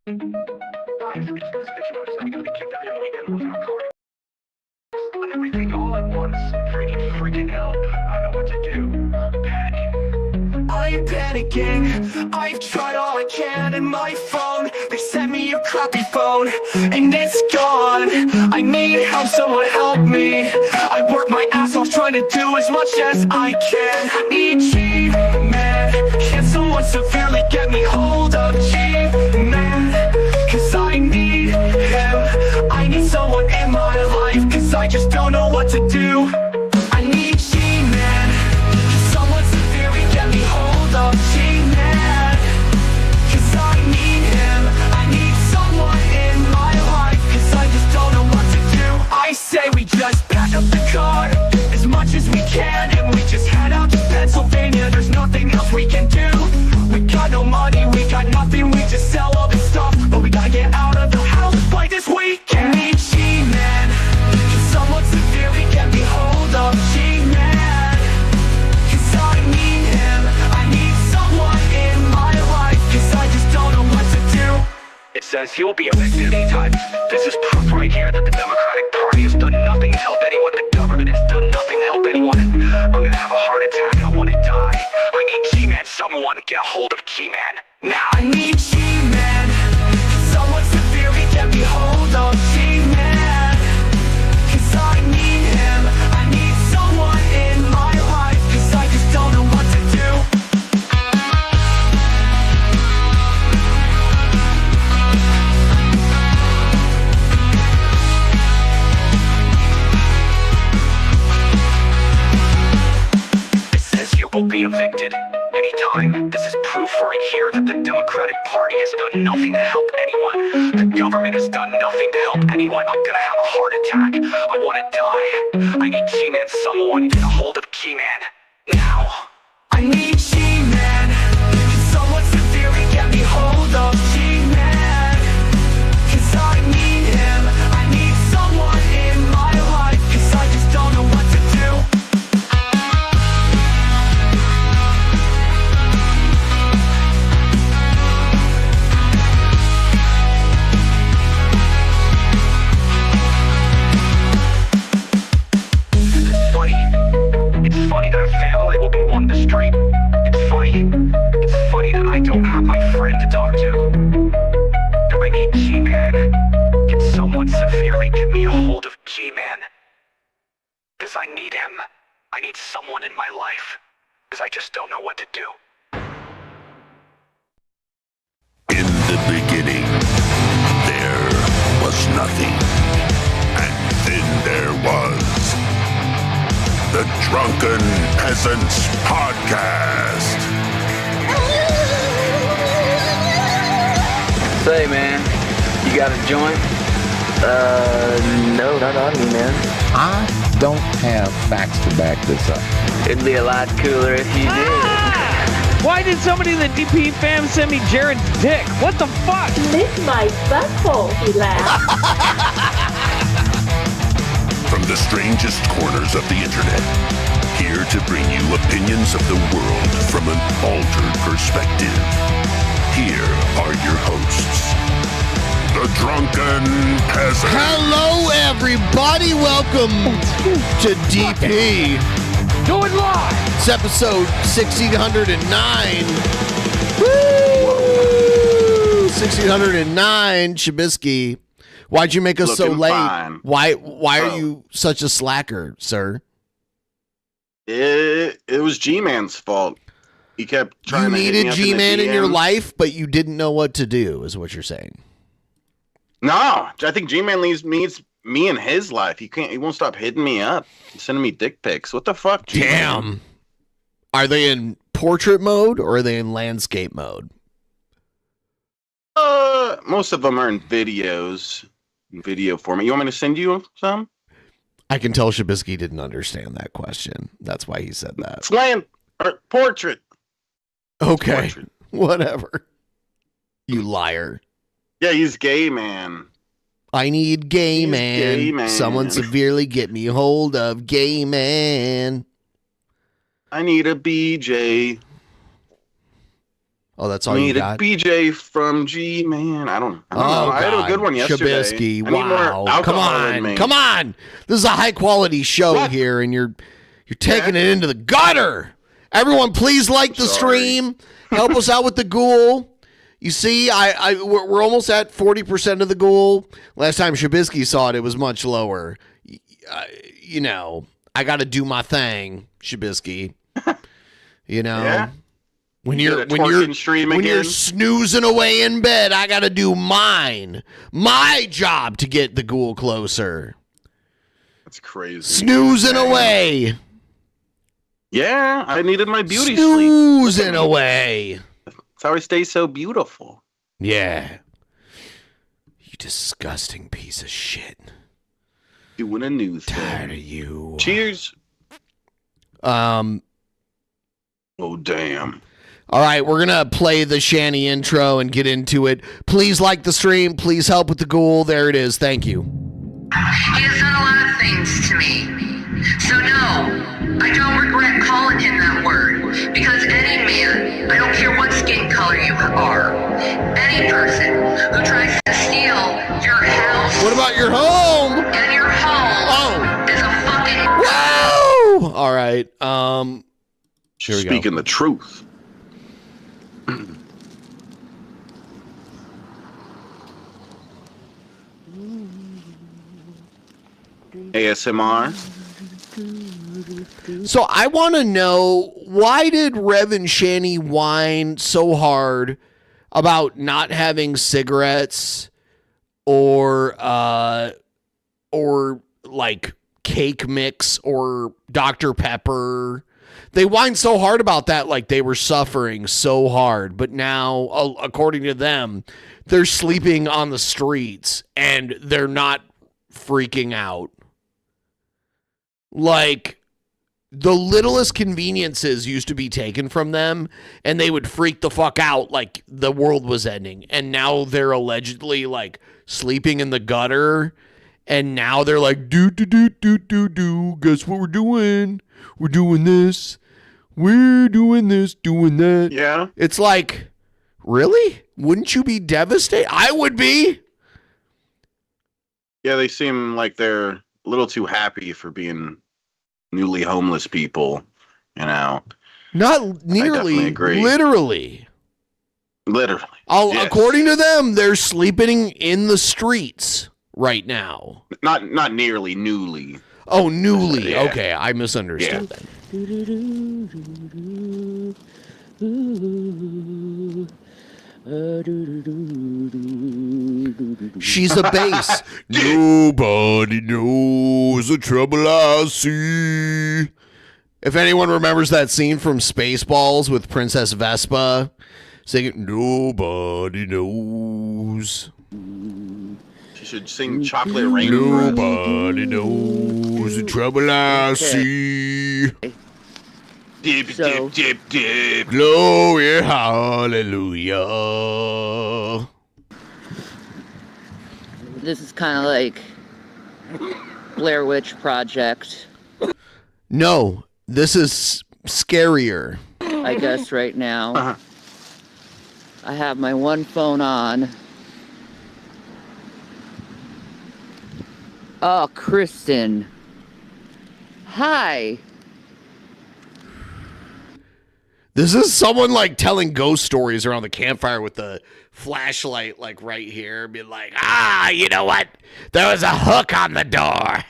Everything all at once, freaking out. I don't know what to do. Panicking. I'm panicking. I've tried all I can, and my phone, they sent me a crappy phone, and it's gone. I need help, someone help me. I work my ass off trying to do as much as I can. I need G-Man. Can someone severely get me hold of G-Man? Cause I need him. I need someone in my life, cause I just don't know what to do. I need G-Man. Can someone severely get me hold of G-Man? Cause I need him. I need someone in my life, cause I just don't know what to do. I say we just pack up the car as much as we can, and we just head out to Pennsylvania. There's nothing else we can do. We got no money, we got nothing, we just sell all this stuff, but we gotta get out of the house by this weekend. I need G-Man. Can someone severely get me hold of G-Man? Cause I need him. I need someone in my life, cause I just don't know what to do. It says he'll be evicted anytime. This is proof right here that the Democratic Party has done nothing to help anyone. The government has done nothing to help anyone. I'm gonna have a heart attack, I wanna die. I need G-Man, someone get a hold of G-Man. Now I need G-Man. Someone severely get me hold of G-Man. Cause I need him. I need someone in my life, cause I just don't know what to do. It says you will be evicted anytime. This is proof right here that the Democratic Party has done nothing to help anyone. The government has done nothing to help anyone. I'm gonna have a heart attack. I wanna die. I need G-Man, someone get a hold of G-Man. Now. I need G-Man. Can someone severely get me hold of G-Man? Cause I need him. I need someone in my life, cause I just don't know what to do. It's funny that a family will be on the street. It's funny that I don't have my friend to talk to. Do I need G-Man? Can someone severely get me a hold of G-Man? Cause I need him. I need someone in my life. Cause I just don't know what to do. In the beginning, there was nothing. And then there was the Drunken Peasants Podcast. Say, man, you got a joint? No, not on me, man. I don't have facts to back this up. It'd be a lot cooler if you did. Why did somebody in the DP fam send me Jared's dick? What the fuck? Lick my butthole, he laughed. From the strangest corners of the internet, here to bring you opinions of the world from an altered perspective. Here are your hosts, the Drunken Peasants. Hello, everybody. Welcome to DP. Do it live! It's episode 1609. Woo! 1609, Shabisky. Why'd you make us so late? Fine. Why are you such a slacker, sir? It was G-Man's fault. He kept trying to hit me You needed up G-Man in in your DMs. life, but you didn't know what to do, is what you're saying. No, I think G-Man needs me in his life. He won't stop hitting me up. He's sending me dick pics. What the fuck, G-Man? Damn. Are they in portrait mode or are they in landscape mode? Most of them are in video format. You want me to send you some? I can tell Shabisky didn't understand that question. That's why he said that. It's portrait. Okay, Portrait. whatever. You liar. Yeah, he's gay, man. I need gay He's man. gay man. Someone severely get me hold of gay man. I need a BJ. Oh, that's all you Need a got? BJ from G Man. I don't know. I had a good one yesterday. Shabisky, I need more wow. Come alcohol in me. on. This is a high quality show What? here, and you're taking it into the gutter. Everyone, please like the stream. Help us out with the ghoul. You see, we're almost at 40% of the ghoul. Last time Shabisky saw it, it was much lower. You know, I got to do my thing, Shabisky. You know. Yeah. When you're snoozing away in bed, I got to do mine. My job to get the ghoul closer. That's crazy. Snoozing away. Yeah, I needed my beauty sleep. Snoozing away. That's how I stay so beautiful. Yeah. You disgusting piece of shit. Doing a news Tired thing. of you. Cheers. Oh, damn. All right, we're going to play the Shanny intro and get into it. Please like the stream. Please help with the ghoul. There it is. Thank you. He has done a lot of things to me. So no, I don't regret calling him that word. Because any man, I don't care what skin color you are, any person who tries to steal your house. What about your home? And your home is a fucking... Whoa! All right. Here we go. Speaking the truth. ASMR. So I want to know, why did Rev and Shanny whine so hard about not having cigarettes or like cake mix or Dr. Pepper? They whined so hard about that, like they were suffering so hard. But now, according to them, they're sleeping on the streets and they're not freaking out. Like, the littlest conveniences used to be taken from them and they would freak the fuck out like the world was ending. And now they're allegedly like sleeping in the gutter. And now they're like, do. Guess what we're doing? We're doing this. We're doing this, doing that. Yeah. It's like, really? Wouldn't you be devastated? I would be. Yeah, they seem like they're a little too happy for being newly homeless people, you know. Not nearly, literally. Literally. Yes. According to them, they're sleeping in the streets right now. Not nearly, newly. Oh, newly. Yeah. Okay, I misunderstood that. She's a bass. Nobody knows the trouble I see. If anyone remembers that scene from Spaceballs with Princess Vespa singing, nobody knows. She should sing Chocolate Rain. Nobody knows the trouble I see. Dip, dip, dip, dip. Glory, hallelujah. This is kind of like Blair Witch Project. No, this is scarier. I guess right now. I have my one phone on. Oh, Kristen. Hi. This is someone like telling ghost stories around the campfire with the flashlight like right here, being like, you know what? There was a hook on the door.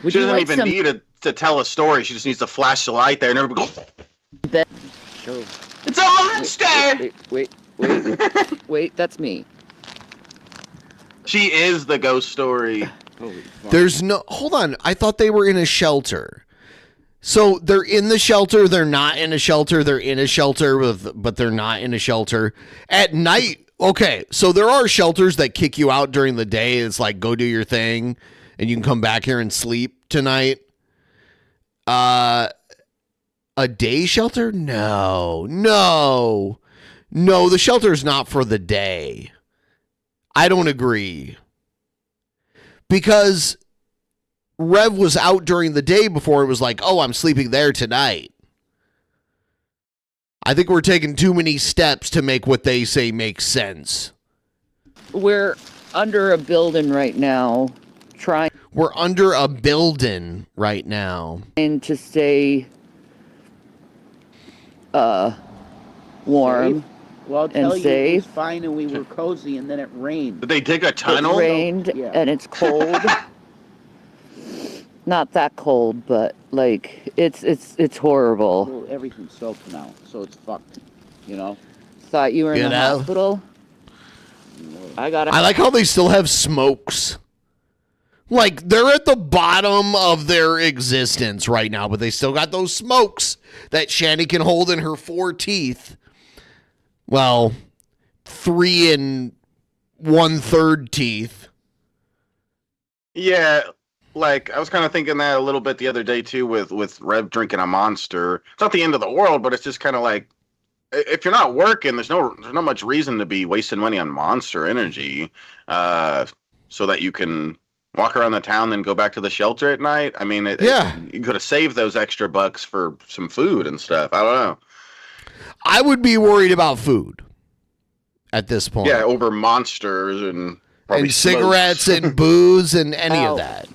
She doesn't even need to tell a story. She just needs to flash the light there and everybody goes, it's a monster! Wait, that's me. She is the ghost story. There's no, hold on. I thought they were in a shelter. So they're in the shelter, they're not in a shelter, they're in a shelter, but they're not in a shelter. At night, okay, so there are shelters that kick you out during the day. It's like, go do your thing, and you can come back here and sleep tonight. A day shelter? No, the shelter's not for the day. I don't agree. Because Rev was out during the day before it was like, oh, I'm sleeping there tonight. I think we're taking too many steps to make what they say make sense. We're under a building right now, We're under a building right now. trying to stay warm. Well, I'll tell and you, it was safe. fine and we were cozy, and then it rained. Did they dig a tunnel? It rained Yeah. and it's cold. Not that cold, but like it's horrible. Well, everything's soaked now, so it's fucked. You know. Thought you were in You the know? hospital. I like how they still have smokes. Like, they're at the bottom of their existence right now, but they still got those smokes that Shanny can hold in her 4 teeth. Well, 3 1/3 teeth. Yeah, like I was kind of thinking that a little bit the other day too, with Rev drinking a Monster. It's not the end of the world, but it's just kind of like, if you're not working, there's not much reason to be wasting money on Monster Energy, so that you can walk around the town and go back to the shelter at night. I mean, you could have saved those extra bucks for some food and stuff. I don't know. I would be worried about food at this point. Yeah, over Monsters and probably cigarettes smokes. and booze and any of that.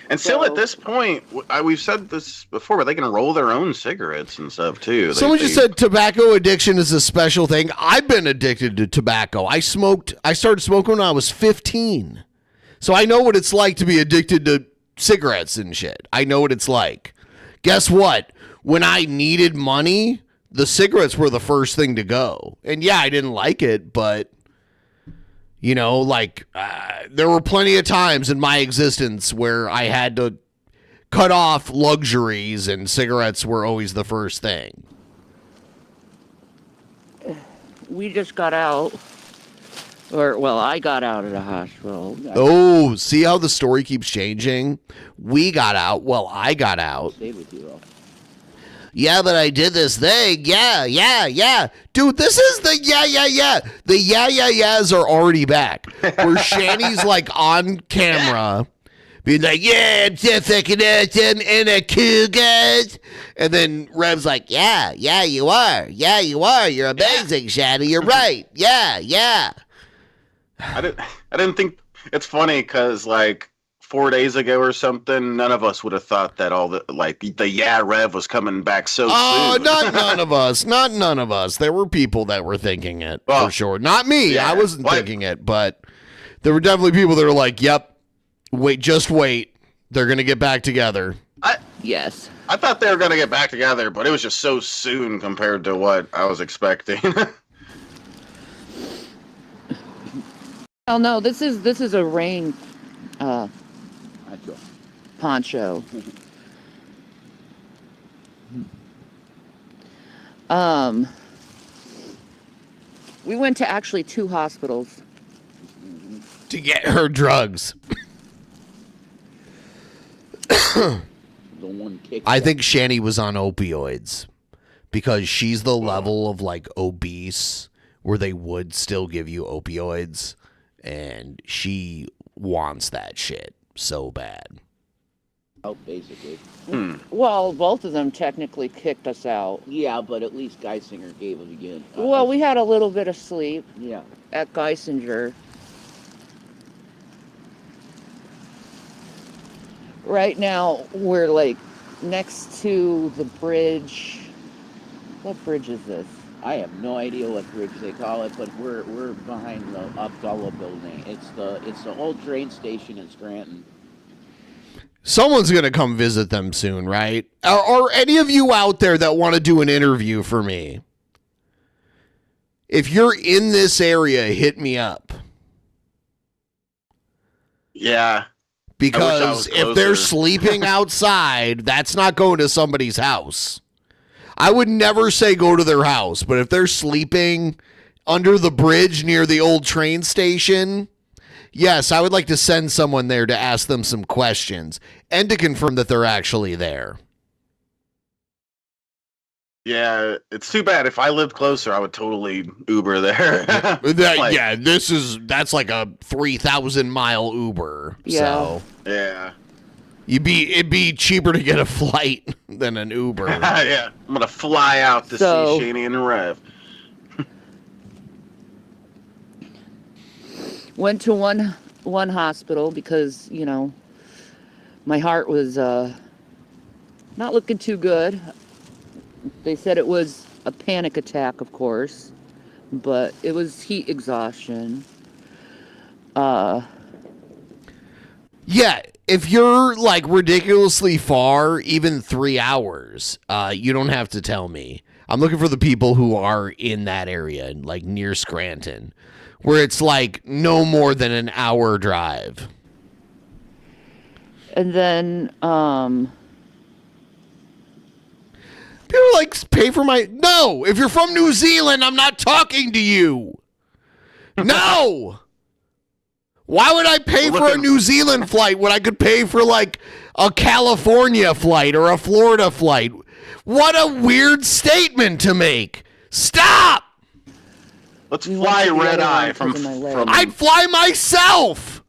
And still at this point, we've said this before, but they can roll their own cigarettes and stuff too. Someone just said tobacco addiction is a special thing. I've been addicted to tobacco. I started smoking when I was 15. So I know what it's like to be addicted to cigarettes and shit. I know what it's like. Guess what? When I needed money, the cigarettes were the first thing to go. And yeah, I didn't like it, but you know, like there were plenty of times in my existence where I had to cut off luxuries and cigarettes were always the first thing. We just got out. I got out of the hospital. Oh, see how the story keeps changing? We got out. Well, I got out. Stayed with you though. Yeah, but I did this thing. Yeah. Dude, this is the yeah. The yeahs are already back. Where Shanny's like on camera being like, yeah, I'm so fucking awesome and a cool guys. And then Rev's like, yeah, you are. Yeah, you are. You're amazing, Shanny. You're right. Yeah. I didn't think it's funny because like 4 days ago or something, none of us would have thought that the Rev was coming back so soon. Not none of us. Not none of us. There were people that were thinking it for sure. Not me. Yeah, I wasn't thinking it, but there were definitely people that were like, "Yep, just wait. They're gonna get back together." Yes. I thought they were gonna get back together, but it was just so soon compared to what I was expecting. Oh no, this is a rain poncho. We went to actually 2 hospitals to get her drugs. The one kicked. I think Shanny was on opioids because she's the level of like obese where they would still give you opioids, and she wants that shit so bad. Out basically. Well, both of them technically kicked us out. Yeah, but at least Geisinger gave it again. Well, we had a little bit of sleep. Yeah. At Geisinger. Right now, we're like next to the bridge. What bridge is this? I have no idea what bridge they call it, but we're behind the Abdullah building. It's the old train station in Scranton. Someone's going to come visit them soon, right? Are any of you out there that want to do an interview for me? If you're in this area, hit me up. Yeah. Because if they're sleeping outside, that's not going to somebody's house. I would never say go to their house, but if they're sleeping under the bridge near the old train station, yes, I would like to send someone there to ask them some questions and to confirm that they're actually there. Yeah, it's too bad. If I lived closer, I would totally Uber there. That's like a 3,000 mile Uber. Yeah. So yeah. It'd be cheaper to get a flight than an Uber. Yeah, I'm gonna fly out to see Shanny and Rev. Went to one hospital because, you know, my heart was not looking too good. They said it was a panic attack, of course, but it was heat exhaustion. Yeah, if you're like ridiculously far, even 3 hours, you don't have to tell me. I'm looking for the people who are in that area, like near Scranton, where it's like no more than an hour drive. And then, people like pay for my... No! If you're from New Zealand, I'm not talking to you! No! Why would I pay for a New Zealand flight when I could pay for, like, a California flight or a Florida flight? What a weird statement to make! Stop! Let's fly red eye from I'd fly myself!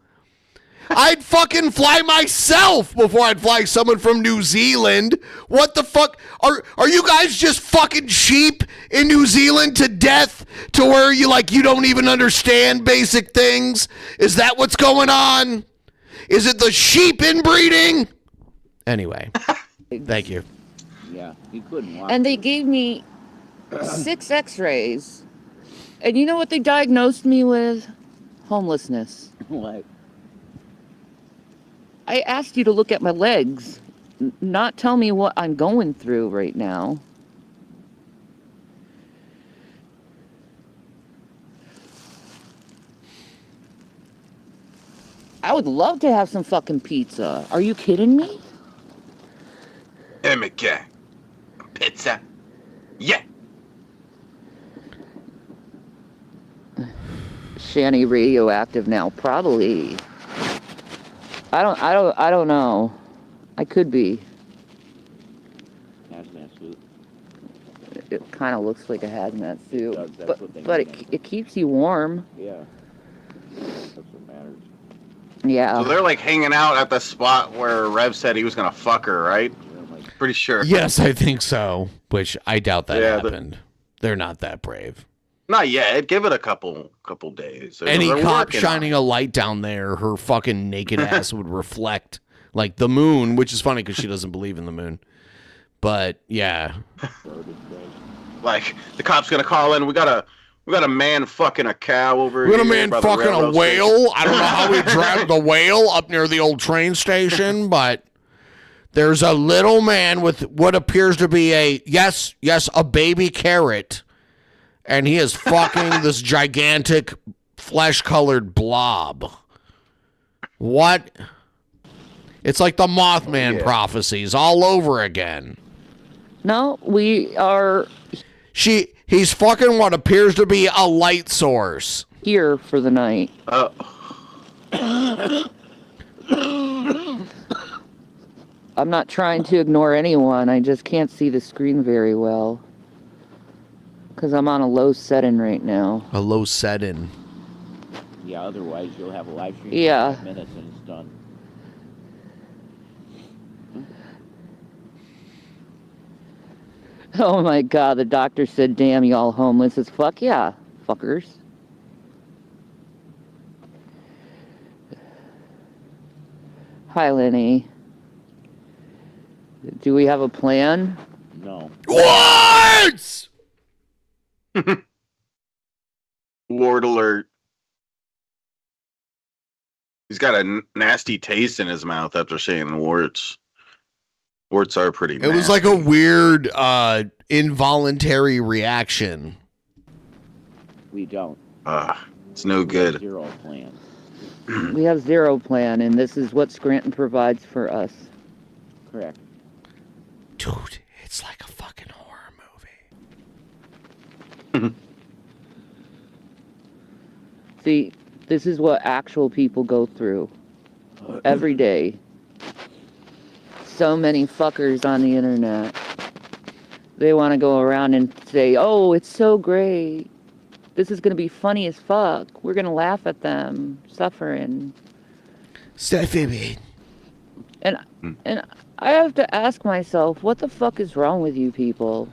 I'd fucking fly myself before I'd fly someone from New Zealand. What the fuck? Are you guys just fucking sheep in New Zealand to death to where you don't even understand basic things? Is that what's going on? Is it the sheep inbreeding? Anyway, thank you. Yeah, he couldn't walk. And they gave me 6 x-rays. And you know what they diagnosed me with? Homelessness. What? I asked you to look at my legs, not tell me what I'm going through right now. I would love to have some fucking pizza. Are you kidding me? MK. Pizza. Yeah. Shanny radioactive now, probably. I don't know. I could be. Hazmat suit. It kind of looks like a hazmat suit, That's but it keeps you warm. Yeah. That's what matters. Yeah. So they're like hanging out at the spot where Rev said he was gonna fuck her, right? Pretty sure. Yes, I think so, which I doubt that happened. They're not that brave. Not yet. Give it a couple days. Any They're cop working shining a light down there, her fucking naked ass would reflect like the moon, which is funny because she doesn't believe in the moon. But yeah, like the cop's gonna call in. We got a man fucking a cow over we here. got a man by the fucking a railroad whale. station. I don't know how we dragged the whale up near the old train station, but there's a little man with what appears to be a baby carrot. And he is fucking this gigantic flesh-colored blob. What? It's like the Mothman prophecies all over again. No, we are... He's fucking what appears to be a light source. Here for the night. I'm not trying to ignore anyone. I just can't see the screen very well. Because I'm on a low setting right now. A low setting. Yeah, otherwise you'll have a live stream Yeah. for 5 minutes and it's done. Oh my god, the doctor said, damn, y'all homeless as fuck. Yeah, fuckers. Hi, Lenny. Do we have a plan? No. What? Lord alert. He's got a nasty taste in his mouth after saying warts. Warts are pretty nasty. It was like a weird involuntary reaction. We don't. It's no good. Zero plan. We have zero plan, and this is what Scranton provides for us. Correct. Dude, it's like a fucking horror movie. See, this is what actual people go through every day. So many fuckers on the internet. They want to go around and say, oh, it's so great. This is going to be funny as fuck. We're going to laugh at them suffering. Suffering. And I have to ask myself, what the fuck is wrong with you people?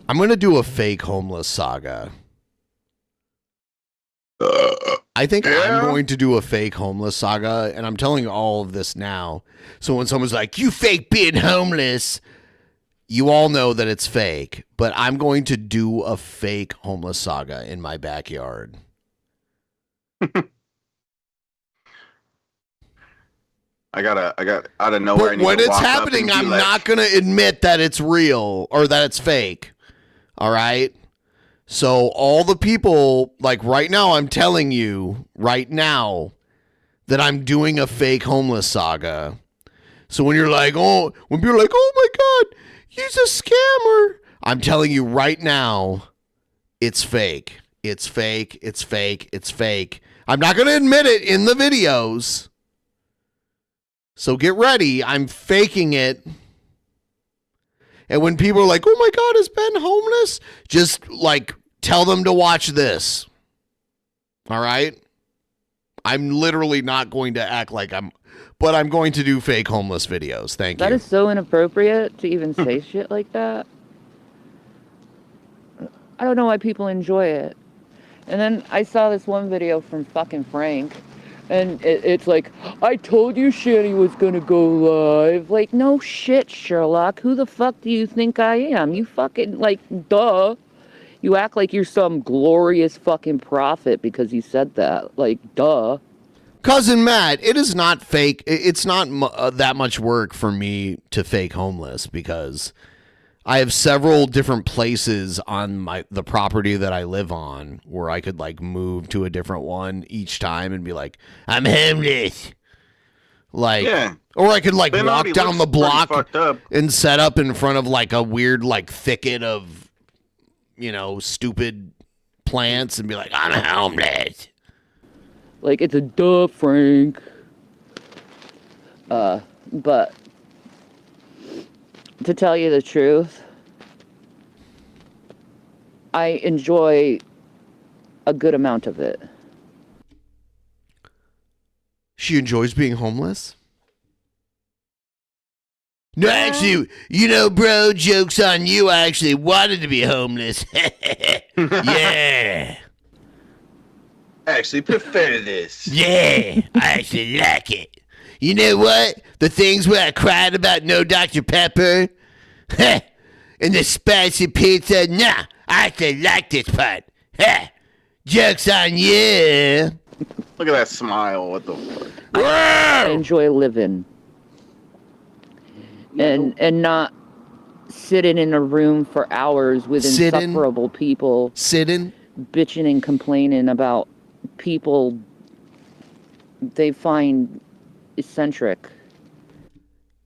I'm going to do a fake homeless saga. I think I'm going to do a fake homeless saga, and I'm telling you all of this now. So when someone's like, you fake being homeless, you all know that it's fake. But I'm going to do a fake homeless saga in my backyard. I got out of nowhere. But when it's happening, I'm not going to admit that it's real or that it's fake. All right? So all the people, like right now, I'm telling you right now that I'm doing a fake homeless saga. So when you're like, when people are like, oh my God, he's a scammer. I'm telling you right now, it's fake. It's fake. It's fake. It's fake. I'm not going to admit it in the videos. So get ready. I'm faking it. And when people are like, oh my God, is Ben homeless? Just like tell them to watch this. All right? I'm literally not going to act like but I'm going to do fake homeless videos. Thank you. That is so inappropriate to even say shit like that. I don't know why people enjoy it. And then I saw this one video from fucking Frank. And it's like, I told you Shanny was gonna go live. Like, no shit, Sherlock. Who the fuck do you think I am? You fucking, like, duh. You act like you're some glorious fucking prophet because you said that. Like, duh. Cousin Matt, it is not fake. It's not that much work for me to fake homeless because I have several different places on the property that I live on where I could like move to a different one each time and be like, I'm homeless. Like, yeah. Or I could like walk down the block and set up in front of like a weird like thicket of, stupid plants and be like, I'm homeless. Like, it's a duh, Frank. But to tell you the truth, I enjoy a good amount of it. She enjoys being homeless? No, actually, bro, joke's on you. I actually wanted to be homeless. Yeah. I actually prefer this. Yeah, I actually like it. You know what? The things where I cried about no Dr. Pepper and the spicy pizza, nah, I actually like this part. Joke's on you. Look at that smile. What the fuck? I enjoy living. And not sitting in a room for hours with insufferable people. Sitting? Bitching and complaining about people they find eccentric.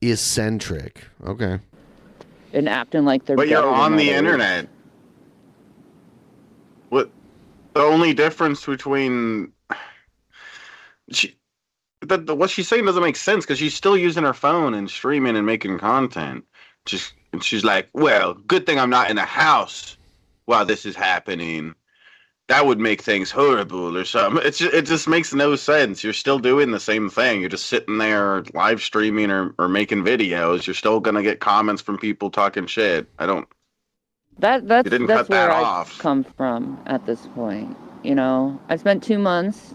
Eccentric. Okay. And acting like they're But you're on the internet. What? The only difference between... what she's saying doesn't make sense because she's still using her phone and streaming and making content. And she's like, well, good thing I'm not in a house while this is happening. That would make things horrible or something. It just makes no sense. You're still doing the same thing. You're just sitting there live streaming or making videos. You're still gonna get comments from people talking shit. That's where I've come from at this point. I spent 2 months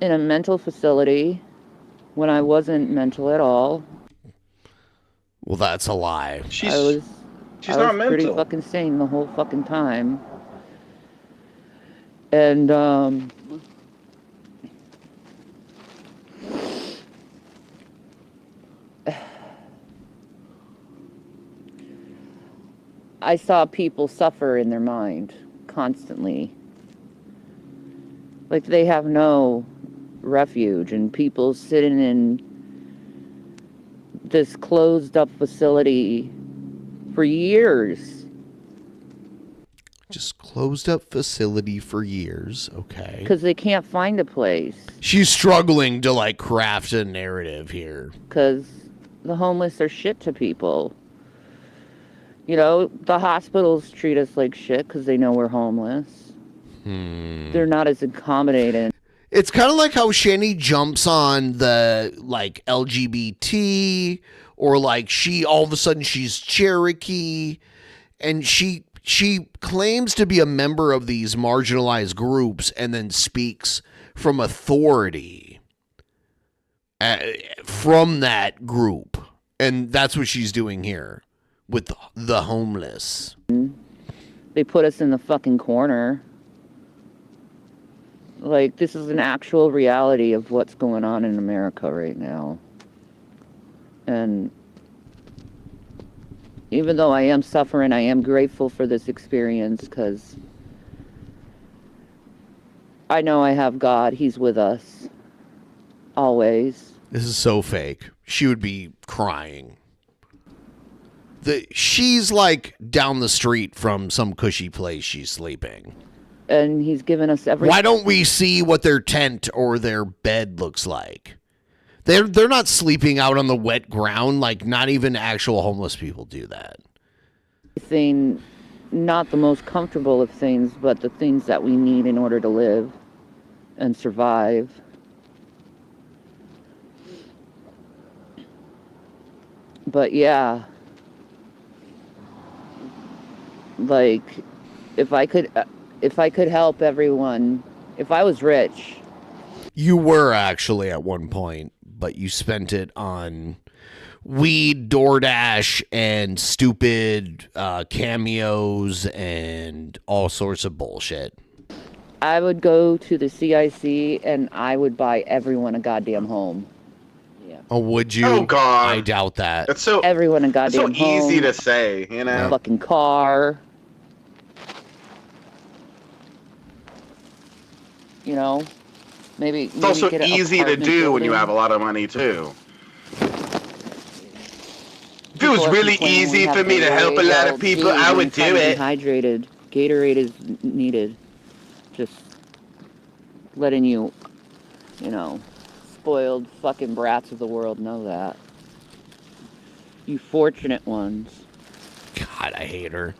in a mental facility when I wasn't mental at all. Well, that's a lie. She's I not was mental. pretty fucking sane the whole fucking time. And I saw people suffer in their mind constantly. Like they have no refuge, and people sitting in this closed up facility for years. Just closed up facility for years. Okay. Because they can't find a place. She's struggling to like craft a narrative here. Because the homeless are shit to people. The hospitals treat us like shit because they know we're homeless. They're not as accommodating. It's kind of like how Shanny jumps on the like LGBT, or like she all of a sudden she's Cherokee, and she claims to be a member of these marginalized groups and then speaks from authority from that group. And that's what she's doing here with the homeless. They put us in the fucking corner. Like, this is an actual reality of what's going on in America right now. And even though I am suffering, I am grateful for this experience, because I know I have God. He's with us. Always. This is so fake. She would be crying. She's like down the street from some cushy place she's sleeping. And he's given us everything. Why don't we see what their tent or their bed looks like? They're not sleeping out on the wet ground. Like, not even actual homeless people do that. Not the most comfortable of things, but the things that we need in order to live and survive. But yeah, like, if I could help everyone, if I was rich. You were actually at one point, but you spent it on weed, DoorDash, and stupid cameos and all sorts of bullshit. I would go to the CIC and I would buy everyone a goddamn home. Yeah. Oh, would you? Oh, God. I doubt that. It's so everyone a goddamn it's so home. easy to say, you know. A fucking car. You know, maybe it's also get an easy to do when you building. have a lot of money too. If it was really easy for me to help a lot of people, I would do it. Hydrated. Gatorade is needed. Just letting you know, spoiled fucking brats of the world know that. You fortunate ones. God, I hate her.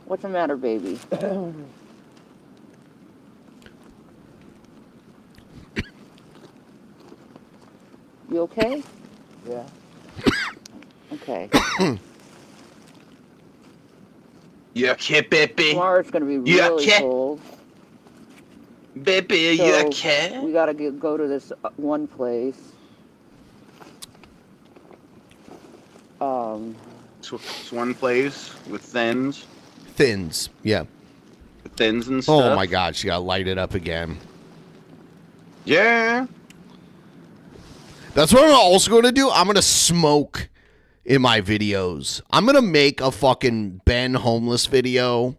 What's the matter, baby? You okay? Yeah. Okay. You okay, baby? Tomorrow's gonna be You really okay? cold. Baby, So, you okay? we gotta go to this one place. It's one place with thins. Thins, yeah. Thins and stuff. Oh my God, she got lighted up again. Yeah. That's what I'm also going to do. I'm going to smoke in my videos. I'm going to make a fucking Ben homeless video.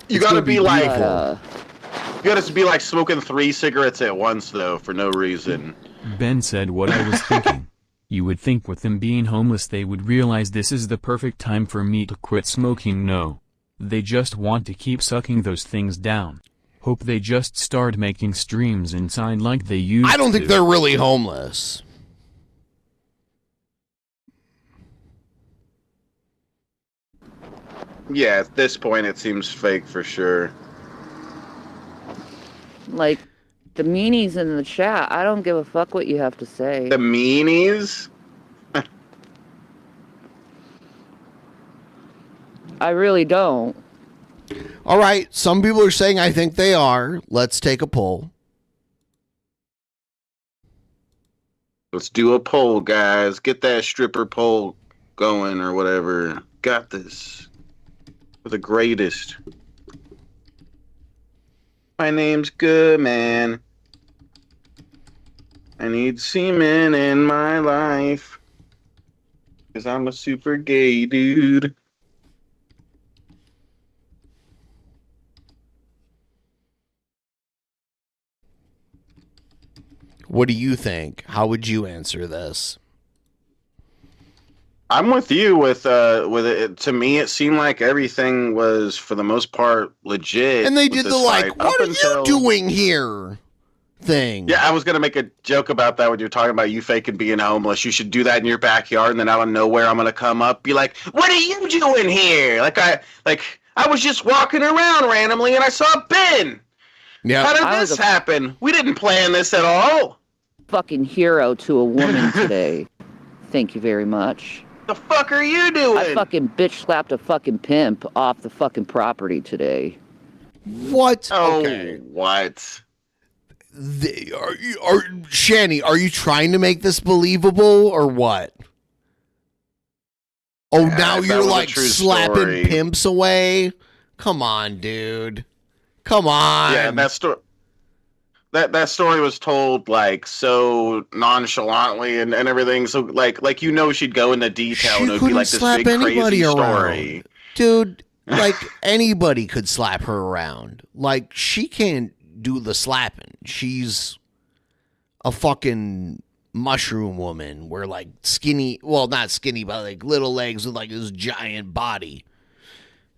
You gotta be like, beautiful. you gotta be like smoking 3 cigarettes at once though, for no reason. Ben said what I was thinking. You would think with them being homeless they would realize this is the perfect time for me to quit smoking. No. They just want to keep sucking those things down. Hope they just start making streams inside like they used to. I don't think they're really homeless. Yeah, at this point it seems fake for sure. Like, the meanies in the chat, I don't give a fuck what you have to say. The meanies? I really don't. All right, some people are saying I think they are. Let's take a poll. Let's do a poll, guys. Get that stripper poll going or whatever. Got this. For the greatest. My name's Good Man. I need semen in my life. 'Cause I'm a super gay dude. What do you think? How would you answer this? I'm with you with it. To me, it seemed like everything was, for the most part, legit. And they with did this the like, fight, what up are until- you doing here? thing. Yeah, I was gonna make a joke about that when you're talking about you faking being homeless. You should do that in your backyard, and then out of nowhere, I'm gonna come up, be like, "What are you doing here?" I was just walking around randomly, and I saw Ben. Yeah, how did this happen? We didn't plan this at all. Fucking hero to a woman today. Thank you very much. The fuck are you doing? I fucking bitch slapped a fucking pimp off the fucking property today. What? Oh, okay. What? Shanny, are you trying to make this believable or what? Oh, Yeah, now if you're that was a like true slapping story. pimps away? Come on, dude. Come on. Yeah, and that story. That story was told like so nonchalantly and everything. So like she'd go into detail She and it would be couldn't like this slap big anybody crazy around. story. Dude, like anybody could slap her around. Like she can't do the slapping. She's a fucking mushroom woman where like skinny, well not skinny, but like little legs with like this giant body.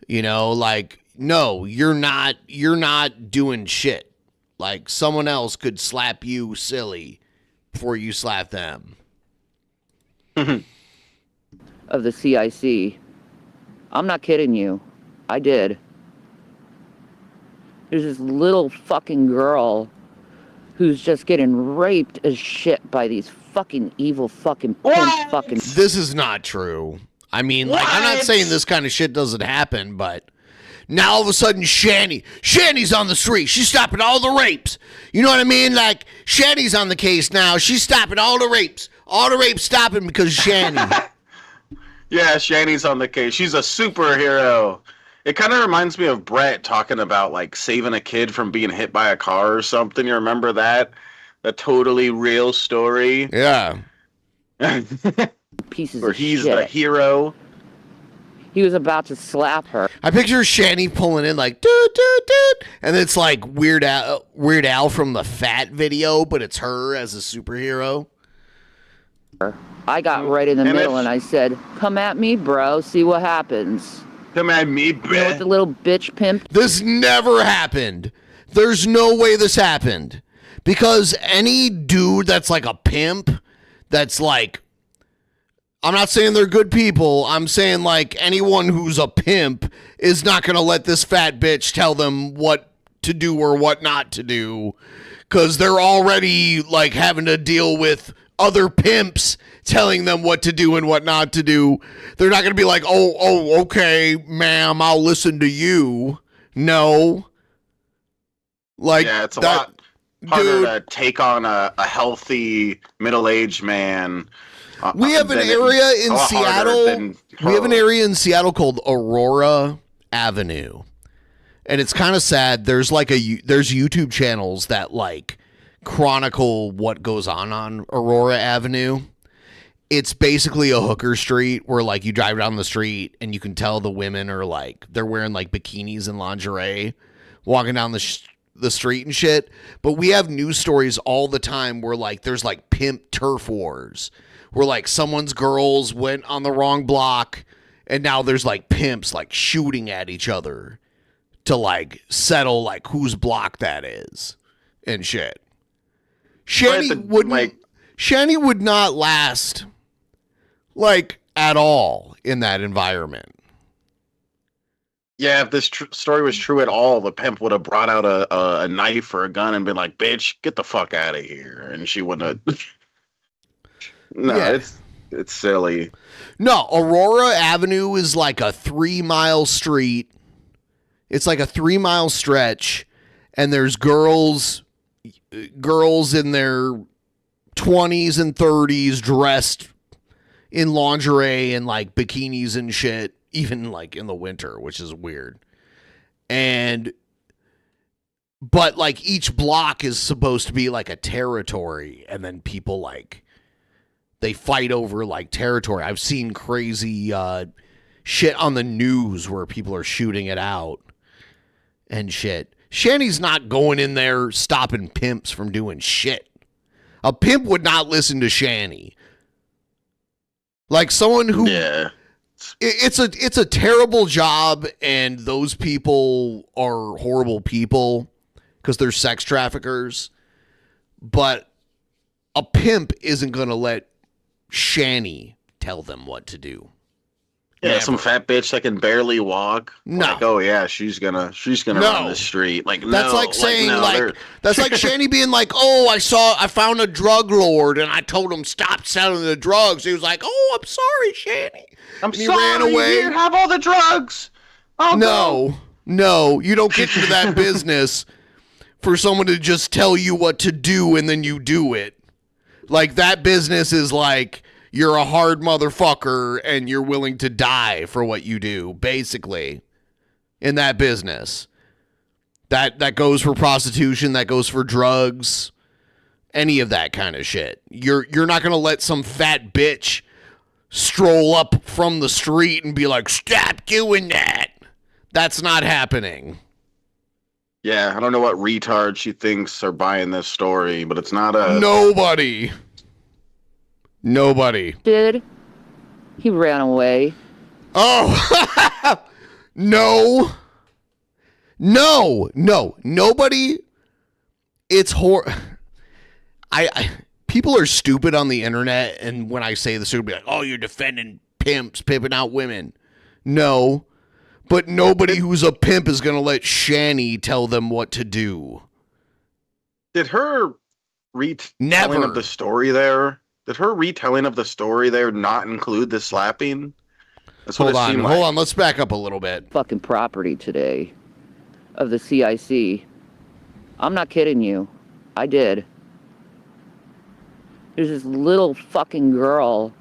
You know, like no, you're not doing shit. Like someone else could slap you silly before you slap them. Of the CIC. I'm not kidding you. I did. There's this little fucking girl who's just getting raped as shit by these fucking evil fucking pimp fucking. This is not true. I mean, like, I'm not saying this kind of shit doesn't happen, but now all of a sudden Shanny's on the street. She's stopping all the rapes. You know what I mean? Like, Shanny's on the case now. She's stopping all the rapes. All the rapes stopping because of Shanny. Yeah, Shanny's on the case. She's a superhero. It kind of reminds me of Brett talking about like saving a kid from being hit by a car or something. You remember that? A totally real story. Yeah. Pieces Where of he's shit. the hero. He was about to slap her. I picture Shanny pulling in like, doot, doot, doot, and it's like Weird Al from the Fat video, but it's her as a superhero. I got right in the middle and I said, "Come at me, bro. See what happens." Come at me, You know what the little bitch pimp? This never happened. There's no way this happened. Because any dude that's like a pimp, that's like, I'm not saying they're good people. I'm saying like anyone who's a pimp is not going to let this fat bitch tell them what to do or what not to do. Because they're already like having to deal with other pimps telling them what to do and what not to do. They're not going to be like, oh, okay, ma'am, I'll listen to you. No. Like, yeah, it's a lot harder to take on a healthy middle-aged man. We have an area in Seattle. We have an area in Seattle called Aurora Avenue. And it's kind of sad. There's YouTube channels that like chronicle what goes on Aurora Avenue. It's basically a hooker street where like you drive down the street and you can tell the women are like they're wearing like bikinis and lingerie walking down the street and shit. But we have news stories all the time where like there's like pimp turf wars where like someone's girls went on the wrong block and now there's like pimps like shooting at each other to like settle like whose block that is and shit. Shanny would not last like at all in that environment. Yeah, if this story was true at all, the pimp would have brought out a knife or a gun and been like, "Bitch, get the fuck out of here," and she wouldn't have. No, yeah. It's silly. No, Aurora Avenue is like a 3-mile street. It's like a 3-mile stretch, and there's girls in their 20s and 30s dressed in lingerie and like bikinis and shit, even like in the winter, which is weird. But like each block is supposed to be like a territory, and then people like they fight over like territory. I've seen crazy shit on the news where people are shooting it out and shit. Shanny's not going in there stopping pimps from doing shit. A pimp would not listen to Shanny. Like someone who, yeah, it's a terrible job, and those people are horrible people because they're sex traffickers. but a pimp isn't going to let Shanny tell them what to do. Yeah, Never. some fat bitch that can barely walk. No. Like, oh yeah, she's gonna run the street. Like, that's no, like saying no, that's like Shanny being like, oh, I found a drug lord and I told him stop selling the drugs. He was like, oh, I'm sorry, Shanny. I'm and he sorry. ran away. Here, have all the drugs. No, you don't get into that business for someone to just tell you what to do and then you do it. Like, that business is like, you're a hard motherfucker and you're willing to die for what you do, basically, in that business. That goes for prostitution, that goes for drugs, any of that kind of shit. You're not going to let some fat bitch stroll up from the street and be like, stop doing that. That's not happening. Yeah, I don't know what retard she thinks are buying this story, but it's not a... Nobody. Did. He ran away. Oh. No. Nobody. It's people are stupid on the internet, and when I say this, they'll be like, oh, you're defending pimps, pimping out women. No. But nobody who's a pimp is going to let Shanny tell them what to do. Did her retelling of the story there... Did her retelling of the story there not include the slapping? That's what Hold on. Let's back up a little bit. Fucking property today of the CIC. I'm not kidding you. I did. There's this little fucking girl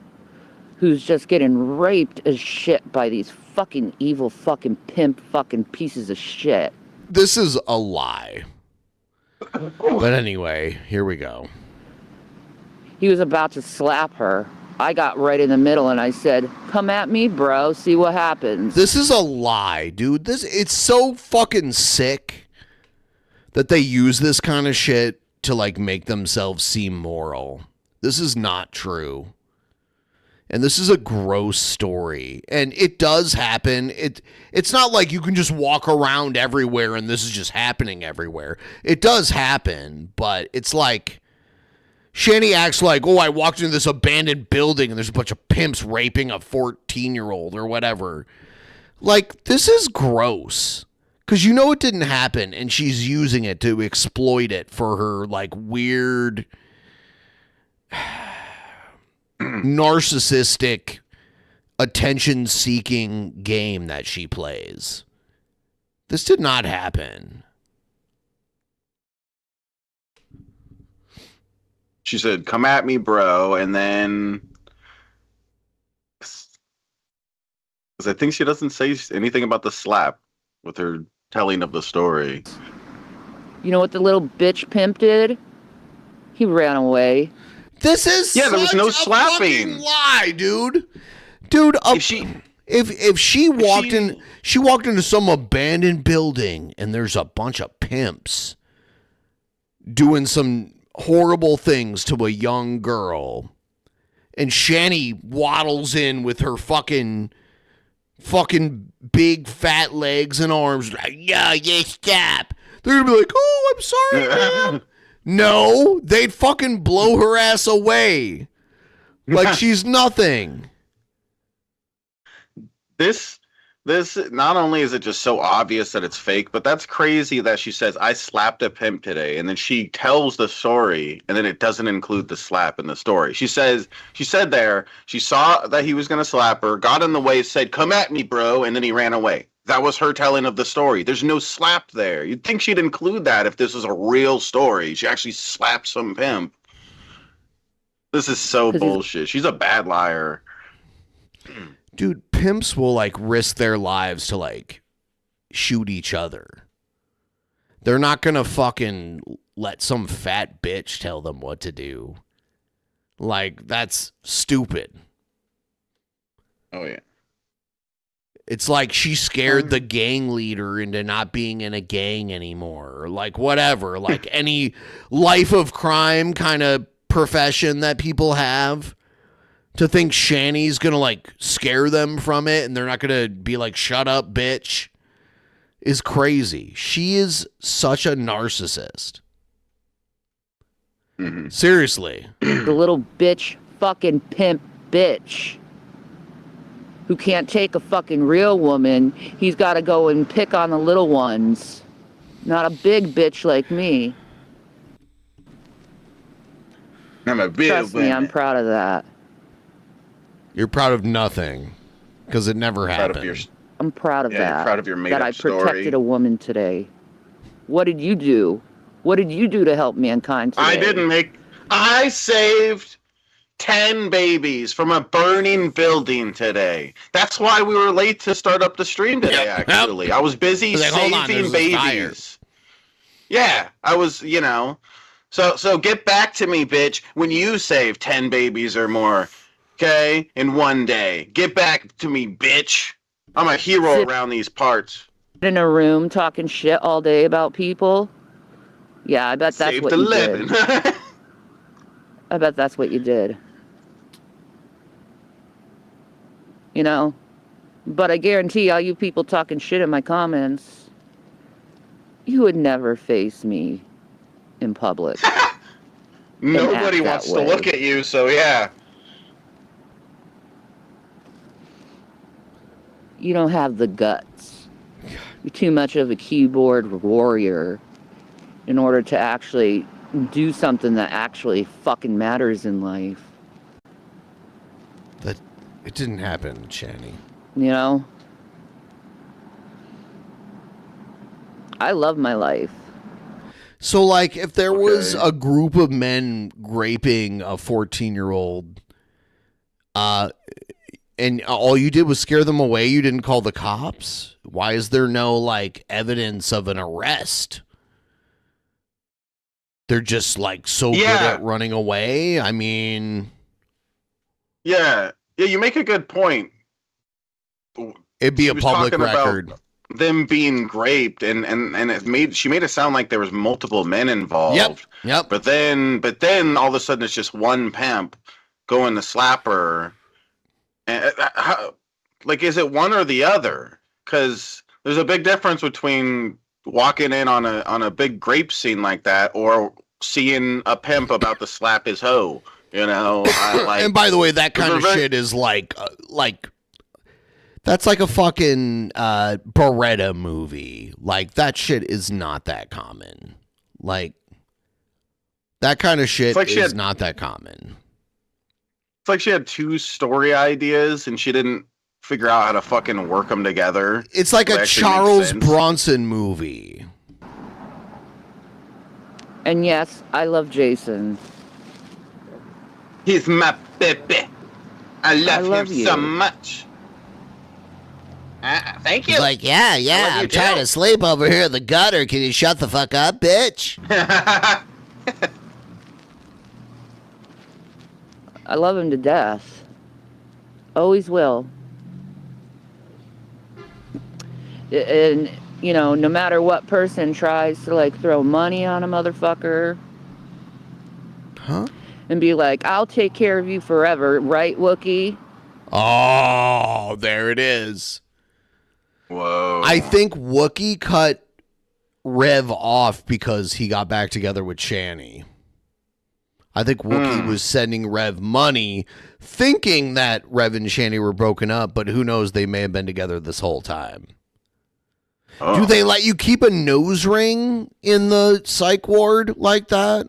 who's just getting raped as shit by these fucking evil fucking pimp fucking pieces of shit. This is a lie. But anyway, here we go. He was about to slap her. I got right in the middle and I said, come at me, bro, see what happens. This is a lie, dude. It's so fucking sick that they use this kind of shit to like make themselves seem moral. This is not true. And this is a gross story. And it does happen. It's not like you can just walk around everywhere and this is just happening everywhere. It does happen, but it's like Shanny acts like, oh, I walked into this abandoned building and there's a bunch of pimps raping a 14-year-old or whatever. Like, this is gross. Because you know it didn't happen, and she's using it to exploit it for her, like, weird, narcissistic, attention-seeking game that she plays. This did not happen. She said, come at me, bro, and then... Because I think she doesn't say anything about the slap with her telling of the story. You know what the little bitch pimp did? He ran away. This is there was no slapping. Fucking lie, dude. Dude, if she walked into some abandoned building and there's a bunch of pimps doing some horrible things to a young girl, and Shanny waddles in with her fucking big fat legs and arms, like, yeah, stop. They're gonna be like, oh, I'm sorry, man. No, they'd fucking blow her ass away like she's nothing. This not only is it just so obvious that it's fake, but that's crazy that she says, I slapped a pimp today, and then she tells the story, and then it doesn't include the slap in the story. She said there, she saw that he was going to slap her, got in the way, said, come at me, bro, and then he ran away. That was her telling of the story. There's no slap there. You'd think she'd include that if this was a real story. She actually slapped some pimp. This is so bullshit. She's a bad liar. Dude, pimps will, like, risk their lives to, like, shoot each other. They're not gonna fucking let some fat bitch tell them what to do. Like, that's stupid. Oh, yeah. It's like she scared the gang leader into not being in a gang anymore. Or, like, whatever. Like, any life of crime kind of profession that people have. To think Shanny's gonna, like, scare them from it and they're not gonna be like, shut up, bitch, is crazy. She is such a narcissist. Seriously. The little bitch, fucking pimp bitch. Who can't take a fucking real woman. He's got to go and pick on the little ones. Not a big bitch like me. I'm a big Trust me, I'm proud of that. You're proud of nothing. Because it never happened. I'm proud of that. You're proud of your made-up that I protected story. a woman today. What did you do? What did you do to help mankind today? I saved 10 babies from a burning building today. That's why we were late to start up the stream today, actually. I was busy saving babies. Yeah, I was, So get back to me, bitch, when you save 10 babies or more, okay, in one day. Get back to me, bitch. I'm a hero around these parts. In a room talking shit all day about people? Yeah, I bet that's what you did. I bet that's what you did. But I guarantee all you people talking shit in my comments, you would never face me in public. Nobody wants to look at you, so yeah. You don't have the guts. You're too much of a keyboard warrior in order to actually do something that actually fucking matters in life. It didn't happen, Shanny. I love my life. So, like, if there was a group of men raping a 14-year-old, and all you did was scare them away, you didn't call the cops? Why is there no, like, evidence of an arrest? They're just, like, so good at running away? I mean... Yeah, you make a good point. It'd be a public record. Them being raped, and she made it sound like there was multiple men involved. Yep. But then all of a sudden it's just one pimp going to slap her. And is it one or the other? Because there's a big difference between walking in on a big rape scene like that or seeing a pimp about to slap his hoe. And by the way, that kind of shit is like that's like a fucking Beretta movie. Like, that shit is not that common. Like, that kind of shit is not that common. It's like she had two story ideas and she didn't figure out how to fucking work them together. It's like a Charles Bronson movie. And yes, I love Jason. He's my baby. I love him so much. Thank you. He's like, yeah, I'm trying to sleep over here in the gutter. Can you shut the fuck up, bitch? I love him to death. Always will. And, no matter what person tries to, like, throw money on a motherfucker. Huh? And be like, I'll take care of you forever, right, Wookie? Oh, there it is. Whoa. I think Wookie cut Rev off because he got back together with Shanny. I think Wookie was sending Rev money thinking that Rev and Shanny were broken up, but who knows, they may have been together this whole time. Oh. Do they let you keep a nose ring in the psych ward like that?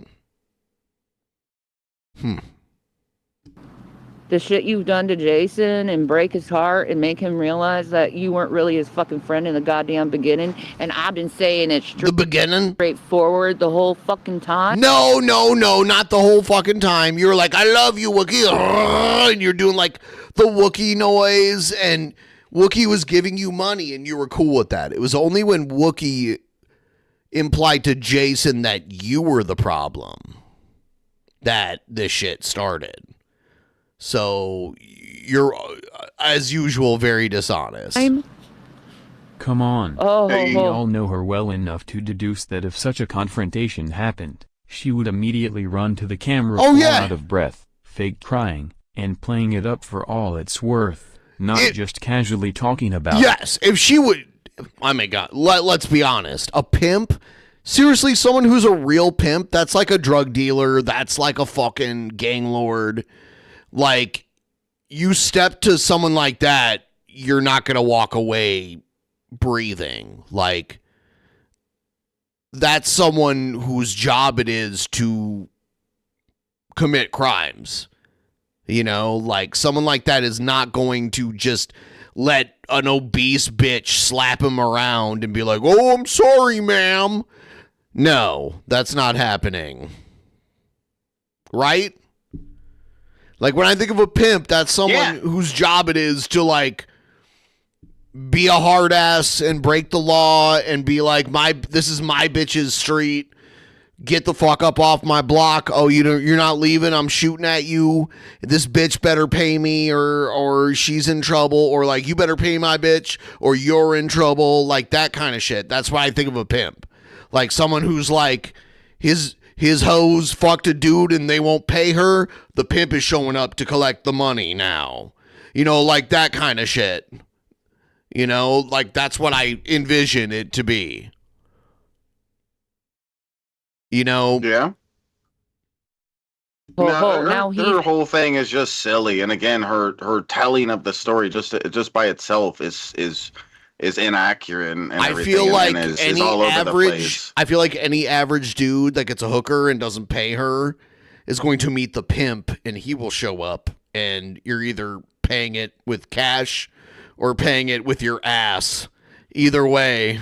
The shit you've done to Jason and break his heart and make him realize that you weren't really his fucking friend in the goddamn beginning. And I've been saying it straightforward the whole fucking time. No, not the whole fucking time. You're like, I love you, Wookie. And you're doing like the Wookie noise, and Wookie was giving you money and you were cool with that. It was only when Wookie implied to Jason that you were the problem that this shit started. So you're, as usual, very dishonest. Come on. We all know her well enough to deduce that if such a confrontation happened, she would immediately run to the camera out of breath, fake crying, and playing it up for all it's worth, not just casually talking about it. Yes, if she would, oh my God, let's be honest. A pimp Seriously, someone who's a real pimp, that's like a drug dealer, that's like a fucking gang lord. Like, you step to someone like that, you're not going to walk away breathing. Like, that's someone whose job it is to commit crimes. You know, like, someone like that is not going to just let an obese bitch slap him around and be like, oh, I'm sorry, ma'am. No, that's not happening. Right? Like, when I think of a pimp, that's someone whose job it is to, like, be a hard ass and break the law and be like, this is my bitch's street. Get the fuck up off my block. Oh, you're not leaving. I'm shooting at you. This bitch better pay me or she's in trouble, or like, you better pay my bitch or you're in trouble. Like, that kind of shit. That's why I think of a pimp. Like, someone who's like, his hoes fucked a dude and they won't pay her. The pimp is showing up to collect the money now. You know, like that kind of shit. You know, like, that's what I envision it to be. You know? Yeah. Her whole thing is just silly, and again, her telling of the story just by itself is inaccurate, and I feel like any average. I feel like any average dude that gets a hooker and doesn't pay her is going to meet the pimp, and he will show up, and you're either paying it with cash or paying it with your ass. Either way,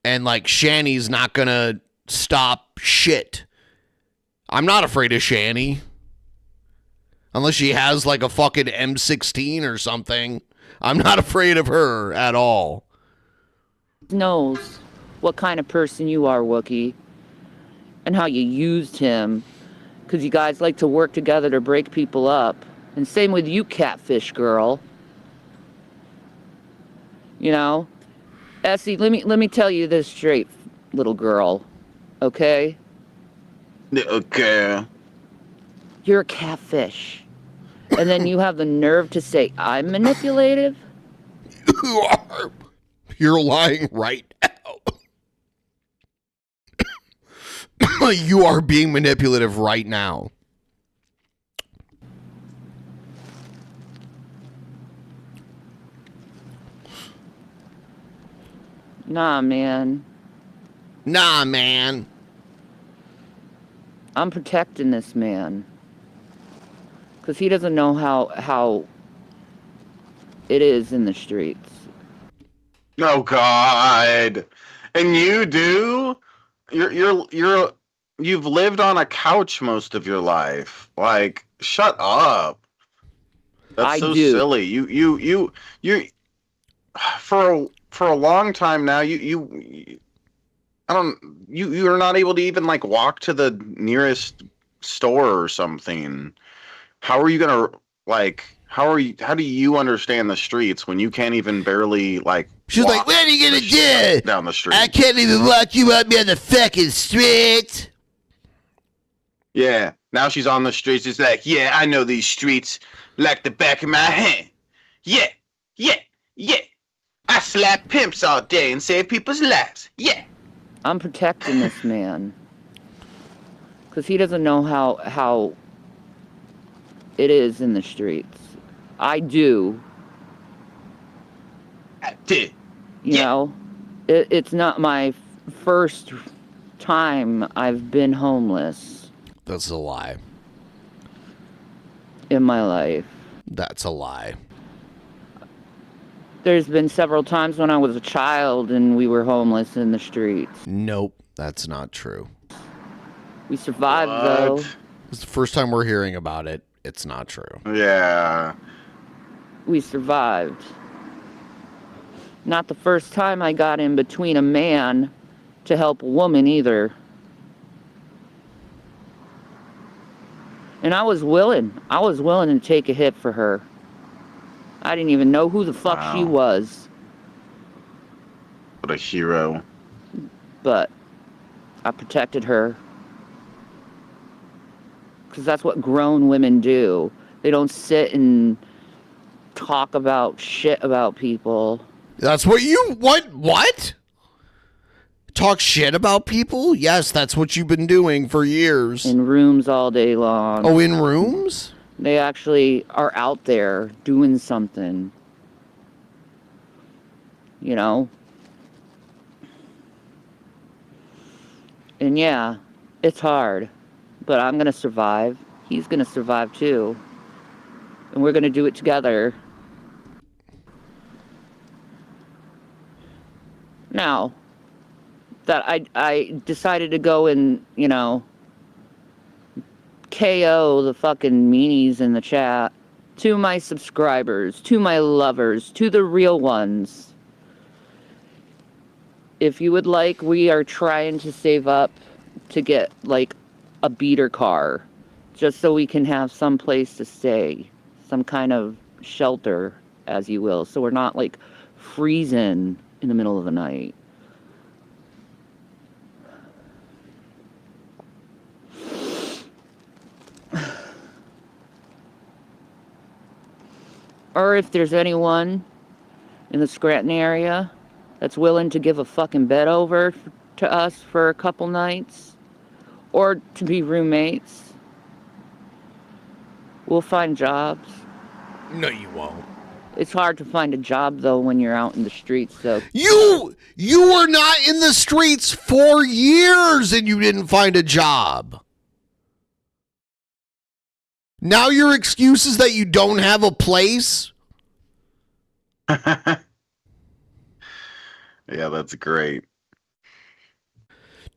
and like, Shanny's not gonna stop shit. I'm not afraid of Shanny. Unless she has like a fucking M16 or something. I'm not afraid of her at all. Knows what kind of person you are, Wookie, and how you used him, because you guys like to work together to break people up. And same with you, catfish girl. You know, Essie, let me tell you this straight, little girl. Okay? Okay. You're a catfish. And then you have the nerve to say I'm manipulative? You're lying right now. You are being manipulative right now. Nah, man. Nah, man. I'm protecting this man. Because he doesn't know how it is in the streets. Oh, God. And you do? You've lived on a couch most of your life. Like, shut up. That's so silly. You for a long time now, you're not able to even like walk to the nearest store or something. How are you gonna how do you understand the streets when you can't even barely like? She's like, what are you gonna do down the street? I can't even walk you up on the fucking street. Yeah, now she's on the streets. It's like, yeah, I know these streets like the back of my hand. Yeah. I slap pimps all day and save people's lives. Yeah. I'm protecting this man. Because he doesn't know how it is in the streets. I do. I did. You know, it's not my first time I've been homeless. That's a lie. In my life. That's a lie. There's been several times when I was a child and we were homeless in the streets. Nope, that's not true. We survived, though. It's the first time we're hearing about it. It's not true. Yeah. We survived. Not the first time I got in between a man to help a woman either. And I was willing. I was willing to take a hit for her. I didn't even know who the fuck she was. What a hero. But I protected her. Because that's what grown women do. They don't sit and talk about shit about people. That's what you... What? Talk shit about people? Yes, that's what you've been doing for years. In rooms all day long. Oh, in rooms? They actually are out there doing something. You know? And yeah, it's hard. But I'm going to survive. He's going to survive too. And we're going to do it together. Now, that I decided to go and, you know, KO the fucking meanies in the chat. To my subscribers, to my lovers, to the real ones. If you would like, we are trying to save up to get, like, a beater car. Just so we can have some place to stay. Some kind of shelter, as you will. So we're not, like, freezing in the middle of the night. Or if there's anyone in the Scranton area that's willing to give a fucking bed over to us for a couple nights, or to be roommates, we'll find jobs. No, you won't. It's hard to find a job, though, when you're out in the streets, so... You were not in the streets for years and you didn't find a job. Now your excuse is that you don't have a place? Yeah, that's great.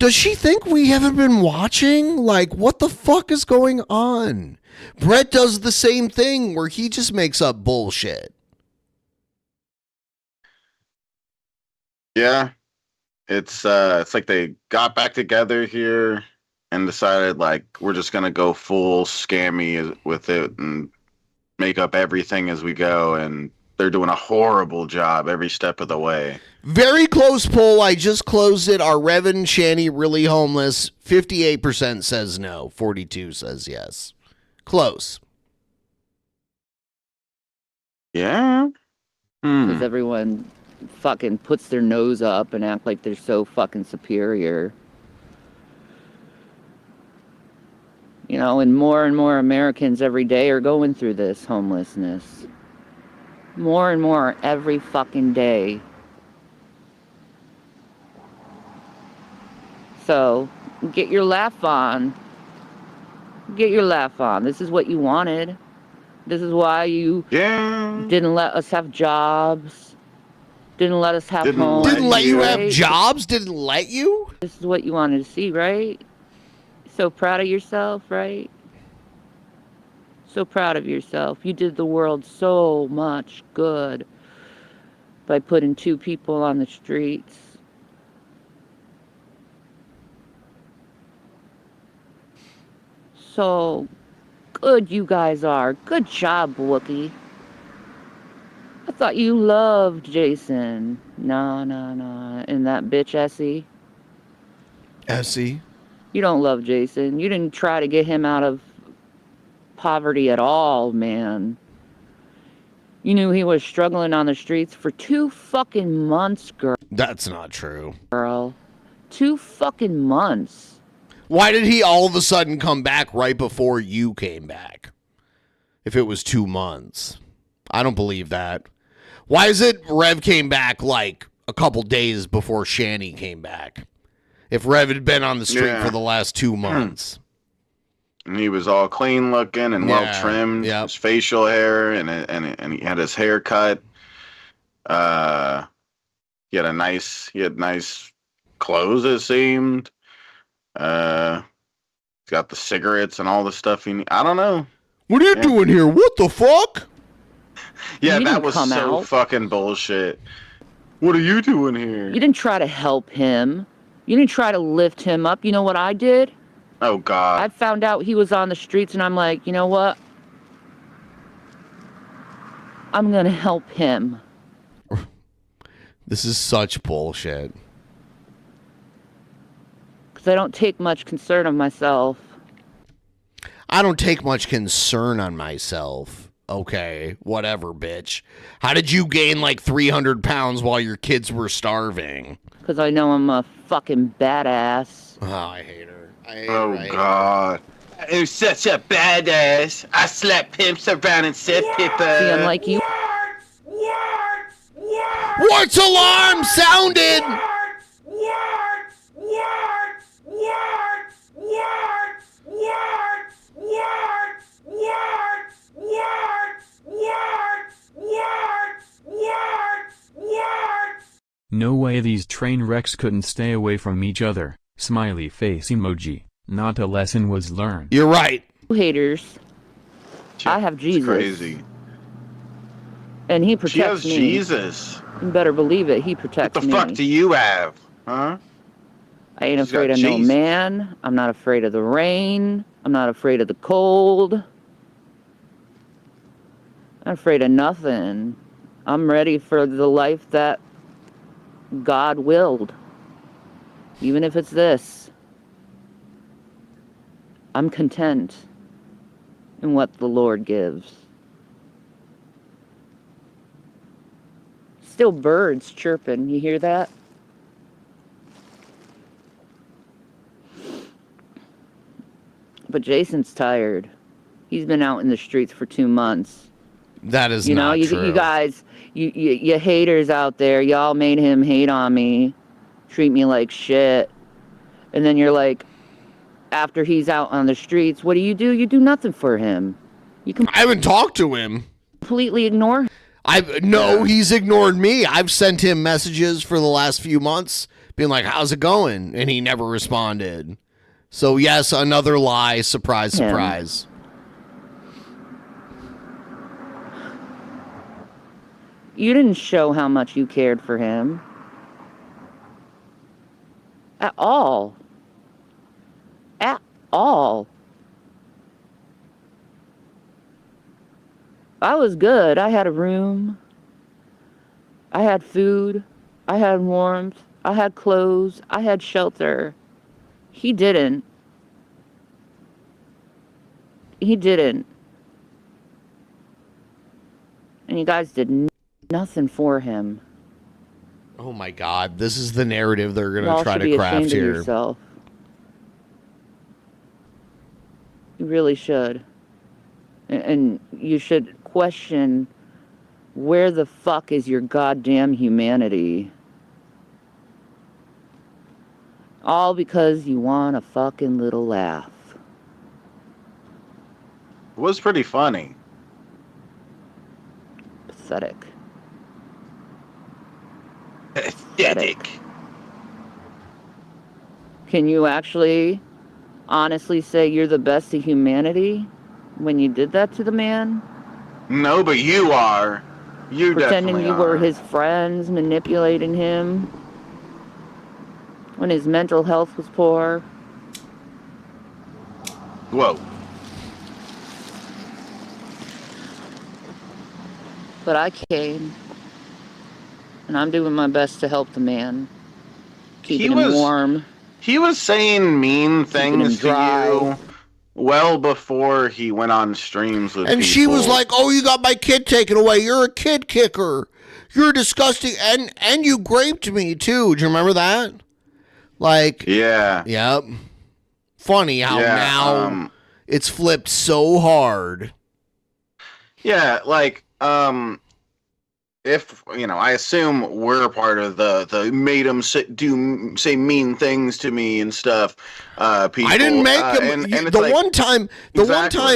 Does she think we haven't been watching? Like, what the fuck is going on? Brett does the same thing where he just makes up bullshit. Yeah. It's like they got back together here and decided, like, we're just going to go full scammy with it and make up everything as we go. And they're doing a horrible job every step of the way. Very close poll. I just closed it. Are Rev and Shanny really homeless? 58% says no. 42% says yes. Close. Yeah. Because everyone fucking puts their nose up and act like they're so fucking superior. You know, and more Americans every day are going through this homelessness. More and more every fucking day. So, get your laugh on. Get your laugh on. This is what you wanted. This is why you didn't let us have jobs. Didn't let us have homes. Didn't let you have jobs? Didn't let you? This is what you wanted to see, right? So proud of yourself, right? So proud of yourself. You did the world so much good by putting 2 people on the streets. So good you guys are. Good job, Wookie. I thought you loved Jason. No. And that bitch Essie. Essie? You don't love Jason. You didn't try to get him out of poverty at all, man. You knew he was struggling on the streets for 2 fucking months, girl. That's not true. 2 fucking months. Why did he all of a sudden come back right before you came back? If it was 2 months. I don't believe that. Why is it Rev came back like a couple days before Shanny came back? If Rev had been on the street for the last 2 months. And he was all clean looking and well trimmed. Yep. His facial hair and he had his hair cut. He had nice clothes, it seemed. He's got the cigarettes and all the stuff I don't know. What are you doing here? What the fuck? Yeah, that was so fucking bullshit. What are you doing here? You didn't try to help him. You didn't try to lift him up. You know what I did? Oh, God. I found out he was on the streets, and I'm like, you know what? I'm going to help him. This is such bullshit. Because I don't take much concern of myself. I don't take much concern on myself. Okay, whatever, bitch. How did you gain like 300 pounds while your kids were starving? Because I know I'm a fucking badass. Oh, I hate her. I hate Oh, her. I hate her. God. Who's such a badass. I slap pimps around and set people. See, I'm like you. Warts alarm sounded! No way these train wrecks couldn't stay away from each other. Smiley face emoji. Not a lesson was learned. You're right. Haters. I have Jesus. Crazy. And he protects She has me. Jesus. You better believe it. He protects What me. the fuck do you have? Huh? I ain't She's afraid got of no Jesus. man. I'm not afraid of the rain. I'm not afraid of the cold. I'm not afraid of nothing. I'm ready for the life that God willed. Even if it's this. I'm content in what the Lord gives. Still birds chirping. You hear that? But Jason's tired. He's been out in the streets for 2 months. That is You know, not you, true. you guys, you haters out there, y'all made him hate on me, treat me like shit. And then you're like, after he's out on the streets, what do? You do nothing for him. You I haven't talked to him. Completely ignore him. He's ignored me. I've sent him messages for the last few months being like, how's it going? And he never responded. So yes, another lie. Surprise, surprise. You didn't show how much you cared for him. At all. At all. I was good. I had a room. I had food. I had warmth. I had clothes. I had shelter. He didn't. He didn't. And you guys did nothing for him. Oh my God. This is the narrative they're going Y'all to try should to be craft ashamed of here. yourself. You really should. And you should question, where the fuck is your goddamn humanity? All because you want a fucking little laugh. It was pretty funny. Pathetic. Pathetic. Can you actually honestly say you're the best of humanity when you did that to the man? No, but you are. You Pretending definitely you were are. his friends, manipulating him when his mental health was poor. Whoa. But I came, and I'm doing my best to help the man. Keeping him warm. He was saying mean things to you well before he went on streams with And people. she was like, oh, you got my kid taken away. You're a kid kicker. You're disgusting. And you raped me, too. Do you remember that? Like, yeah. Yep. Funny how now it's flipped so hard. Yeah, like, if, you know, I assume we're part of the made him say mean things to me and stuff, people. I didn't make him. And it's the like, one time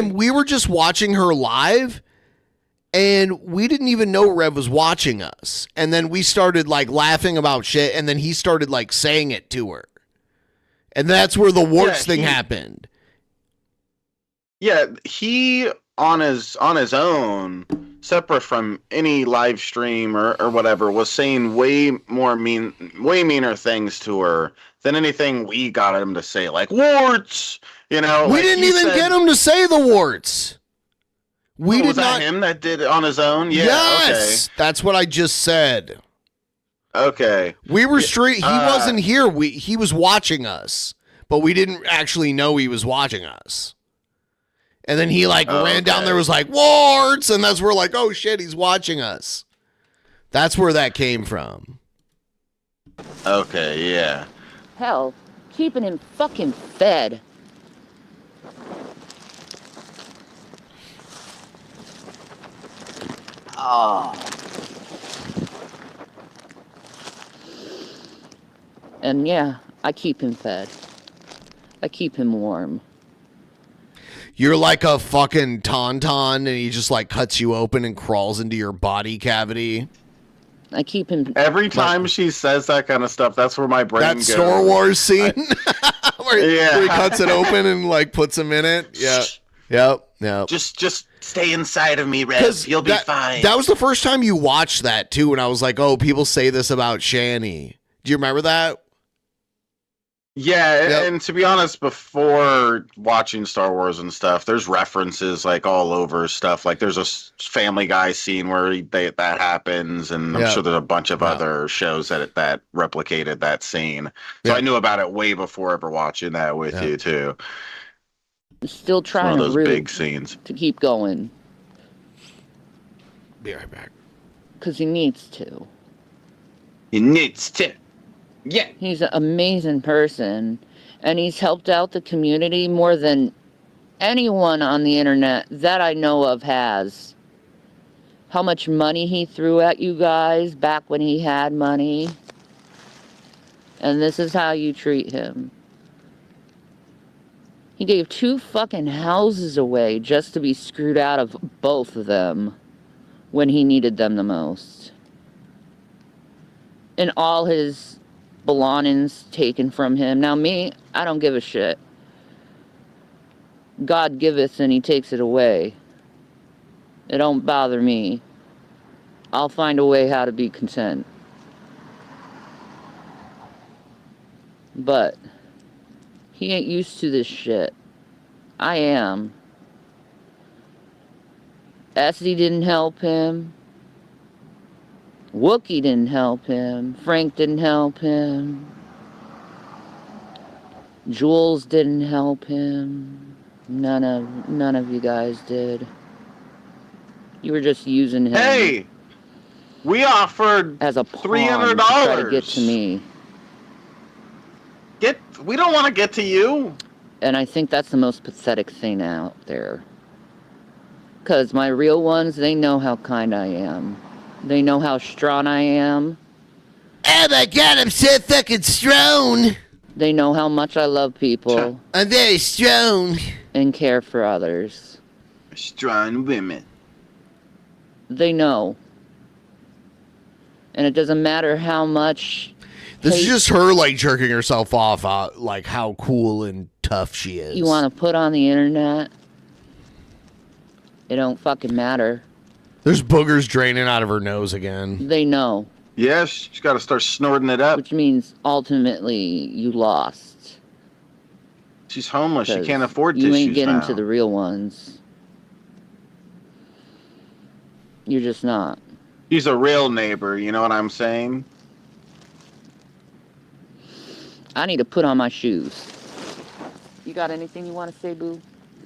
we were just watching her live, and we didn't even know Rev was watching us. And then we started like laughing about shit, and then he started like saying it to her. And that's where the warts thing happened. Yeah, he on his own, separate from any live stream or whatever, was saying way meaner things to her than anything we got him to say, like warts. You know, We didn't even get him to say the warts. We did was not. that him that did it on his own? Yeah. Yes, that's what I just said. Okay. We were straight. He wasn't here. He was watching us, but we didn't actually know he was watching us. And then he like ran down there, was like warts, and that's where like, oh shit, he's watching us. That's where that came from. Okay, yeah. Hell, keeping him fucking fed. Oh. And yeah, I keep him fed. I keep him warm. You're like a fucking tauntaun and he just like cuts you open and crawls into your body cavity. I keep him. Every time she says that kind of stuff, that's where my brain That goes. Star Wars scene where he cuts it open and like puts him in it. Yeah. Yep. Just stay inside of me, Rev. You'll be fine. That was the first time you watched that too, and I was like, oh, people say this about Shanny. Do you remember that? Yeah, and to be honest, before watching Star Wars and stuff, there's references like all over stuff. Like there's a Family Guy scene where that happens, and I'm sure there's a bunch of other shows that replicated that scene. So I knew about it way before ever watching that with you too. Still trying one of those to big scenes to keep going. Be right back. Because he needs to. He needs to. Yeah. He's an amazing person, and he's helped out the community more than anyone on the internet that I know of has. How much money he threw at you guys back when he had money. And this is how you treat him. He gave 2 fucking houses away just to be screwed out of both of them when he needed them the most. And all his belongings taken from him. Now me, I don't give a shit. God giveth and he takes it away. It don't bother me. I'll find a way how to be content. But he ain't used to this shit. I am. Essie didn't help him. Wookie didn't help him. Frank didn't help him. Jules didn't help him. None of you guys did. You were just using him. Hey, we offered as a pawn $300 to try to get to me. We don't want to get to you. And I think that's the most pathetic thing out there. Because my real ones, they know how kind I am. They know how strong I am. Oh my god, I'm so fucking strong. They know how much I love people. I'm very strong. And care for others. Strong women. They know. And it doesn't matter how much... This is just her like jerking herself off, like how cool and tough she is. You want to put on the internet? It don't fucking matter. There's boogers draining out of her nose again. They know. Yes, she's got to start snorting it up. Which means ultimately you lost. She's homeless. She can't afford tissues now. You ain't getting to the real ones. You're just not. She's a real neighbor, you know what I'm saying? I need to put on my shoes. You got anything you want to say, boo?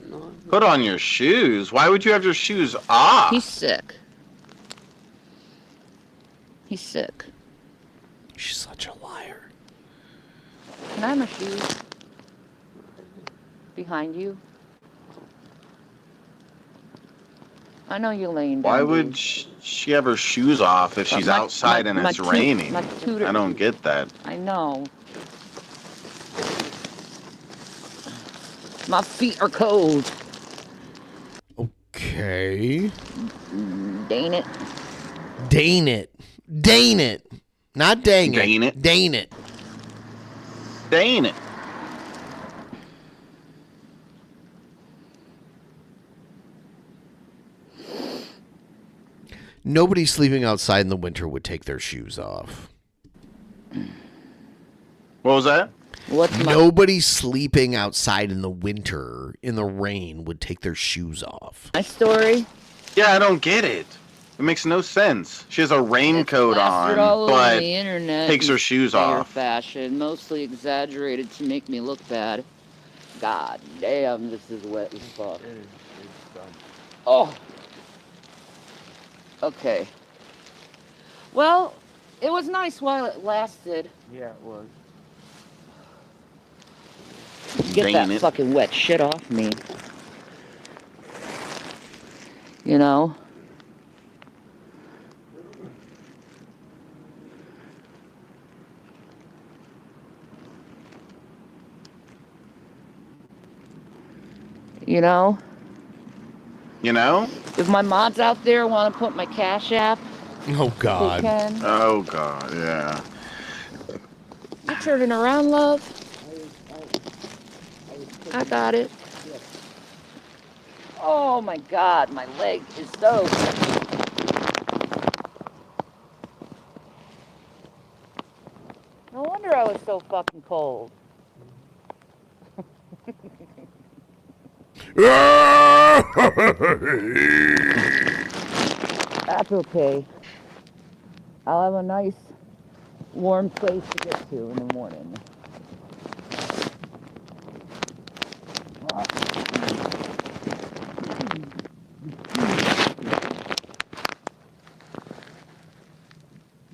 No. Put on your shoes? Why would you have your shoes off? He's sick. He's sick. She's such a liar. Can I have my shoes? Behind you? I know you're laying down. Why would she have her shoes off if she's outside and it's raining? I don't get that. I know. My feet are cold. Okay. Dang it. Dang it. Dang it. Not dang it. Dang it. Dang it. Dang it. Nobody sleeping outside in the winter would take their shoes off. What was that? Nobody sleeping outside in the winter, in the rain, would take their shoes off. My story? Yeah, I don't get it. It makes no sense. She has a raincoat on, but the internet takes her shoes off. Fashion, mostly exaggerated to make me look bad. God damn, this is wet as fuck. Oh. Okay. Well, it was nice while it lasted. Yeah, it was. Get Dang that it. fucking wet shit off me. You know? You know? You know? If my mods out there want to put my Cash App, Oh, God. they can. Oh, God, yeah. You turning around, love? I got it. Oh my God, my leg is so. No wonder I was so fucking cold. That's okay. I'll have a nice warm place to get to in the morning.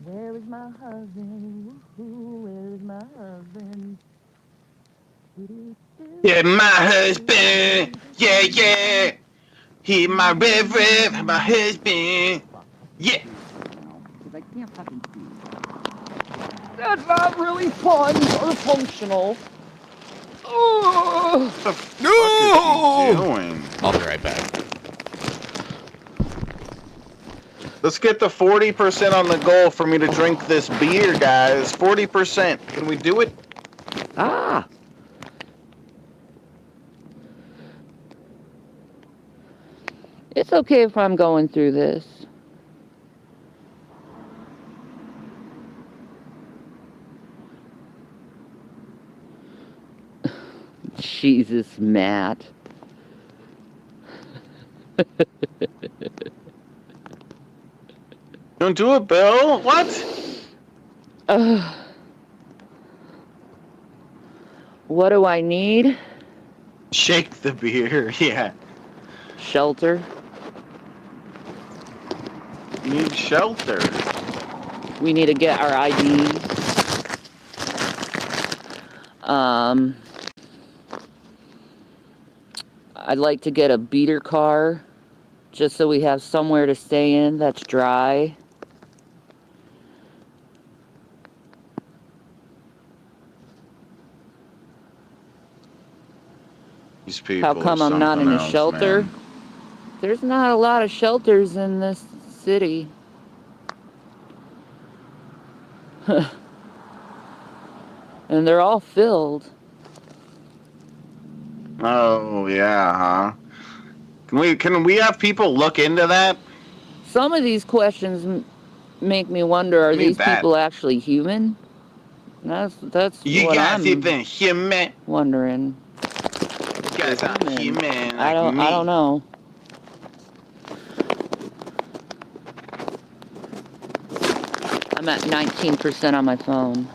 Where is my husband? Where is my husband? Yeah, my husband. Yeah, yeah. He my Rev, my husband. Yeah. I can't fucking see. That's not really fun or functional. What the fuck is he doing? I'll be right back. Let's get the 40% on the goal for me to drink this beer, guys. 40%. Can we do it? Ah! It's okay if I'm going through this. Jesus, Matt. Don't do it, Bill. What? What do I need? Shake the beer, yeah. Shelter. You need shelter. We need to get our IDs. I'd like to get a beater car, just so we have somewhere to stay in that's dry. These people How come are I'm not in a something else, shelter? man. There's not a lot of shelters in this city. And they're all filled. Oh, yeah, huh? Can we have people look into that? Some of these questions make me wonder, are these people actually human? That's You what guys I'm even human? wondering. You guys are human I like me. don't know. I'm at 19% on my phone.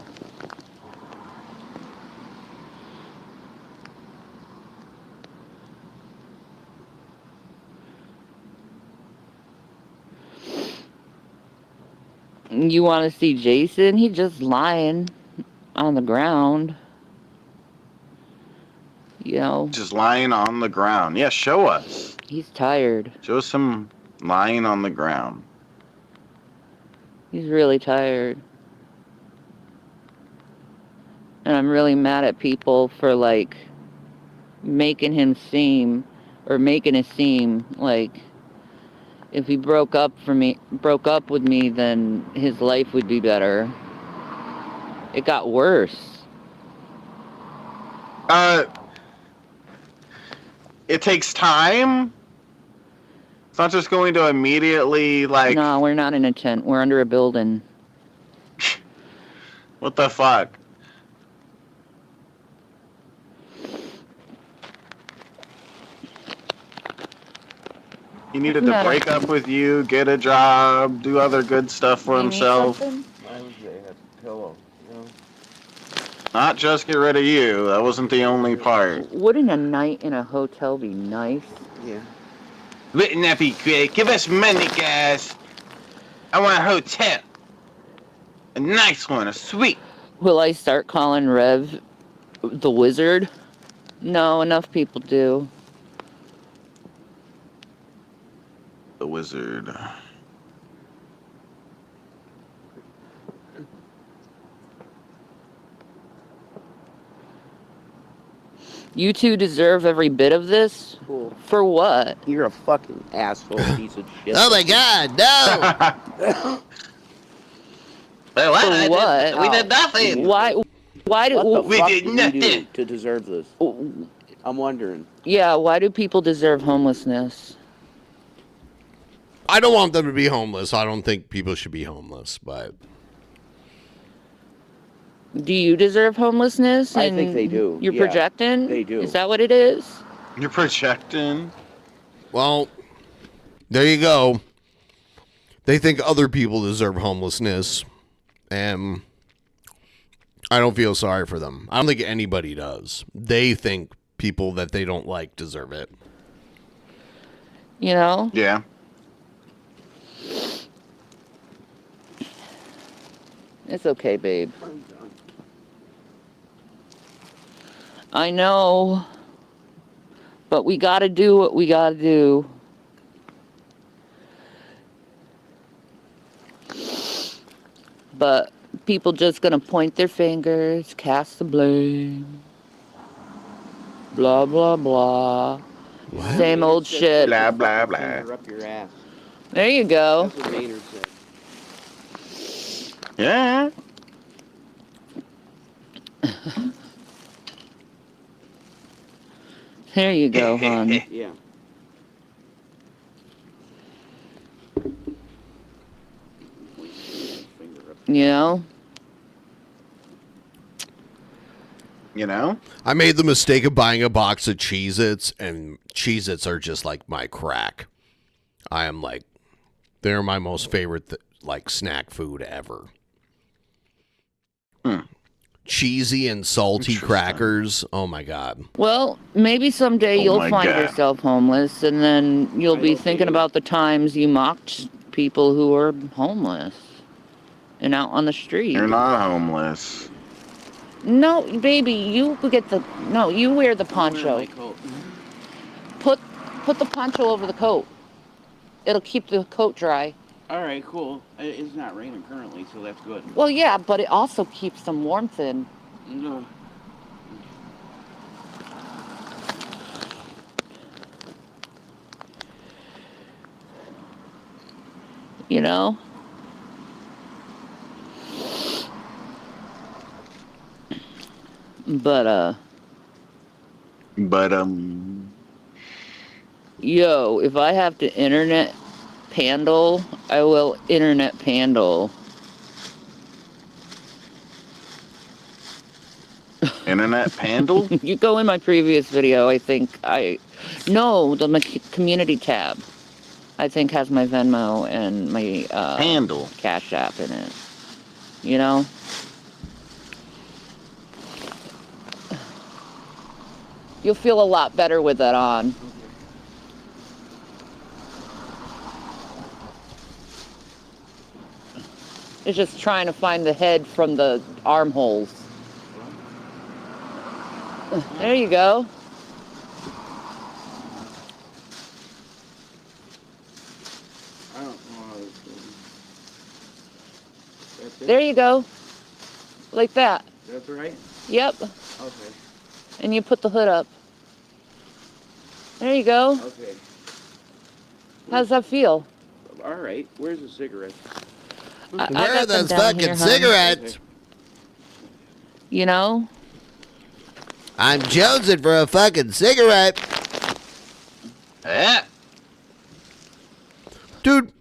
You want to see Jason? He's just lying on the ground. You know. Just lying on the ground. Yeah, show us. He's tired. Show us him lying on the ground. He's really tired. And I'm really mad at people for, like, making it seem like if he broke up with me, then his life would be better. It got worse. It takes time. It's not just going to immediately, like... No, we're not in a tent. We're under a building. What the fuck? He needed to break up with you, get a job, do other good stuff for himself. Not just get rid of you. That wasn't the only part. Wouldn't a night in a hotel be nice? Yeah. Wouldn't that be great? Give us money, guys. I want a hotel. A nice one, a suite. Will I start calling Rev the Wizard? No, enough people do. The wizard. You two deserve every bit of this? Cool. For what? You're a fucking asshole piece of shit. Oh my God, no! For what? We did nothing. Why do What the fuck did did we nothing. do to deserve this? I'm wondering. Yeah, why do people deserve homelessness? I don't want them to be homeless. I don't think people should be homeless, but Do you deserve homelessness? I think they do. You're Yeah, projecting? they do. Is that what it is? You're projecting. well, there you go. They think other people deserve homelessness, and I don't feel sorry for them. I don't think anybody does. They think people that they don't like deserve it. You know? Yeah. It's okay, babe. I know. But we gotta do what we gotta do. But people just gonna point their fingers, cast the blame. Blah, blah, blah. What? Same old shit. Blah, blah, blah. Finger up your ass. There you go. That's what Maynard said. Yeah. There you go, hon. Yeah. You know? You know? I made the mistake of buying a box of Cheez-Its, and Cheez-Its are just like my crack. I am like, they're my most favorite like snack food ever. Cheesy and salty crackers. Oh my God. Well, maybe someday Oh you'll my find God. yourself homeless, and then you'll be thinking about the times you mocked people who were homeless and out on the street. You're not homeless. No, baby, you get the you wear the poncho. Put the poncho over the coat. It'll keep the coat dry. All right, cool. It's not raining currently, so that's good. Well, yeah, but it also keeps some warmth in. No. You know? But yo, if I have to internet pandle, I will internet pandle. Internet pandle? You go in my previous video, I think no, the community tab, I think has my Venmo and my Handle. Cash App in it. You know? You'll feel a lot better with that on. It's just trying to find the head from the armholes. There you go. I don't know how this goes. There you go. Like that. That's right? Yep. Okay. And you put the hood up. There you go. Okay. How's that feel? All right. Where's the cigarette? I Where are got them those down fucking here, hon. cigarettes? You know? I'm jonesing for a fucking cigarette. Dude,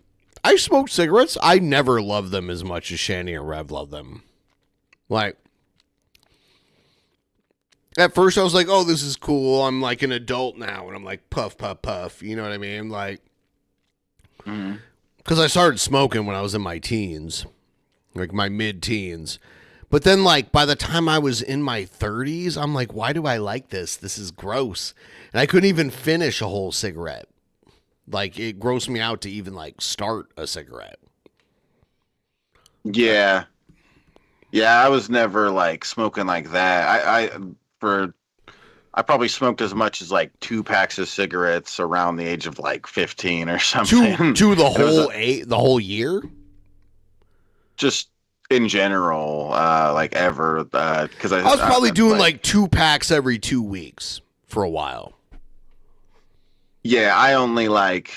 I smoke cigarettes. I never loved them as much as Shanny and Rev love them. Like, at first I was like, oh, this is cool. I'm like an adult now. And I'm like, puff, puff, puff. You know what I mean? Like, because I started smoking when I was in my teens, like my mid-teens. But then, like, by the time I was in my 30s, I'm like, why do I like this? This is gross. And I couldn't even finish a whole cigarette. Like, it grossed me out to even, like, start a cigarette. Yeah. Yeah, I was never, like, smoking like that. For I probably smoked as much as like 2 packs of cigarettes around the age of like 15 or something. To the whole year? Just in general, like ever. Because I was probably doing like 2 packs every 2 weeks for a while. Yeah, I only like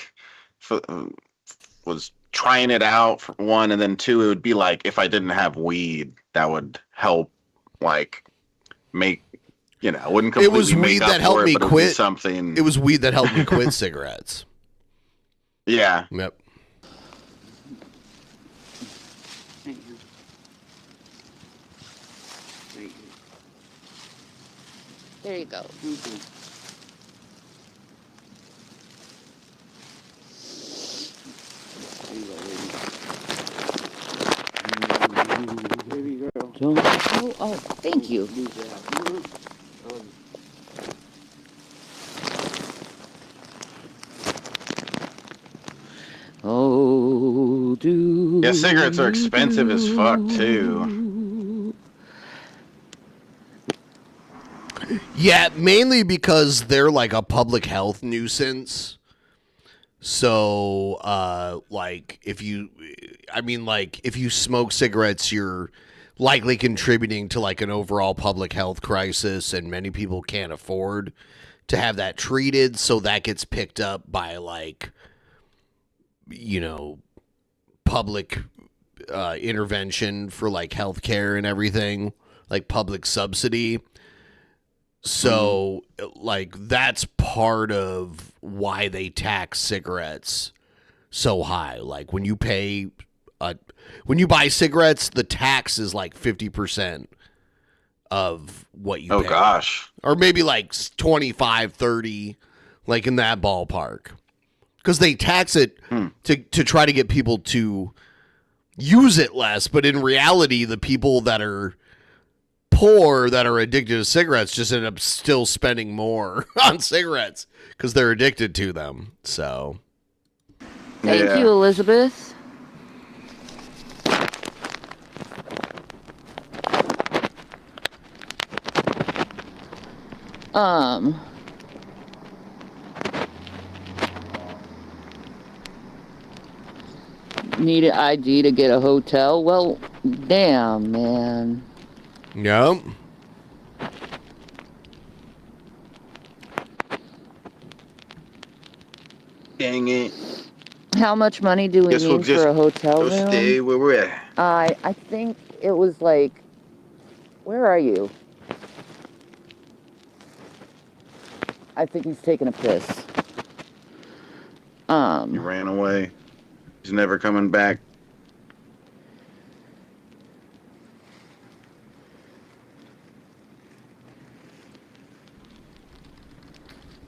was trying it out for 1, and then 2, it would be like if I didn't have weed, that would help, like make. You know, it wouldn't completely It was weed that helped me quit something. It was weed that helped me quit cigarettes. Yeah. Yep. There you go. Oh, thank you. Oh, do. Yeah, cigarettes are expensive as fuck too. Yeah, mainly because they're like a public health nuisance. So, like, if you smoke cigarettes, you're likely contributing to like an overall public health crisis, and many people can't afford to have that treated. So that gets picked up by like, you know, public intervention for like healthcare and everything, like public subsidy. So, like, that's part of why they tax cigarettes so high. Like, when you buy cigarettes, the tax is like 50% of what you pay. Oh, gosh. Or maybe like 25, 30, like in that ballpark. Because they tax it to try to get people to use it less. But in reality, the people that are poor that are addicted to cigarettes just end up still spending more on cigarettes because they're addicted to them. So thank you, Elizabeth. Need an ID to get a hotel? Well, damn, man. Yep. Dang it. How much money do we Guess we'll need just for a hotel go room? stay where we're at. I think it was like, where are you? I think he's taking a piss. He ran away. He's never coming back.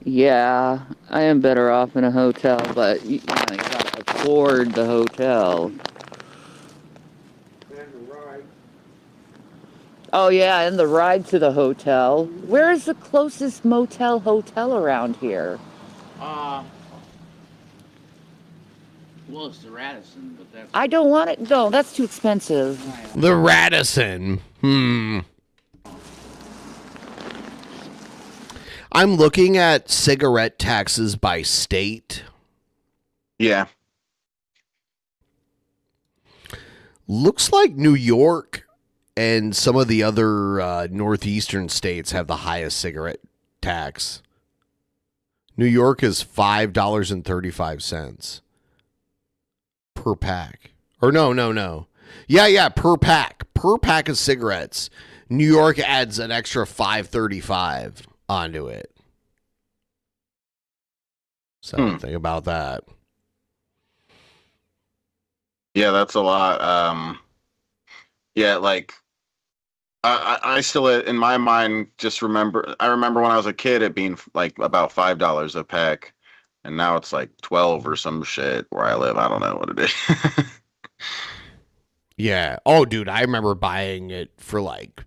Yeah, I am better off in a hotel, but you gotta afford the hotel. Oh yeah, and the ride to the hotel. Where is the closest motel hotel around here? Well, it's the Radisson, but that's... I don't want it. No, that's too expensive. The Radisson. I'm looking at cigarette taxes by state. Yeah. Looks like New York and some of the other northeastern states have the highest cigarette tax. New York is $5.35 per pack. Or no. Yeah, per pack. Per pack of cigarettes. New York adds an extra $5.35 onto it. So think about that. Yeah, that's a lot. Yeah, like I still in my mind just remember. I remember when I was a kid it being like about $5 a pack, and now it's like 12 or some shit where I live. I don't know what it is. Yeah. Oh, dude, I remember buying it for like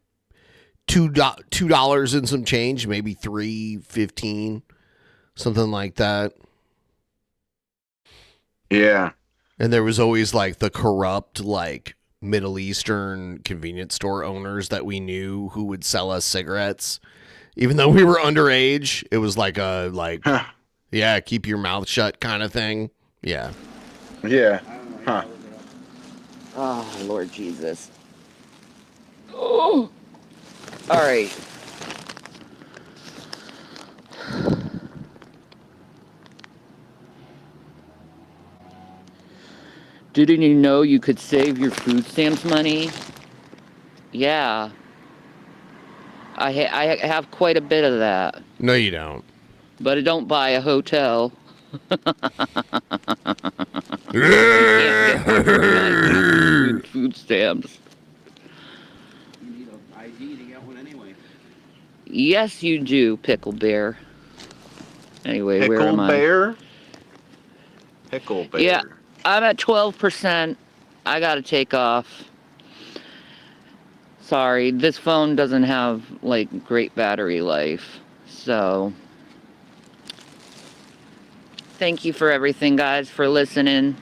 $2 and some change, maybe $3.15, something like that. Yeah. And there was always like the corrupt, like Middle Eastern convenience store owners that we knew who would sell us cigarettes, Even though we were underage, it was like a yeah, keep your mouth shut kind of thing. Yeah. Yeah. Huh. Oh, Lord Jesus. Oh. All right. Didn't you know you could save your food stamps money? Yeah. I have quite a bit of that. No, you don't. But I don't buy a hotel. Food stamps. You need an ID to get one anyway. Yes, you do, Pickle Bear. Anyway, Pickle where am I? Bear? Pickle Bear. Yeah, I'm at 12%. I gotta take off. Sorry, this phone doesn't have, like, great battery life. So, thank you for everything, guys, for listening.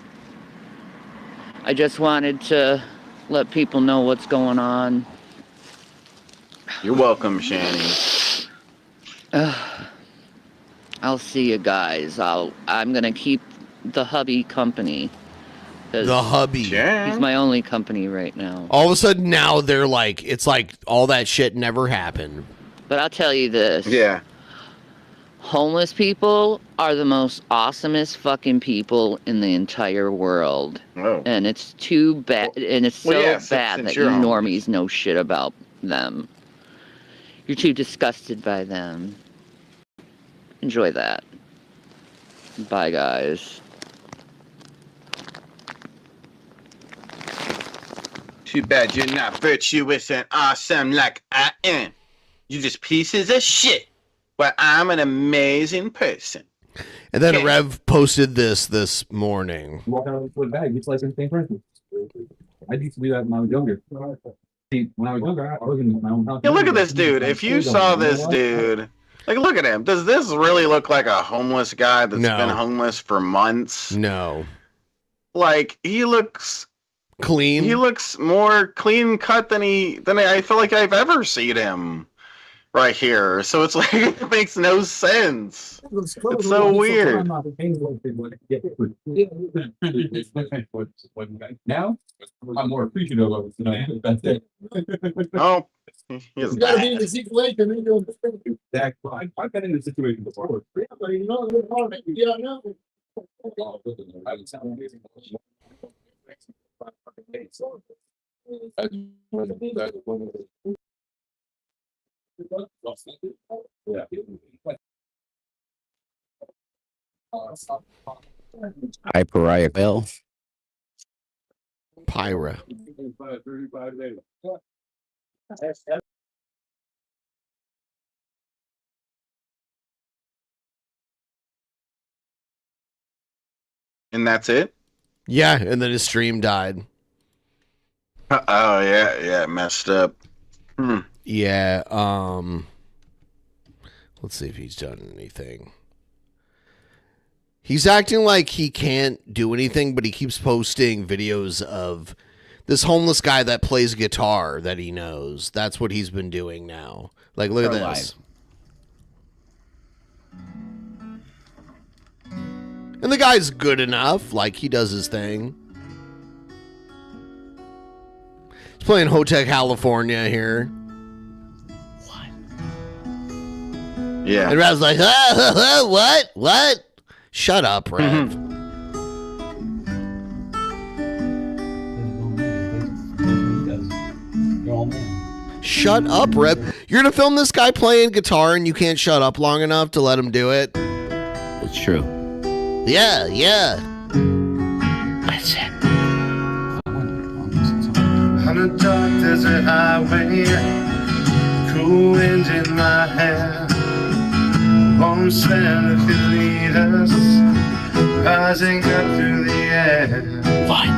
I just wanted to let people know what's going on. You're welcome, Shanny. I'll see you guys. I'm gonna keep the hubby company. The hubby. He's my only company right now. All of a sudden now they're like, it's like all that shit never happened. But I'll tell you this. Yeah. Homeless people are the most awesomest fucking people in the entire world. Oh. And it's too bad, and it's so bad since that you're you homeless. normies know shit about them. You're too disgusted by them. Enjoy that. Bye, guys. Too bad you're not virtuous and awesome like I am. You just pieces of shit. Well, I'm an amazing person. And then Rev posted this morning. Walk out with a bag, it's like the same person. I used to do that when I was younger. See, when I was younger, I was in my own house. Yeah, look at this dude. If you saw this dude, like, look at him. Does this really look like a homeless guy that's No. been homeless for months? No. Like, he looks clean. He looks more clean cut than I feel like I've ever seen him right here. So it's like, it makes no sense. It's so weird. Now, I'm more appreciative of it than I am back then. Oh, You gotta be in the situation, then you'll understand. Exactly. I've been in this situation before. Yeah, but you know, yeah, I know. I would sound amazing. Hi, Pariah Bell. Pyra. And that's it? Yeah, and then his stream died. Oh, yeah, it messed up. Yeah, let's see if he's done anything. He's acting like he can't do anything, but he keeps posting videos of this homeless guy that plays guitar that he knows. That's what he's been doing now. Like, look at this. And the guy's good enough. Like, he does his thing. He's playing Hotel California here. Yeah. And Rev's like, what? What? Shut up, Rev. Shut up, Rev. You're going to film this guy playing guitar and you can't shut up long enough to let him do it? It's true. Yeah, yeah. That's it. On a dark desert highway, cool wind in my hair, warm smell of your leaders rising up through the air. What?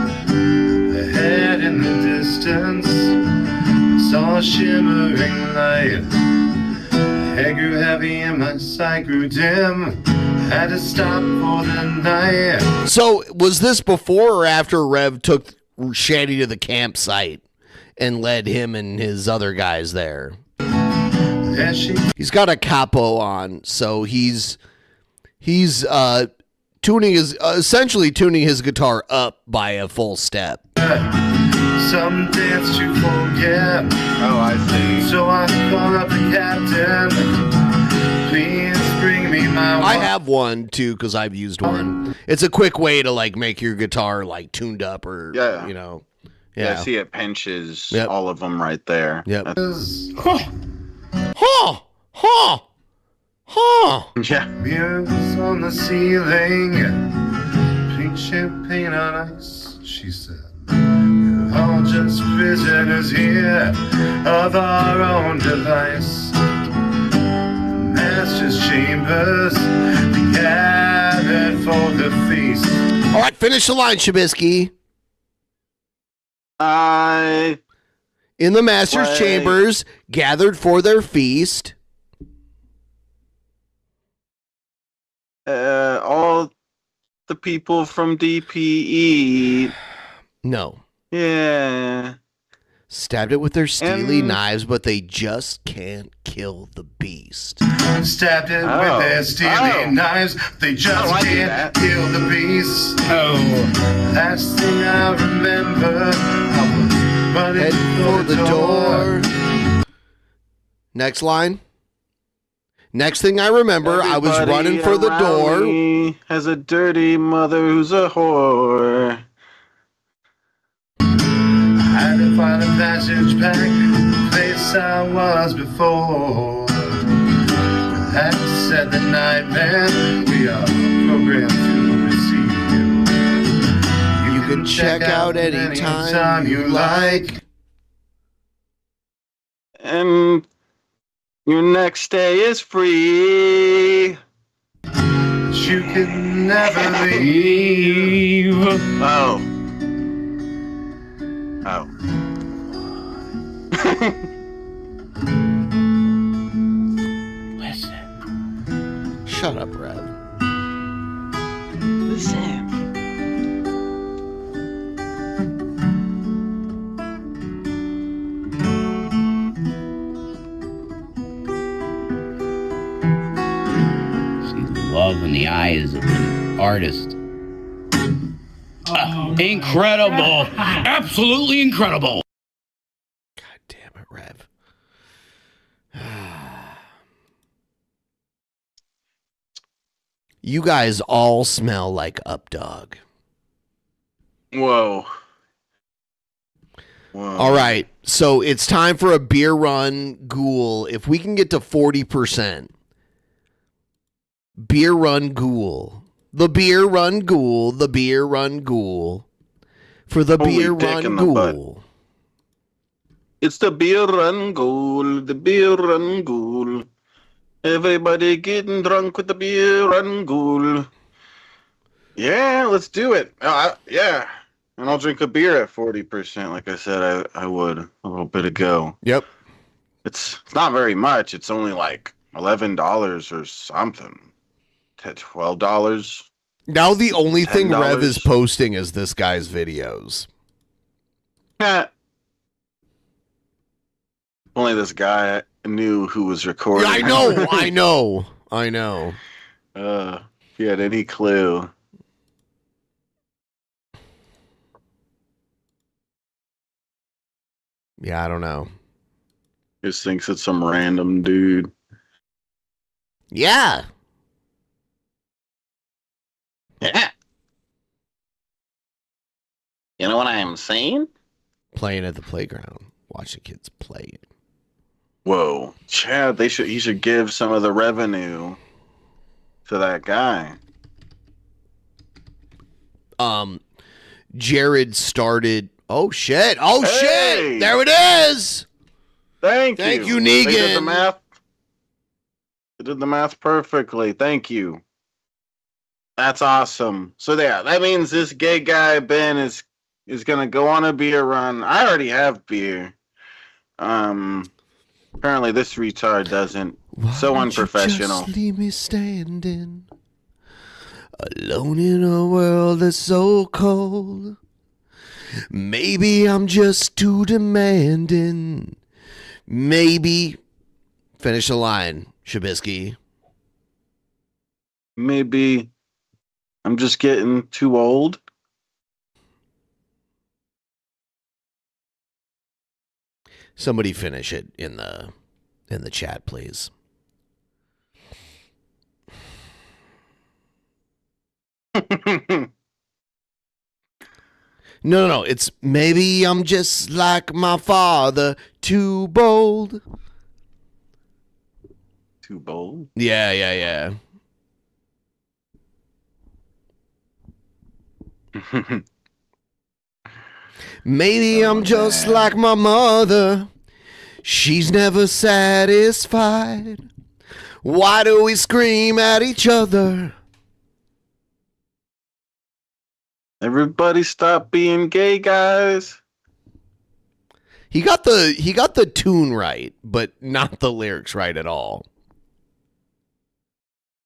Ahead in the distance, saw a shimmering light. Head grew heavy and my sight grew dim. Had to stop for the night. So, was this before or after Rev took Shanny to the campsite and led him and his other guys there? The He's got a capo on, so he's tuning his essentially tuning his guitar up by a full step. Some dance to forget. Oh, I see. So I call up the captain. Please bring me my. I have one too because I've used one. It's a quick way to like make your guitar like tuned up or you know. Yeah, I see it pinches Yep. all of them right there. Yep. Huh. Yeah. Mirrors on the ceiling. Pink champagne on ice, she said. We're all just prisoners here of our own device. Master's chambers, we gathered for the feast. All right, finish the line, Shabisky. In the master's chambers, gathered for their feast. All the people from DPE. No. Yeah. Stabbed it with their steely knives, but they just can't kill the beast. Stabbed it with their steely knives, they just can't kill the beast. Last thing I remember, I was running for the door. Next line. Next thing I remember, I was running for the door. Has a dirty mother who's a whore. I had to find a passage back to the place I was before. With that said, the nightmare, we are programmed to receive you. You can check out anytime you like. And your next stay is free. But you can never leave. Oh. Listen. Shut up, Rev. Listen. See the love in the eyes of an artist. Incredible. Absolutely incredible. God damn it, Rev. You guys all smell like Updog. Whoa. All right, so it's time for a beer run ghoul. If we can get to 40%. Beer run ghoul. The beer run ghoul. The beer run ghoul. For the Holy beer dick run in the butt. ghoul. It's the beer run ghoul, the beer run ghoul. Everybody getting drunk with the beer run ghoul. Yeah, let's do it. Yeah. And I'll drink a beer at 40%, like I said I would a little bit ago. Yep. It's not very much. It's only like $11 or something. $12. Now the only thing $10. Rev is posting is this guy's videos. Only this guy knew who was recording. I know. If you had any clue. Yeah, I don't know. Just thinks it's some random dude. Yeah. Yeah. You know what I'm saying? Playing at the playground. Watching kids play it. Whoa. Chad, he should give some of the revenue to that guy. Jared started. Oh shit! Oh Hey! shit! There it is. Thank you, They did the Negan. math. They did the math perfectly. Thank you. That's awesome. So yeah, that means this gay guy Ben is gonna go on a beer run. I already have beer. Apparently this retard doesn't. So unprofessional. Just leave me standing alone in a world that's so cold. Maybe I'm just too demanding. Maybe Finish the line, Shabisky. Maybe I'm just getting too old. Somebody finish it in the chat, please. No. It's maybe I'm just like my father, too bold. Too bold? Yeah. Maybe I'm just like my mother. She's never satisfied. Why do we scream at each other? Everybody stop being gay, guys. He got the tune right, but not the lyrics right at all.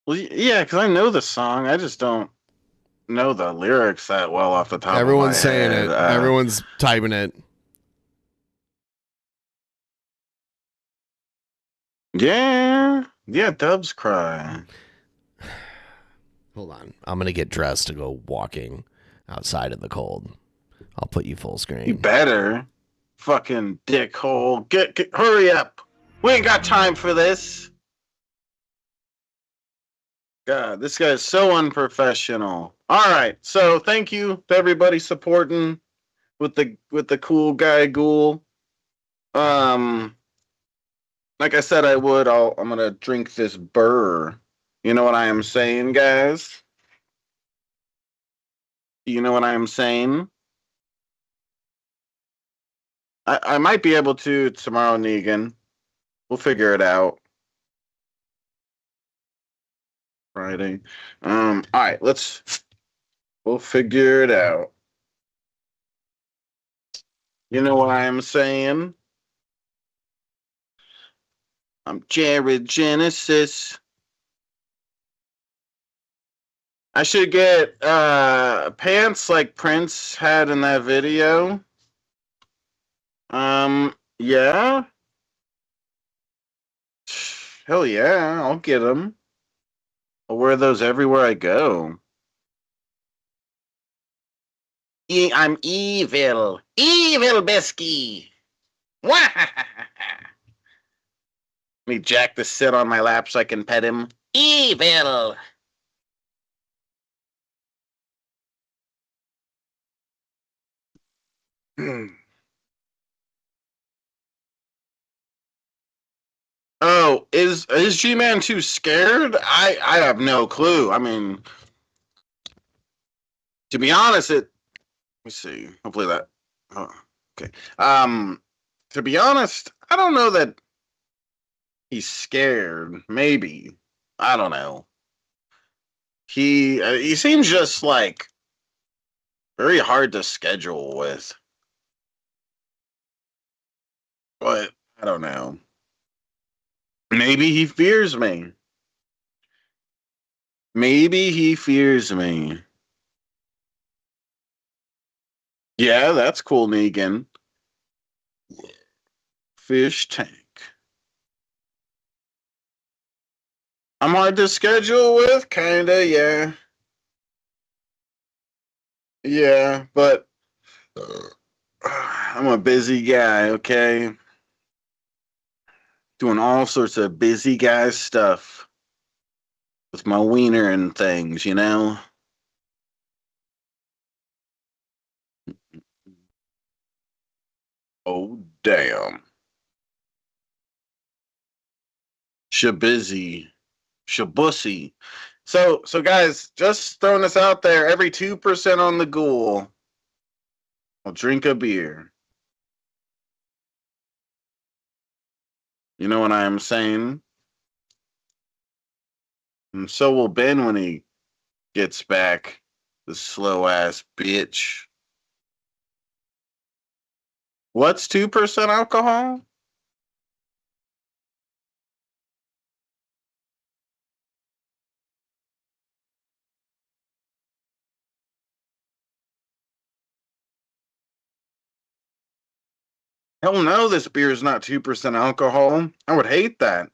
Well, yeah, because I know the song. I just don't know the lyrics that well off the top Everyone's of my head. saying it. Everyone's typing it. Yeah, Dubs cry. Hold on. I'm going to get dressed to go walking outside in the cold. I'll put you full screen. You better. Fucking dickhole. Get, hurry up. We ain't got time for this. God, this guy is so unprofessional. All right. So thank you to everybody supporting with the cool guy ghoul. Like I said I would, I'm going to drink this burr. You know what I am saying, guys? You know what I am saying? I might be able to tomorrow, Negan. We'll figure it out. Friday. All right, we'll figure it out. You know what I am saying? I'm Jared Genesis. I should get pants like Prince had in that video. Yeah. Hell yeah, I'll get them. I'll wear those everywhere I go. I'm evil. Evil Bisky. Let me Jack to sit on my lap so I can pet him. Evil. Oh, is G-Man too scared? I have no clue. I mean, to be honest, let me see. Hopefully that. Oh, okay. To be honest, I don't know that he's scared. Maybe. I don't know. He seems just like very hard to schedule with. But I don't know. Maybe he fears me. Maybe he fears me. Yeah, that's cool, Negan. Fish tank. I'm hard to schedule with, kinda, yeah. Yeah, but I'm a busy guy, okay? Doing all sorts of busy guy stuff with my wiener and things, you know? Oh, damn. Shabizzy. Shabussy. So guys, just throwing this out there, every 2% on the ghoul, I'll drink a beer. You know what I am saying? And so will Ben when he gets back. The slow ass bitch. What's 2% alcohol? Hell no, this beer is not 2% alcohol. I would hate that.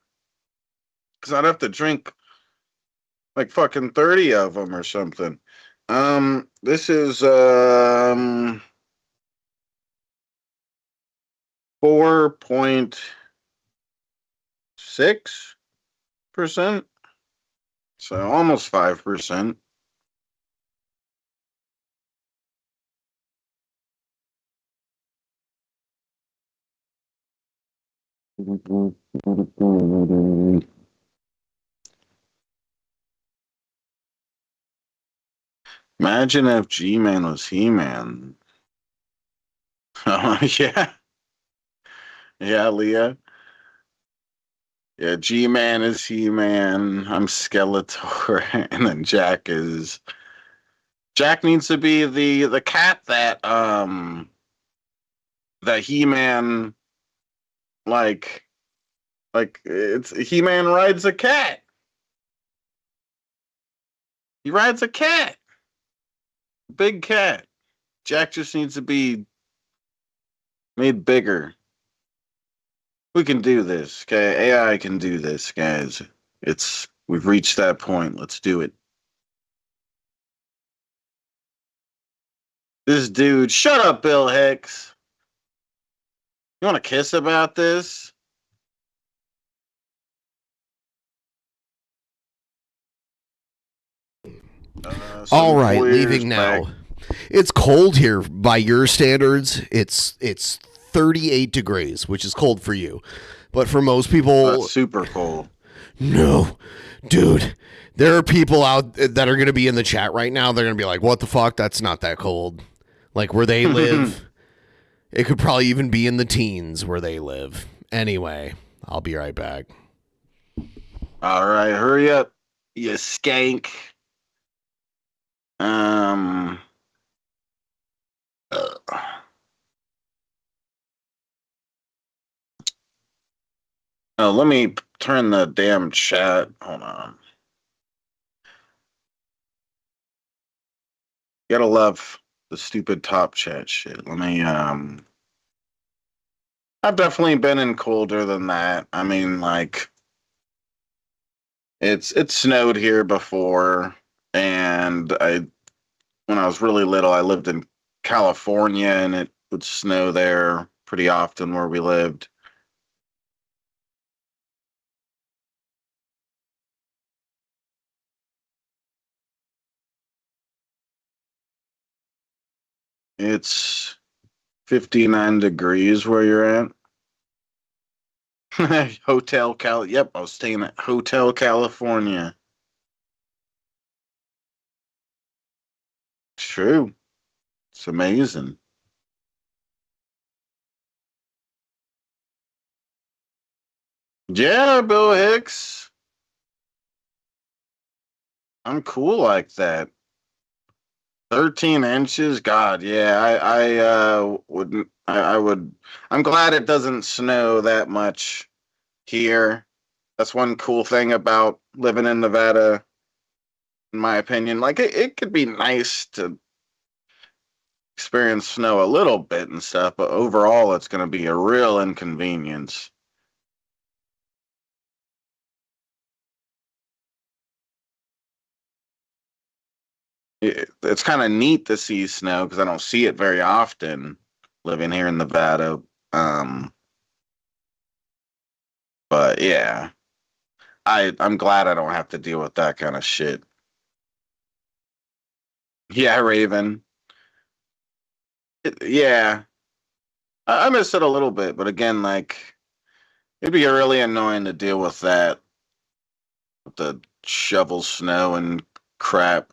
because I'd have to drink like fucking 30 of them or something. This is 4.6%, so almost 5%. Imagine if G-Man was He-Man. Oh, yeah. Yeah, Leah. Yeah, G-Man is He-Man. I'm Skeletor. And then Jack needs to be the cat that He-Man like it's He-Man rides a cat. He rides a cat. Big cat. Jack just needs to be made bigger. We can do this, okay? AI can do this, guys. We've reached that point. Let's do it. This dude, shut up, Bill Hicks. You want to kiss about this? All right, leaving now. Back. It's cold here by your standards. It's 38 degrees, which is cold for you. But for most people, that's super cold. No, dude. There are people out that are going to be in the chat right now. They're going to be like, what the fuck? That's not that cold. Like where they live, it could probably even be in the teens where they live. Anyway, I'll be right back. All right, hurry up, you skank. Oh, let me turn the damn chat. Hold on. You gotta love the stupid top chat shit. Let me I've definitely been in colder than that. I mean, like it snowed here before, and when I was really little, I lived in California, and it would snow there pretty often where we lived. It's 59 degrees where you're at. Hotel Yep, I was staying at Hotel California. True. It's amazing. Yeah, Bill Hicks. I'm cool like that. 13 inches? God, yeah. I wouldn't. I would. I'm glad it doesn't snow that much here. That's one cool thing about living in Nevada, in my opinion. Like, it could be nice to experience snow a little bit and stuff, but overall, it's going to be a real inconvenience. It's kind of neat to see snow because I don't see it very often living here in Nevada. But yeah, I'm glad I don't have to deal with that kind of shit. Yeah, Raven. Yeah, I miss it a little bit, but again, like it'd be really annoying to deal with that, with the shovel snow and crap.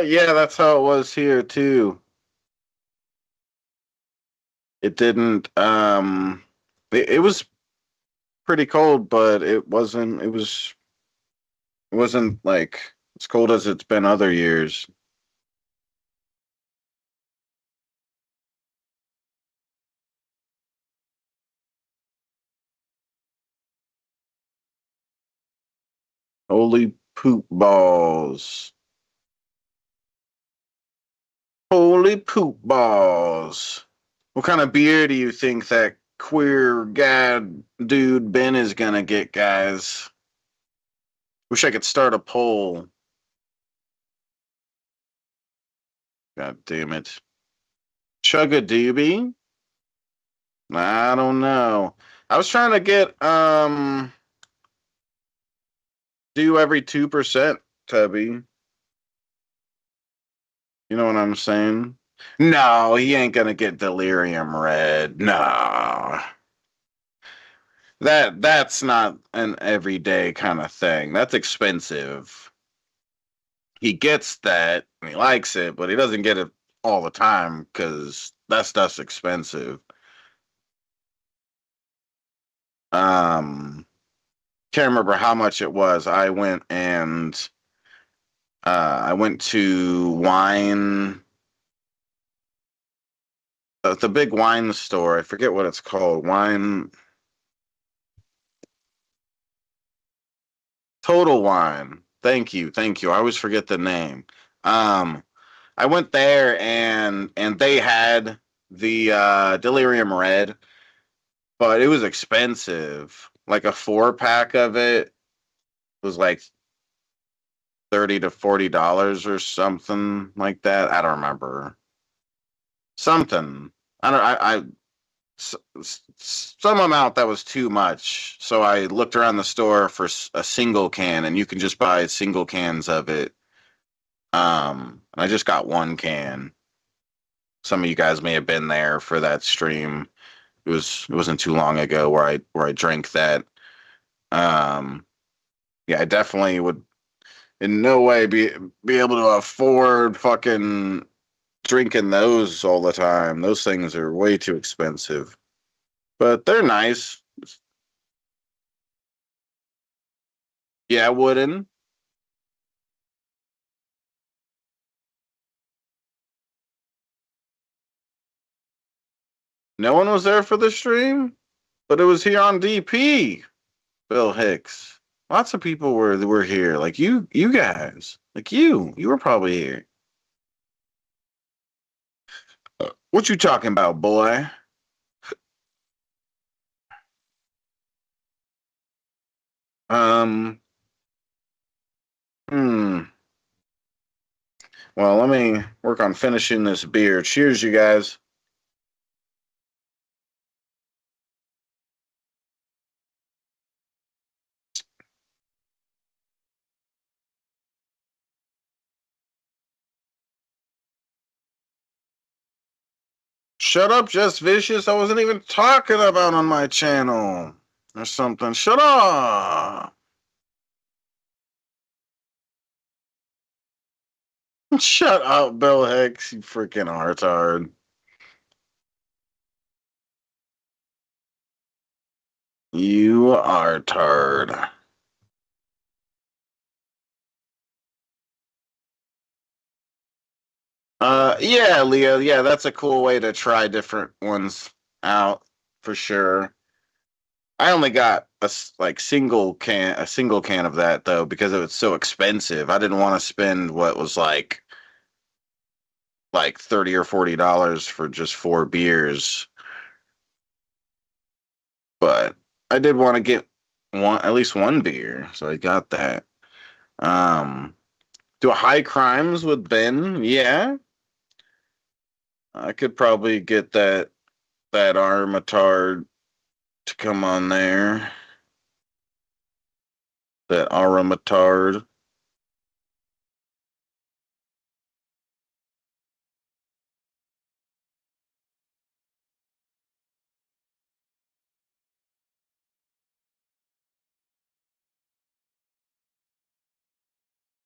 Yeah, that's how it was here too. It didn't. It was pretty cold, but it wasn't. It wasn't like as cold as it's been other years. Holy poop balls. Holy poop balls. What kind of beer do you think that queer guy dude Ben is gonna get, guys? Wish I could start a poll. God damn it. Chug a doobie? I don't know. I was trying to get do every 2%, Tubby. You know what I'm saying? No, he ain't gonna get delirium red. No. That's not an everyday kind of thing. That's expensive. He gets that and he likes it, but he doesn't get it all the time because that stuff's expensive. Can't remember how much it was. I went to wine, the big wine store. I forget what it's called. Total Wine. Thank you. I always forget the name. I went there and they had the Delirium Red, but it was expensive. Like a 4-pack of it was like $30 to $40 or something like that. I don't remember. Something. I don't. Some amount that was too much. So I looked around the store for a single can, and you can just buy single cans of it. I just got one can. Some of you guys may have been there for that stream. It wasn't too long ago where I drank that. Yeah, I definitely would in no way be able to afford fucking drinking those all the time. Those things are way too expensive. But they're nice. Yeah, wooden. No one was there for the stream, but it was here on DP. Bill Hicks. Lots of people were here. Like you guys. Like you were probably here. What you talking about, boy? Um. Hmm. Well, let me work on finishing this beer. Cheers, you guys. Shut up, Just Vicious. I wasn't even talking about on my channel or something. Shut up. Shut up, Bill Hicks, you freaking retard. You are tard. Yeah, Leo. Yeah, that's a cool way to try different ones out for sure. I only got a single can of that though because it was so expensive. I didn't want to spend what was like $30 or $40 for just 4 beers. But I did want to get at least one beer, so I got that. Um, do a high crimes with Ben? Yeah, I could probably get that Armatard to come on there. That Aramatard.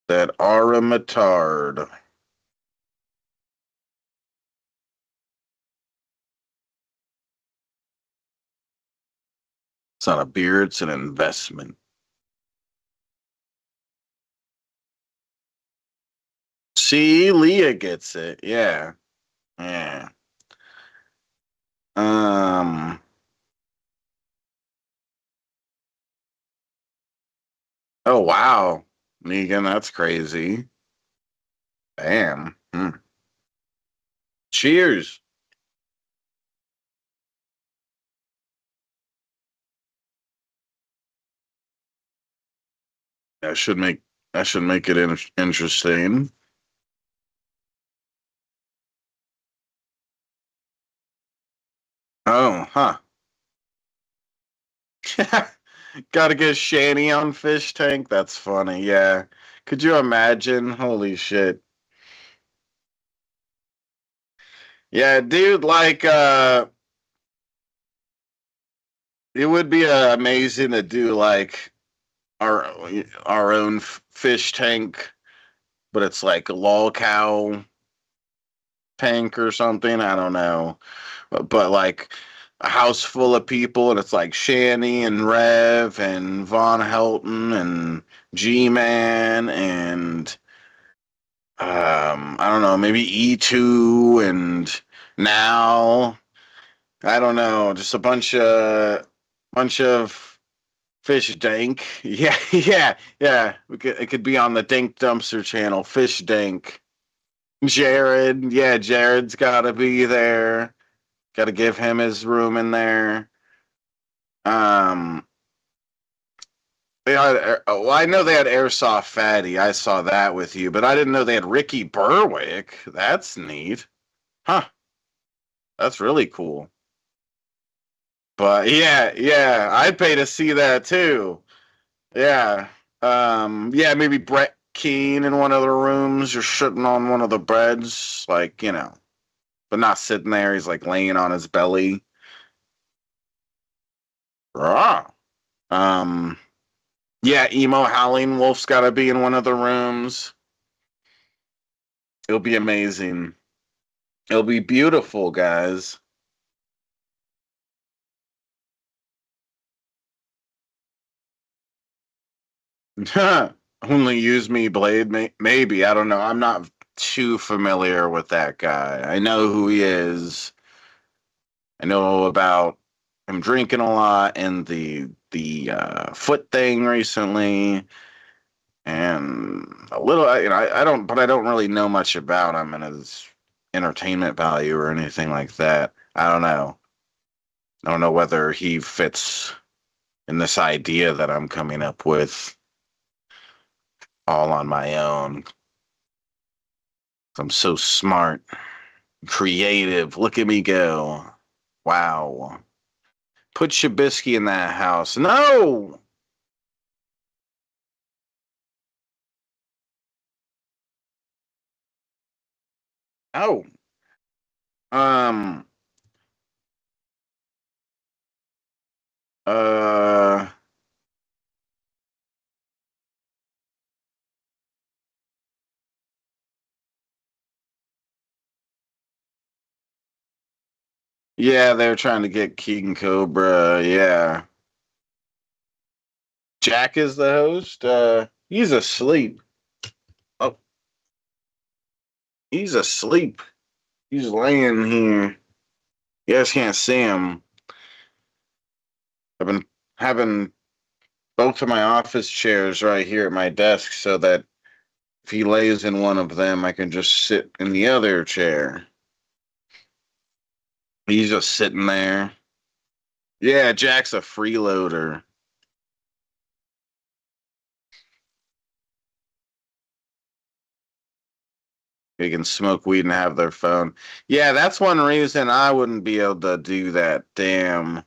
That Aramatard. It's not a beer, it's an investment. See, Leah gets it. Yeah. Yeah. Um Oh wow, Negan, that's crazy. Damn. Cheers. That should make it interesting. Oh, huh. Gotta get Shanny on fish tank. That's funny. Yeah. Could you imagine? Holy shit. Yeah, dude, like it would be amazing to do like our our own fish tank, but it's like a lolcow tank or something. I don't know. But like a house full of people, and it's like Shanny and Rev and Von Helton and G-Man and I don't know, maybe E2 and now I don't know, just a bunch of fish dank. Yeah, yeah, yeah. It could be on the Dank Dumpster channel. Fish dank. Jared, yeah, Jared's got to be there. Got to give him his room in there. Um, they had, well, I know they had Airsoft Fatty. I saw that with you, but I didn't know they had Ricky Berwick. That's neat. Huh. That's really cool. But yeah, yeah, I'd pay to see that too. Yeah. Yeah, maybe Brett Keane in one of the rooms, you're sitting on one of the beds, like, but not sitting there. He's like laying on his belly. Rah. Um, yeah, emo howling wolf's got to be in one of the rooms. It'll be amazing. It'll be beautiful, guys. Only use me, Blade. Maybe I don't know. I'm not too familiar with that guy. I know who he is. I know about him drinking a lot and the foot thing recently, and a little. I don't, but I don't really know much about him and his entertainment value or anything like that. I don't know. I don't know whether he fits in this idea that I'm coming up with all on my own. I'm so smart, creative. Look at me go. Wow. Put Shabisky in that house. No. Oh. Um. Uh. Yeah, they're trying to get King Cobra. Yeah. Jack is the host. He's asleep. Oh, he's asleep. He's laying here. You guys can't see him. I've been having both of my office chairs right here at my desk so that if he lays in one of them, I can just sit in the other chair. He's just sitting there. Yeah, Jack's a freeloader. They can smoke weed and have their phone. Yeah, that's one reason I wouldn't be able to do that damn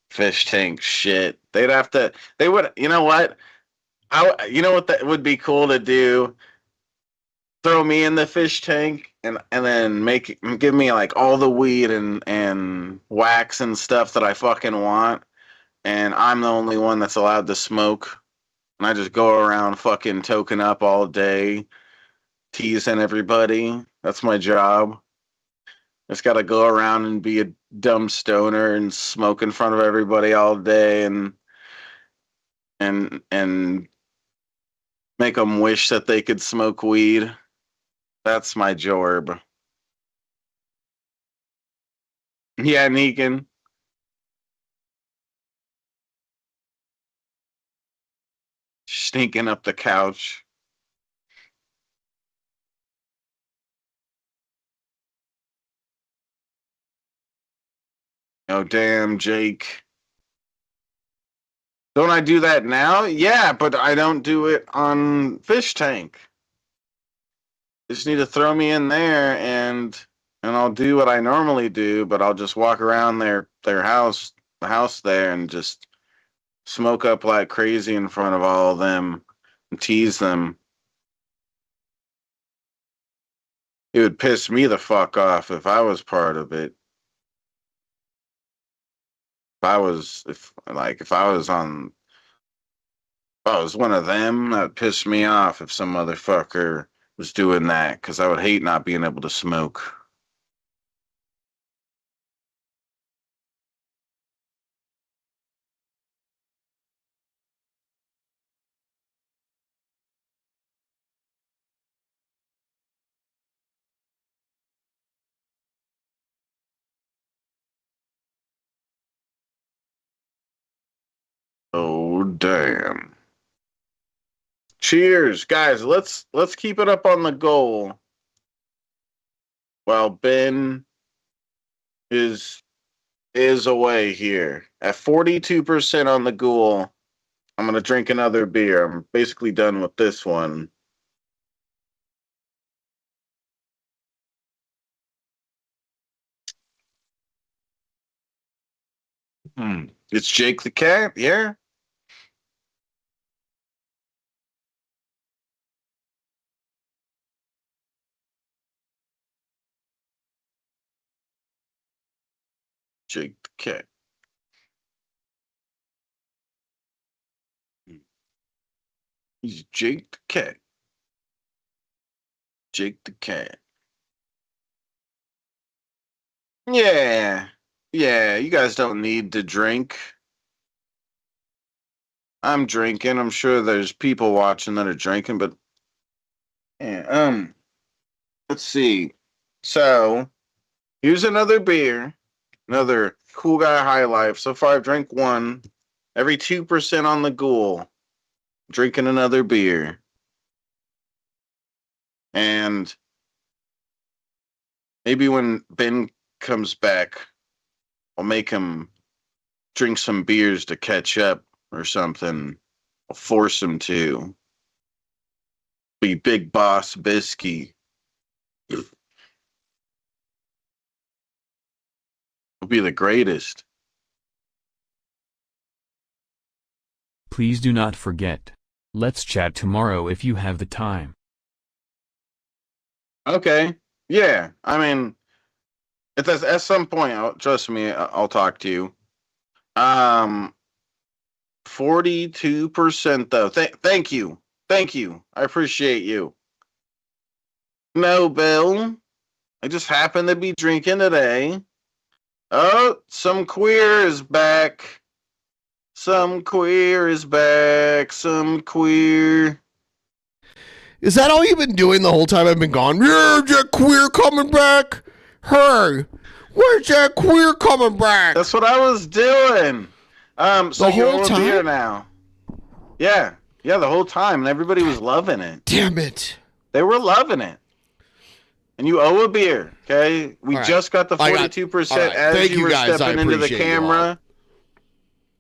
fish tank shit. They'd have to. They would. You know what? You know what that would be cool to do? Throw me in the fish tank and then give me like all the weed and wax and stuff that I fucking want, and I'm the only one that's allowed to smoke. And I just go around fucking toking up all day, teasing everybody. That's my job. Just got to go around and be a dumb stoner and smoke in front of everybody all day and make them wish that they could smoke weed. That's my job. Yeah, Negan. sneaking up the couch. Oh, damn, Jake. Don't I do that now? Yeah, but I don't do it on Fish Tank. Just need to throw me in there and I'll do what I normally do, but I'll just walk around their house, the house there, and just smoke up like crazy in front of all of them and tease them. It would piss me the fuck off if I was part of it. If I was one of them, that would piss me off if some motherfucker was doing that, because I would hate not being able to smoke. Oh, damn. Cheers, guys. Let's keep it up on the goal. While Ben is away here at 42% on the goal. I'm gonna drink another beer. I'm basically done with this one. It's Jake the Cat, yeah. Jake the Cat. He's Jake the Cat. Jake the Cat. Yeah. Yeah, you guys don't need to drink. I'm drinking. I'm sure there's people watching that are drinking, but yeah, let's see. So, here's another beer. Another Cool Guy High Life. So far I've drank one. Every 2% on the ghoul. Drinking another beer. And maybe when Ben comes back, I'll make him drink some beers to catch up or something. I'll force him to. Be Big Boss Bisky. He'll be the greatest. Please do not forget. Let's chat tomorrow if you have the time. Okay. Yeah. I mean, if that's at some point, trust me, I'll talk to you. 42% though. Thank you. Thank you. I appreciate you. No, Bill. I just happened to be drinking today. Oh, some queer is back. Some queer is back. Some queer. Is that all you've been doing the whole time I've been gone? Yeah, that queer coming back. Hey, where's that queer coming back? That's what I was doing. So the you're whole over time? here now. Yeah, the whole time, and everybody was loving it. Damn it! They were loving it. And you owe a beer, okay? We just got the 42% as you were stepping into the camera.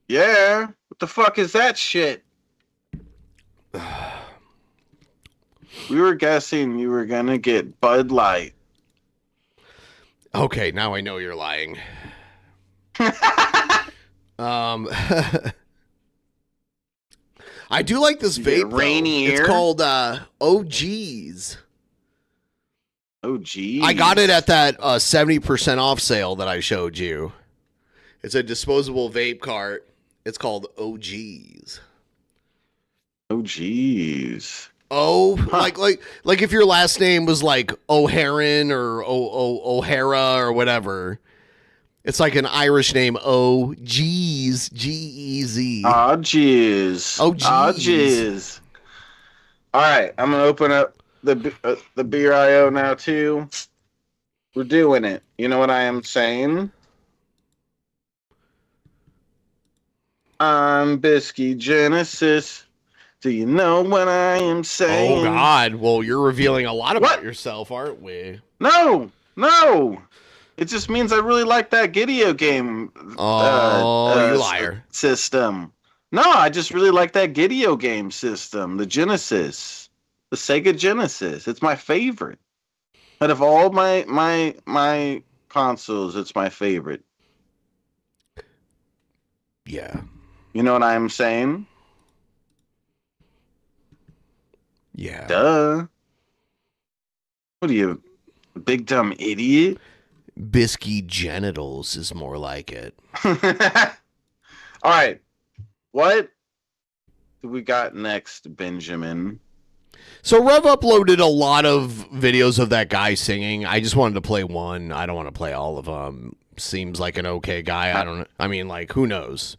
Yeah, what the fuck is that shit? We were guessing you were gonna get Bud Light. Okay, now I know you're lying. I do like this vape. Rainier. It's called OGs. Oh, geez. I got it at that 70% off sale that I showed you. It's a disposable vape cart. It's called OGs. Oh, geez. Oh, like if your last name was like O'Haran or O'Hara or whatever. It's like an Irish name. O-G's. G-E-Z. Oh, jeez. Oh, jeez. All right, I'm going to open up the beer I owe now, too. We're doing it. You know what I am saying? I'm Bisky Genesis. Do you know what I am saying? Oh God! Well, you're revealing a lot about yourself, aren't we? No. It just means I really like that video game. You liar! System. No, I just really like that video game system. The Genesis, the Sega Genesis. It's my favorite. Out of all my consoles, it's my favorite. Yeah. You know what I'm saying? Yeah. Duh. What are you, a big dumb idiot? Bisky genitals is more like it. All right. What do we got next, Benjamin? So Rev uploaded a lot of videos of that guy singing. I just wanted to play one. I don't want to play all of them. Seems like an okay guy. I mean, like, who knows?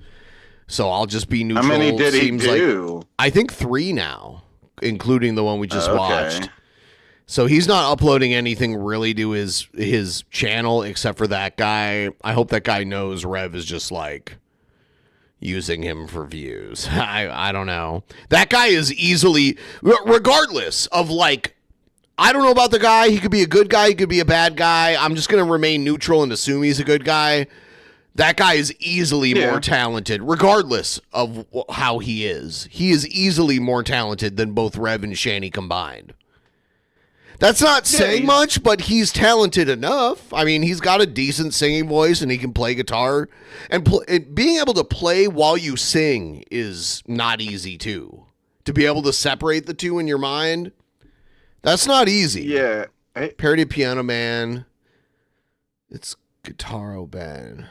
So I'll just be neutral. How many did he do? Like, I think 3 now, including the one we just watched. So he's not uploading anything really to his channel except for that guy. I hope that guy knows Rev is just like using him for views. I don't know. That guy is easily, regardless of like, I don't know about the guy. He could be a good guy. He could be a bad guy. I'm just going to remain neutral and assume he's a good guy. That guy is easily more talented, regardless of how he is. He is easily more talented than both Rev and Shanny combined. That's not saying much, but he's talented enough. I mean, he's got a decent singing voice and he can play guitar. And being able to play while you sing is not easy, too. To be able to separate the two in your mind, that's not easy. Yeah. Parody Piano Man. It's Guitaro Ben.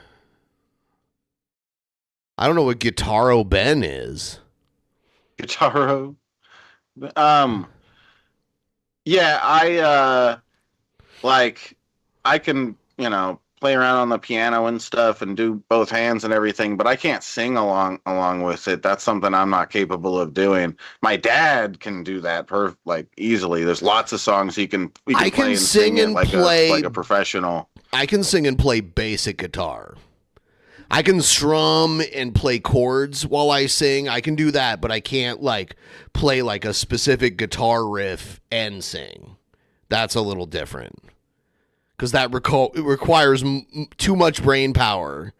I don't know what Guitaro Ben is. Guitaro? Yeah, I can, play around on the piano and stuff and do both hands and everything, but I can't sing along with it. That's something I'm not capable of doing. My dad can do that easily. There's lots of songs he can play and sing it like a professional. I can sing and play basic guitar. I can strum and play chords while I sing. I can do that, but I can't play a specific guitar riff and sing. That's a little different because that requires too much brain power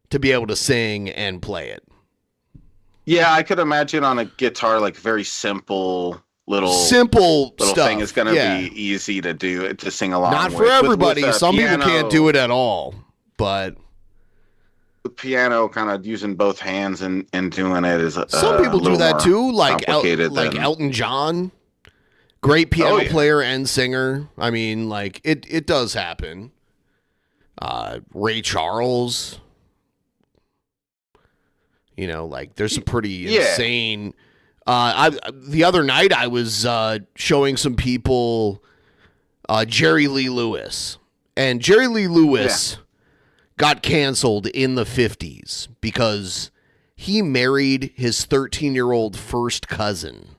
to be able to sing and play it. Yeah, I could imagine on a guitar, very simple stuff. thing is going to be easy to do to sing along. Not for everybody. Some people can't do it at all, but. The piano kind of using both hands and doing it is some people do that too, like Elton John, great piano player and singer. I mean, it does happen. Ray Charles, there's some pretty insane. The other night I was showing some people Jerry Lee Lewis, and Jerry Lee Lewis. Yeah. Got canceled in the 50s because he married his 13-year-old first cousin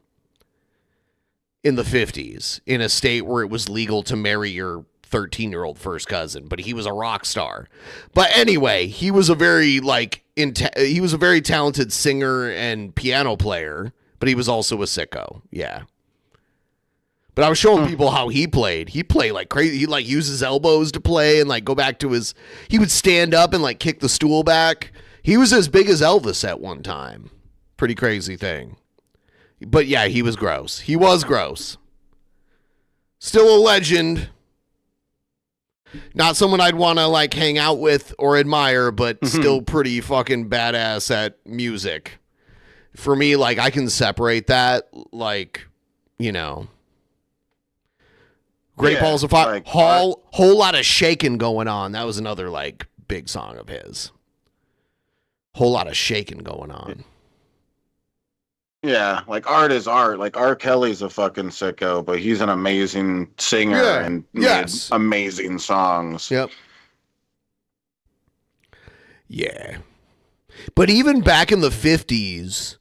in the 50s in a state where it was legal to marry your 13-year-old first cousin, but he was a rock star. But anyway, he was a very he was a very talented singer and piano player, but he was also a sicko. Yeah. But I was showing people how he played. He played like crazy. He used his elbows to play and go back to his. He would stand up and kick the stool back. He was as big as Elvis at one time. Pretty crazy thing. But yeah, he was gross. He was gross. Still a legend. Not someone I'd want to hang out with or admire, but still pretty fucking badass at music. For me, I can separate that, Great Balls of Fire. Whole lot of shaking going on. That was another big song of his. Whole lot of shaking going on. Yeah, art is art. R. Kelly's a fucking sicko, but he's an amazing singer and made amazing songs. Yep. Yeah. But even back in the 50s,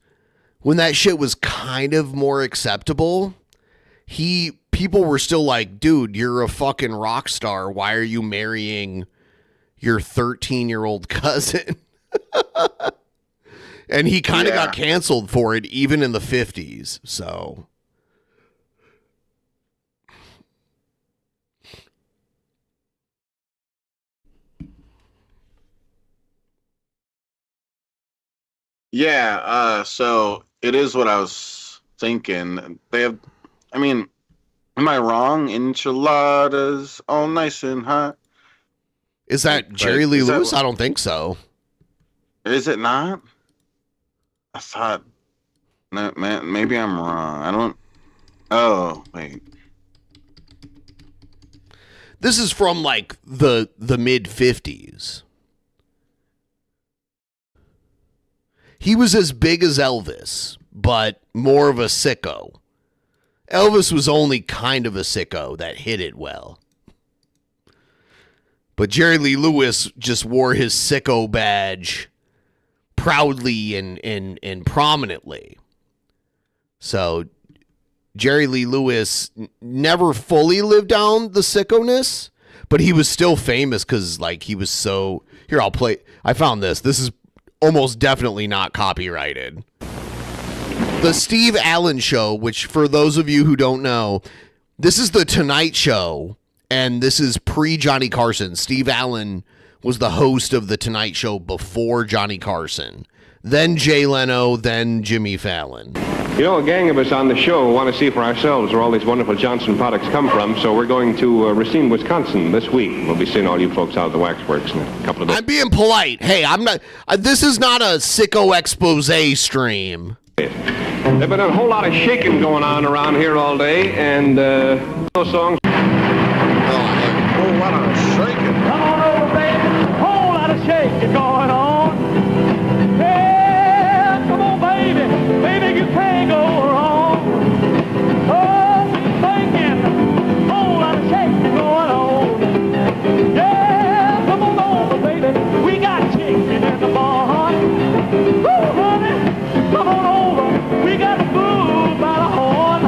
when that shit was kind of more acceptable, people were still like, dude, you're a fucking rock star. Why are you marrying your 13-year-old cousin? And he kind of got canceled for it even in the 50s. So yeah, so it is what I was thinking. They have, I mean, am I wrong? Enchiladas, all nice and hot. Is that Jerry Lee Lewis? I don't think so. Is it not? I thought. No, man, maybe I'm wrong. I don't. Oh wait. This is from like the mid 50s. He was as big as Elvis, but more of a sicko. Elvis was only kind of a sicko that hit it well. But Jerry Lee Lewis just wore his sicko badge proudly and prominently. So Jerry Lee Lewis never fully lived down the sickoness, but he was still famous because like he was so... Here, I'll play... I found this. This is almost definitely not copyrighted. The Steve Allen Show, which for those of you who don't know, this is the Tonight Show, and this is pre-Johnny Carson. Steve Allen was the host of the Tonight Show before Johnny Carson. Then Jay Leno, then Jimmy Fallon. You know, a gang of us on the show want to see for ourselves where all these wonderful Johnson products come from, so we're going to Racine, Wisconsin this week. We'll be seeing all you folks out at the waxworks in a couple of days. I'm being polite. Hey, I'm not... this is not a sicko expose stream. There's been a whole lot of shaking going on around here all day, and those songs... A whole lot of shaking. Come on over, baby. A whole lot of shaking going on. Yeah, come on, baby. Baby, you can't go wrong. Oh, we're thinking. A whole lot of shaking going on. Yeah, come on over, baby. We got chicken in the barn. Woo, honey. Come on over. We got food by the horn.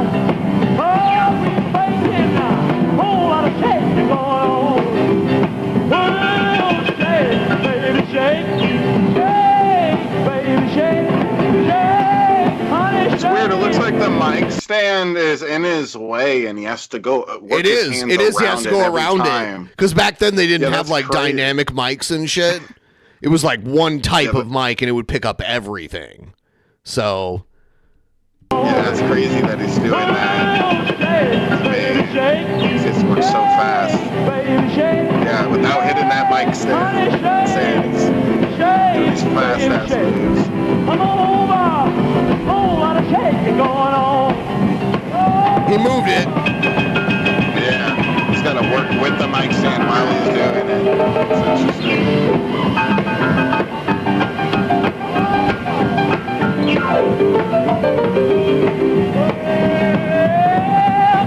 Oh, we're thinking. A whole lot of shaking going on. Oh, shake, baby, shake. Shake, baby, shake. Shake, honey, It's weird. It looks like the mic stand is in his way, and he has to go. It is. It is. He has to go around it. Because back then they didn't have like dynamic mics and shit. It was like one type of mic, and it would pick up everything. So. Yeah, that's crazy that he's doing that. Man, it works so fast. Yeah, without hitting that mic stand. Doing these fast ass moves. Come on over. Whole lot of shaking going on. He moved it. Yeah, he's got to work with the mic stand while he's doing it. It's interesting.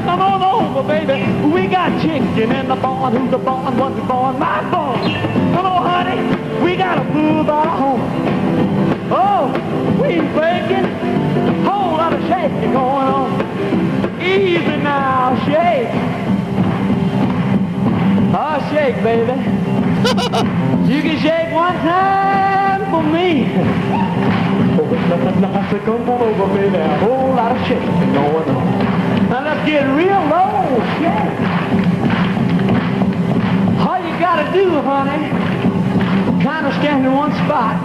Come on over, baby. We got chicken in the barn. Who's the barn? What's the barn? My barn. Come on, honey. We got to move our home. Oh, we baking. Whole lot of shaking going on. Easy now, shake. Oh, shake, baby. You can shake one time for me. Oh, come on over, baby. A whole lot of shaking going on. Now let's get real low, shake. All you gotta do, honey, kind of stand in one spot,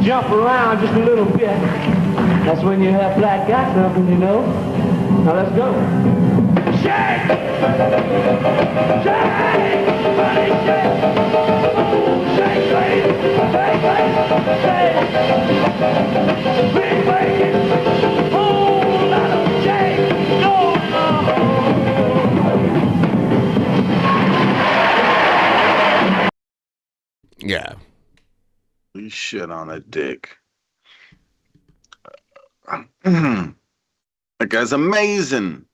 jump around just a little bit. That's when you have black got something, you know. Now let's go. Shake! Shake! Honey, shake! Shake, baby! Shake, baby! Shake! Big bacon! Whole lot of shake! Go Yeah. Holy shit on a dick. That guy's amazing.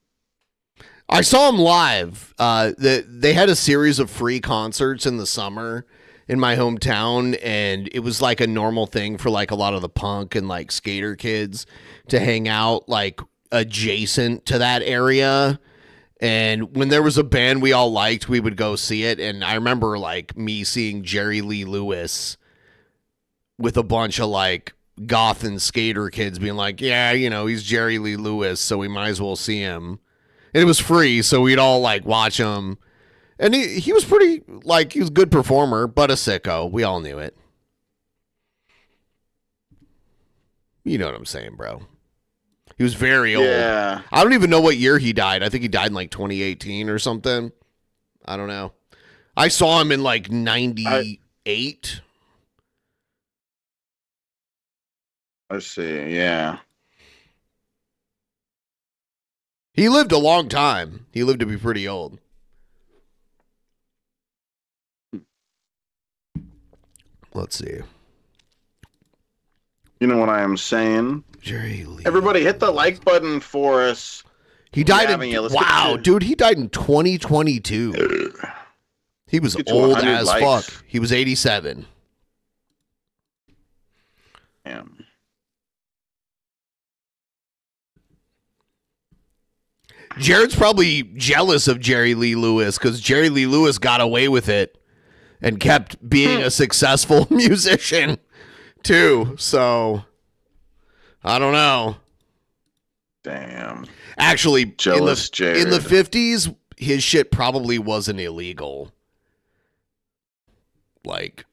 I saw him live. They had a series of free concerts in the summer in my hometown, and it was like a normal thing for like a lot of the punk and like skater kids to hang out like adjacent to that area. And when there was a band we all liked, we would go see it. And I remember like me seeing Jerry Lee Lewis with a bunch of like goth and skater kids being like, yeah, you know, he's Jerry Lee Lewis, so we might as well see him. And it was free, so we'd all like watch him. And he was pretty, like, he was a good performer, but a sicko. We all knew it. You know what I'm saying, bro. He was very old. Yeah. I don't even know what year he died. I think he died in like 2018 or something. I don't know. I saw him in like 98. Let's see. Yeah. He lived a long time. He lived to be pretty old. Let's see. You know what I am saying? Jerry Lee. Everybody hit the like button for us. He died wow, dude, he died in 2022. He was old as fuck. He was 87. Damn. Jared's probably jealous of Jerry Lee Lewis because Jerry Lee Lewis got away with it and kept being a successful musician too. So I don't know. Damn. Actually, jealous in the 50s, his shit probably wasn't illegal. Like,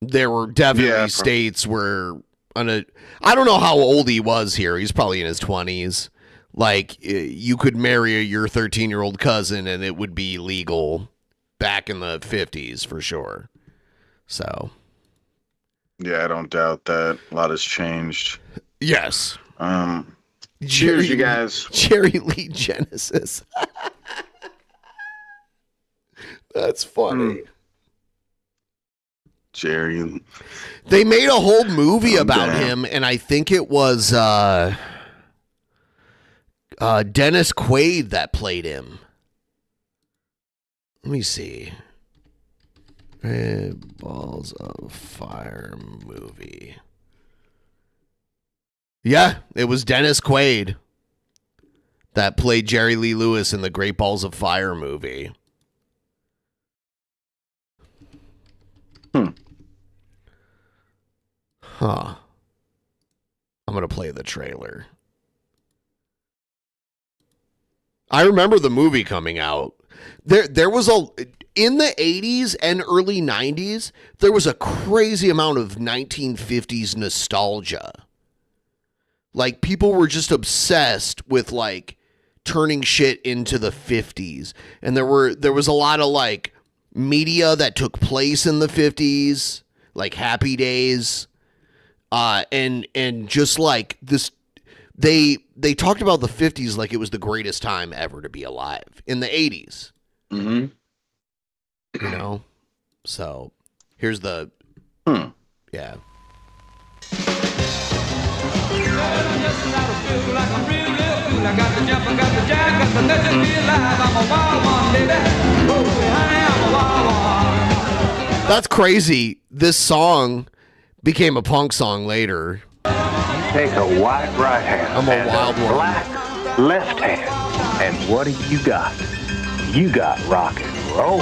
there were definitely states where I don't know how old he was here. He's probably in his 20s. Like, you could marry your 13-year-old cousin and it would be legal back in the 50s for sure. So. Yeah, I don't doubt that. A lot has changed. Yes. Cheers, you guys. Jerry Lee Genesis. That's funny. Jerry. They made a whole movie about him, and I think it was Dennis Quaid that played him. Let me see. Red Balls of Fire movie. Yeah, it was Dennis Quaid that played Jerry Lee Lewis in the Great Balls of Fire movie. Huh. I'm going to play the trailer. I remember the movie coming out. There was in the 80s and early 90s, there was a crazy amount of 1950s nostalgia. Like, people were just obsessed with, like, turning shit into the 50s. And there was a lot of, like, media that took place in the 50s, like Happy Days. And just, like, this... They talked about the 50s like it was the greatest time ever to be alive. In the 80s. Mm-hmm. You know? So, here's the... Yeah. That's crazy. This song became a punk song later. Take a white right hand I'm a and wild one. black left hand, and what do you got? You got rock and roll.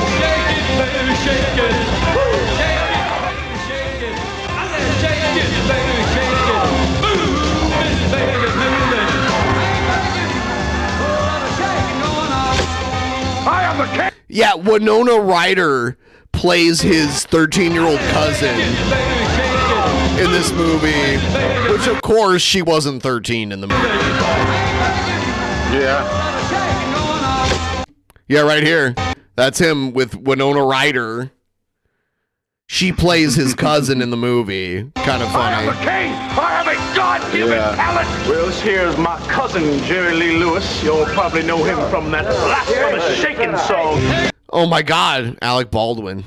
I am the king. Yeah, Winona Ryder plays his 13-year-old cousin in this movie, which of course she wasn't 13 in the movie. Yeah, right here. That's him with Winona Ryder. She plays his cousin in the movie. Kind of funny. I am the king. I have a God-given talent. Well, here's my cousin, Jerry Lee Lewis. You'll probably know him from that blasphemous shaking song. Oh my God, Alec Baldwin.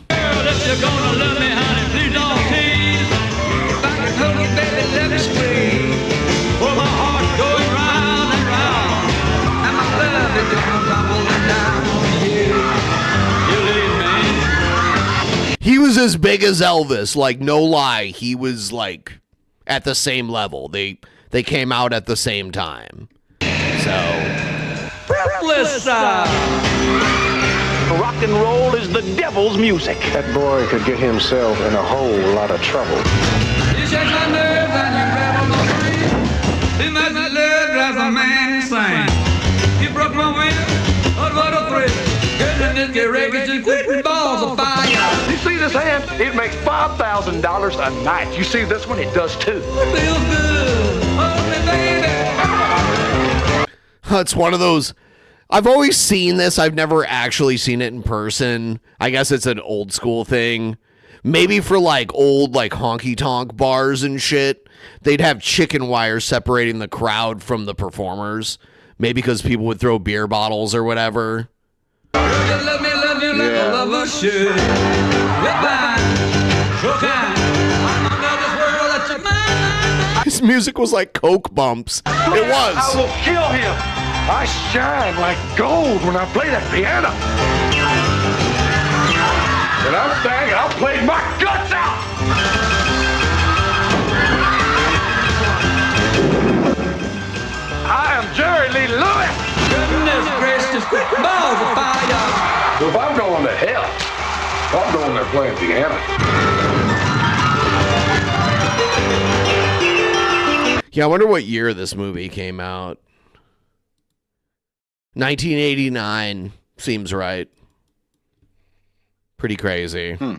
He was as big as Elvis, like no lie. He was like at the same level. They came out at the same time. So rock and roll is the devil's music. That boy could get himself in a whole lot of trouble. You shake my nerves and you rattle my brain. Too much love drives a man insane. You broke my will, oh what a thrill. Goodness, get records and quitting balls of fire. You see this hand? It makes $5,000 a night. You see this one? It does too. It feels good, hold me baby. It's one of those. I've always seen this. I've never actually seen it in person. I guess it's an old school thing. Maybe for like old like honky tonk bars and shit, they'd have chicken wire separating the crowd from the performers. Maybe because people would throw beer bottles or whatever. Let me love you like a lover should. Goodbye, so kind. I'm under this world that you're mine. His music was like coke bumps. It was. I will kill him. I shine like gold when I play that piano. And I'm saying I'll play my guts out. I am Jerry Lee Lewis. Goodness gracious, quick balls of fire. So if I'm going to hell, I'm going there playing piano. Yeah, I wonder what year this movie came out. 1989 seems right. Pretty crazy. Yeah,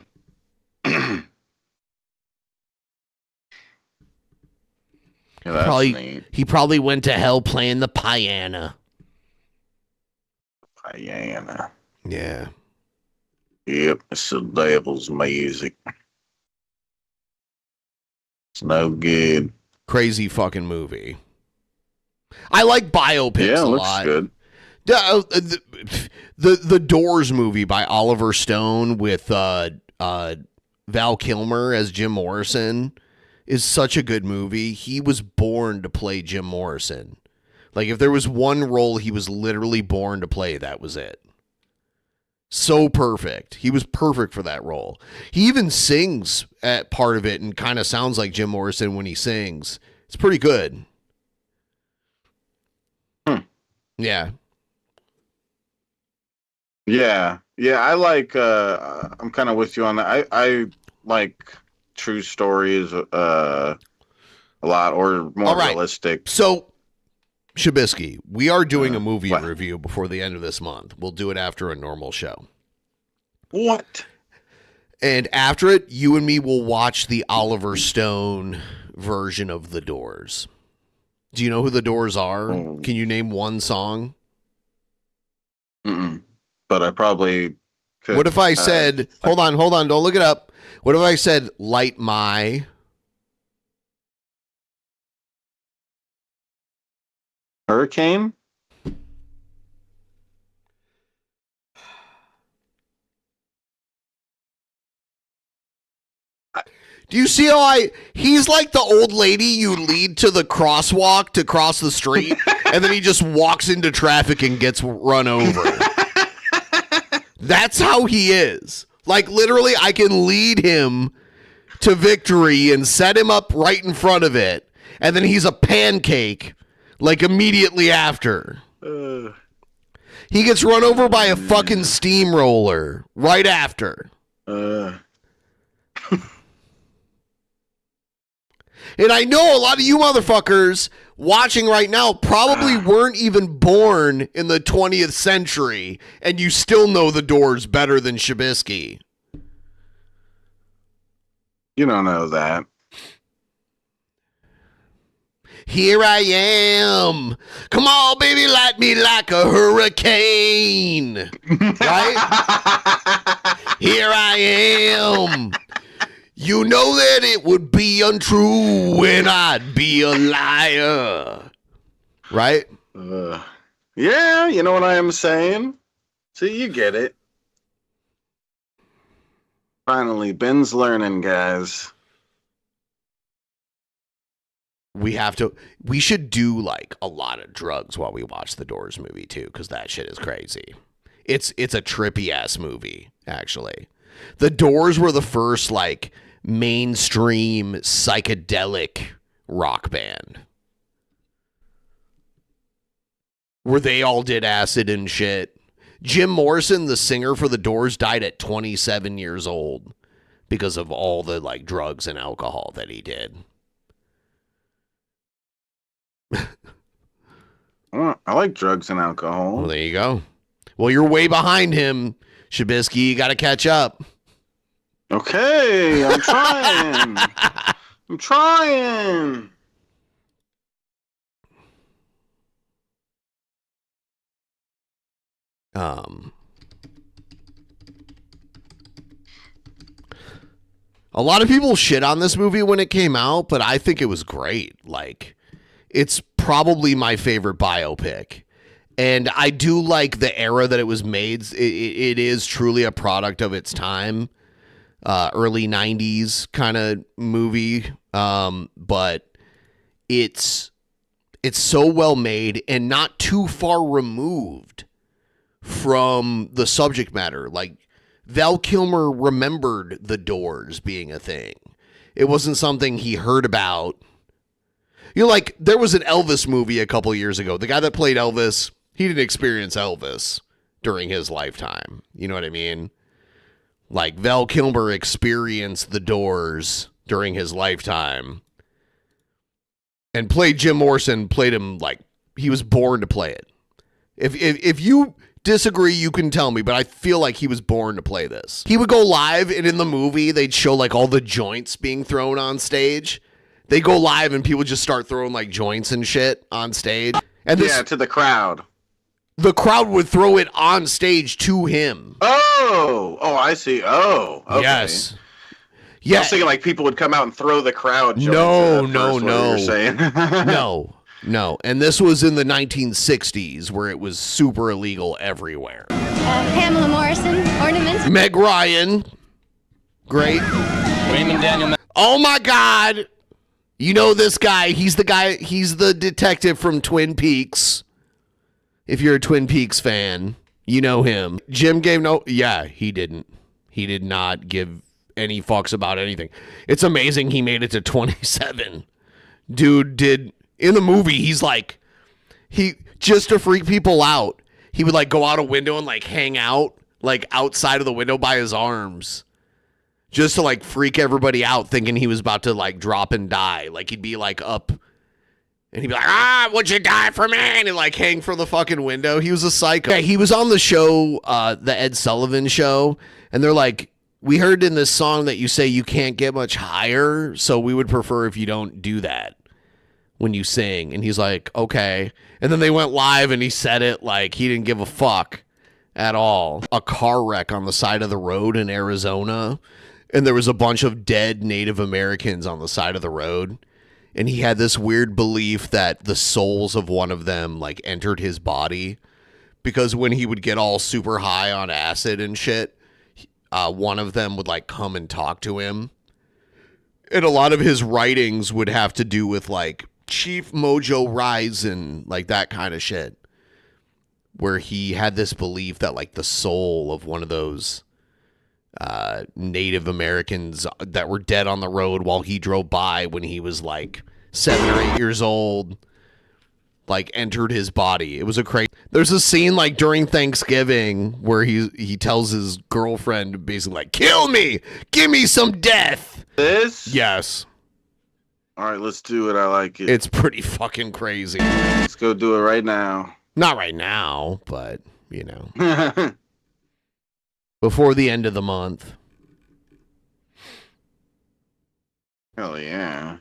that's neat. He probably went to hell playing the piano. Piano. Yeah. Yep, it's the devil's music. It's no good. Crazy fucking movie. I like biopics Yeah, it a looks lot. good. The Doors movie by Oliver Stone with Val Kilmer as Jim Morrison is such a good movie. He was born to play Jim Morrison. Like, if there was one role he was literally born to play, that was it. So perfect. He was perfect for that role. He even sings at part of it and kind of sounds like Jim Morrison when he sings. It's pretty good. Yeah. Yeah. I like, I'm kind of with you on that. I like true stories a lot, or more realistic. So, Shabisky, we are doing a movie review before the end of this month. We'll do it after a normal show. What? And after it, you and me will watch the Oliver Stone version of The Doors. Do you know who The Doors are? Can you name one song? Mm-mm. But I probably could. What if I said, hold on, don't look it up. What if I said, Light My... Hurricane? Do you see how he's like the old lady you lead to the crosswalk to cross the street, and then he just walks into traffic and gets run over. That's how he is. Like, literally, I can lead him to victory and set him up right in front of it, and then he's a pancake, like, immediately after. He gets run over by a fucking steamroller right after. And I know a lot of you motherfuckers watching right now probably weren't even born in the 20th century, and you still know The Doors better than Shabisky. You don't know that. Here I am. Come on, baby, light me like a hurricane. Right? Here I am. You know that it would be untrue when I'd be a liar. Right? Yeah, you know what I am saying? See, you get it. Finally, Ben's learning, guys. We should do like a lot of drugs while we watch the Doors movie too, because that shit is crazy. It's a trippy ass movie, actually. The Doors were the first like mainstream psychedelic rock band where they all did acid and shit. Jim Morrison, the singer for The Doors, died at 27 years old because of all the like drugs and alcohol that he did. I like drugs and alcohol. Well, there you go. Well, you're way behind him, Shabisky. You got to catch up. Okay, I'm trying. I'm trying. A lot of people shit on this movie when it came out, but I think it was great. Like, it's probably my favorite biopic. And I do like the era that it was made. It is truly a product of its time. Early 90s kind of movie. But it's so well made and not too far removed from the subject matter. Like, Val Kilmer remembered The Doors being a thing. It wasn't something he heard about. You know, like, there was an Elvis movie a couple years ago. The guy that played Elvis, he didn't experience Elvis during his lifetime. You know what I mean? Like, Val Kilmer experienced The Doors during his lifetime. And played Jim Morrison, played him like he was born to play it. If you disagree, you can tell me, but I feel like he was born to play this. He would go live, and in the movie, they'd show like all the joints being thrown on stage. They go live, and people just start throwing like joints and shit on stage. And yeah, to the crowd. The crowd would throw it on stage to him. Oh, I see. Oh, okay. Yes. Yeah. I was thinking like people would come out and throw the crowd. No. You're saying. No. And this was in the 1960s where it was super illegal everywhere. Pamela Morrison, ornaments. Meg Ryan. Great. Raymond Daniel. Oh my God. You know this guy. He's the detective from Twin Peaks. If you're a Twin Peaks fan, you know him. Jim gave he didn't. He did not give any fucks about anything. It's amazing he made it to 27. Dude did, in the movie, he's like, just to freak people out, he would like go out a window and like hang out like outside of the window by his arms. Just to like freak everybody out, thinking he was about to like drop and die. Like he'd be like up and he'd be like, would you die for me? And he'd like hang from the fucking window. He was a psycho. Yeah, he was on the show, the Ed Sullivan Show, and they're like, we heard in this song that you say you can't get much higher, so we would prefer if you don't do that when you sing. And he's like, okay. And then they went live and he said it like he didn't give a fuck at all. A car wreck on the side of the road in Arizona, and there was a bunch of dead Native Americans on the side of the road. And he had this weird belief that the souls of one of them like entered his body, because when he would get all super high on acid and shit, one of them would like come and talk to him. And a lot of his writings would have to do with like Chief Mojo Rising, like that kind of shit, where he had this belief that like the soul of one of those Native Americans that were dead on the road while he drove by when he was like 7 or 8 years old, like entered his body. It was a crazy. There's a scene like during Thanksgiving where he tells his girlfriend basically like, kill me, give me some death. This? Yes. All right, let's do it. I like it. It's pretty fucking crazy. Let's go do it right now. Not right now, but you know, before the end of the month. Hell yeah.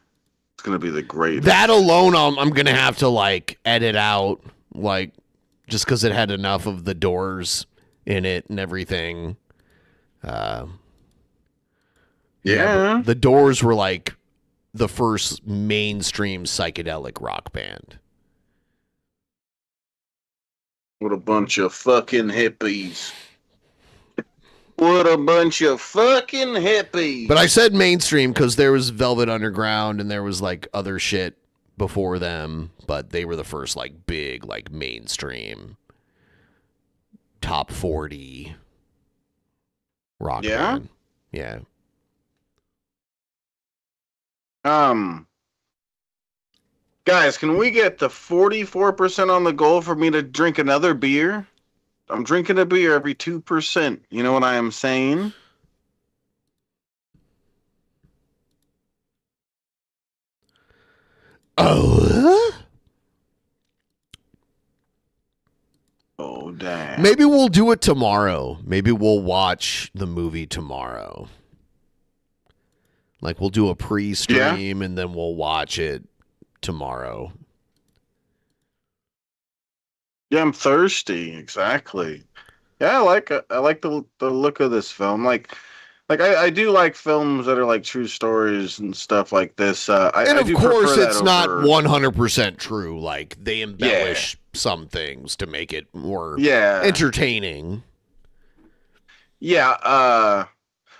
It's going to be the greatest. That alone, I'm going to have to like edit out, like, just because it had enough of the Doors in it and everything. Yeah. The Doors were like the first mainstream psychedelic rock band. What a bunch of fucking hippies. What a bunch of fucking hippies. But I said mainstream because there was Velvet Underground and there was like other shit before them, but they were the first like big, like mainstream top 40 rock band. Yeah. Guys, can we get the 44% on the goal for me to drink another beer? I'm drinking a beer every 2%. You know what I am saying? Oh. Oh, damn. Maybe we'll do it tomorrow. Maybe we'll watch the movie tomorrow. Like, we'll do a pre-stream and then we'll watch it tomorrow. Yeah, I'm thirsty. Exactly. Yeah, I like the look of this film. I do like films that are like true stories and stuff like this. And I of do course, prefer that it's not over- 100% true. Like, they embellish some things to make it more entertaining. Yeah,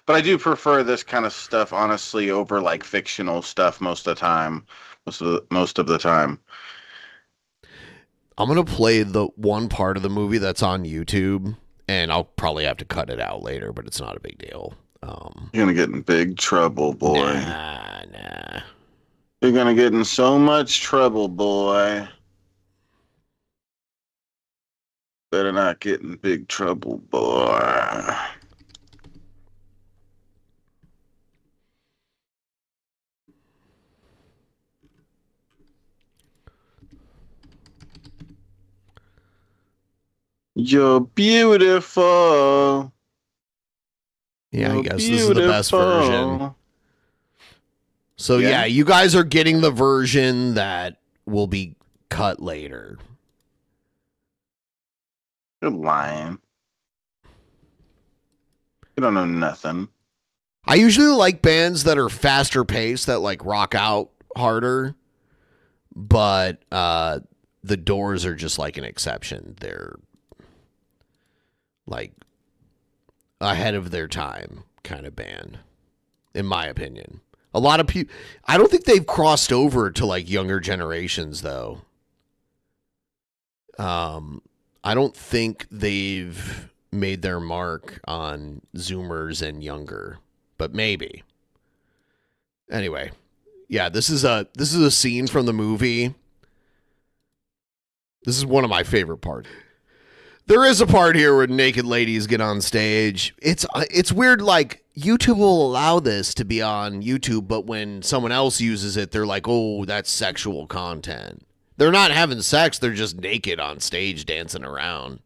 but I do prefer this kind of stuff, honestly, over like fictional stuff most of the time. Most of the time. I'm going to play the one part of the movie that's on YouTube, and I'll probably have to cut it out later, but it's not a big deal. You're going to get in big trouble, boy. Nah. You're going to get in so much trouble, boy. Better not get in big trouble, boy. You're beautiful. Yeah, I guess this is the best version. So yeah, you guys are getting the version that will be cut later. You're lying. You don't know nothing. I usually like bands that are faster paced, that like rock out harder. But the Doors are just like an exception. They're like ahead of their time kind of band, in my opinion. A lot of people, I don't think they've crossed over to like younger generations though. I don't think they've made their mark on Zoomers and younger, but maybe. Anyway, yeah, this is a scene from the movie. This is one of my favorite parts. There is a part here where naked ladies get on stage. It's weird, like, YouTube will allow this to be on YouTube, but when someone else uses it, they're like, oh, that's sexual content. They're not having sex, they're just naked on stage dancing around.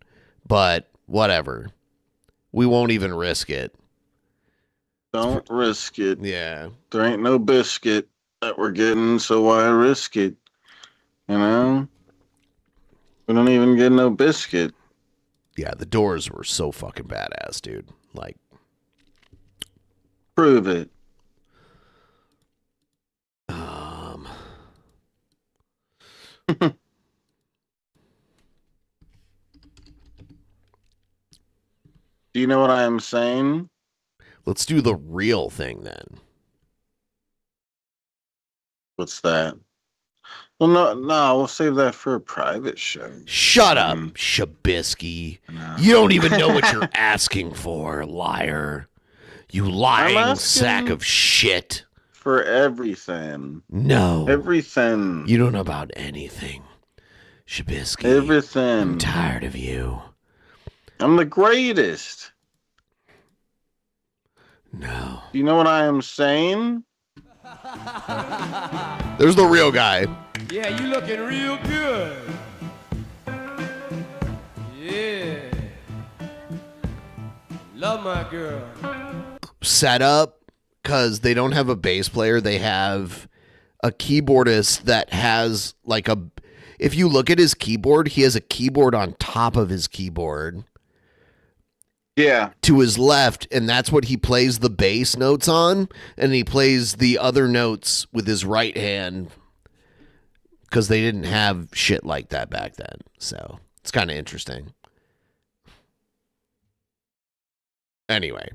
But whatever. We won't even risk it. Don't risk it. Yeah. There ain't no biscuit that we're getting, so why risk it? You know? We don't even get no biscuit. Yeah, the Doors were so fucking badass, dude. Like, prove it. Do you know what I am saying? Let's do the real thing then. What's that? Well, no, we'll save that for a private show. Shut up, Shabisky. No. You don't even know what you're asking for, liar. You lying sack of shit. For everything. No. Everything. You don't know about anything. Shabisky. Everything. I'm tired of you. I'm the greatest. No. You know what I am saying? There's the real guy. Yeah, you looking real good. Yeah. Love my girl. Set up because they don't have a bass player. They have a keyboardist that has like a... If you look at his keyboard, he has a keyboard on top of his keyboard. Yeah. To his left, and that's what he plays the bass notes on, and he plays the other notes with his right hand because they didn't have shit like that back then. So it's kind of interesting. Anyway,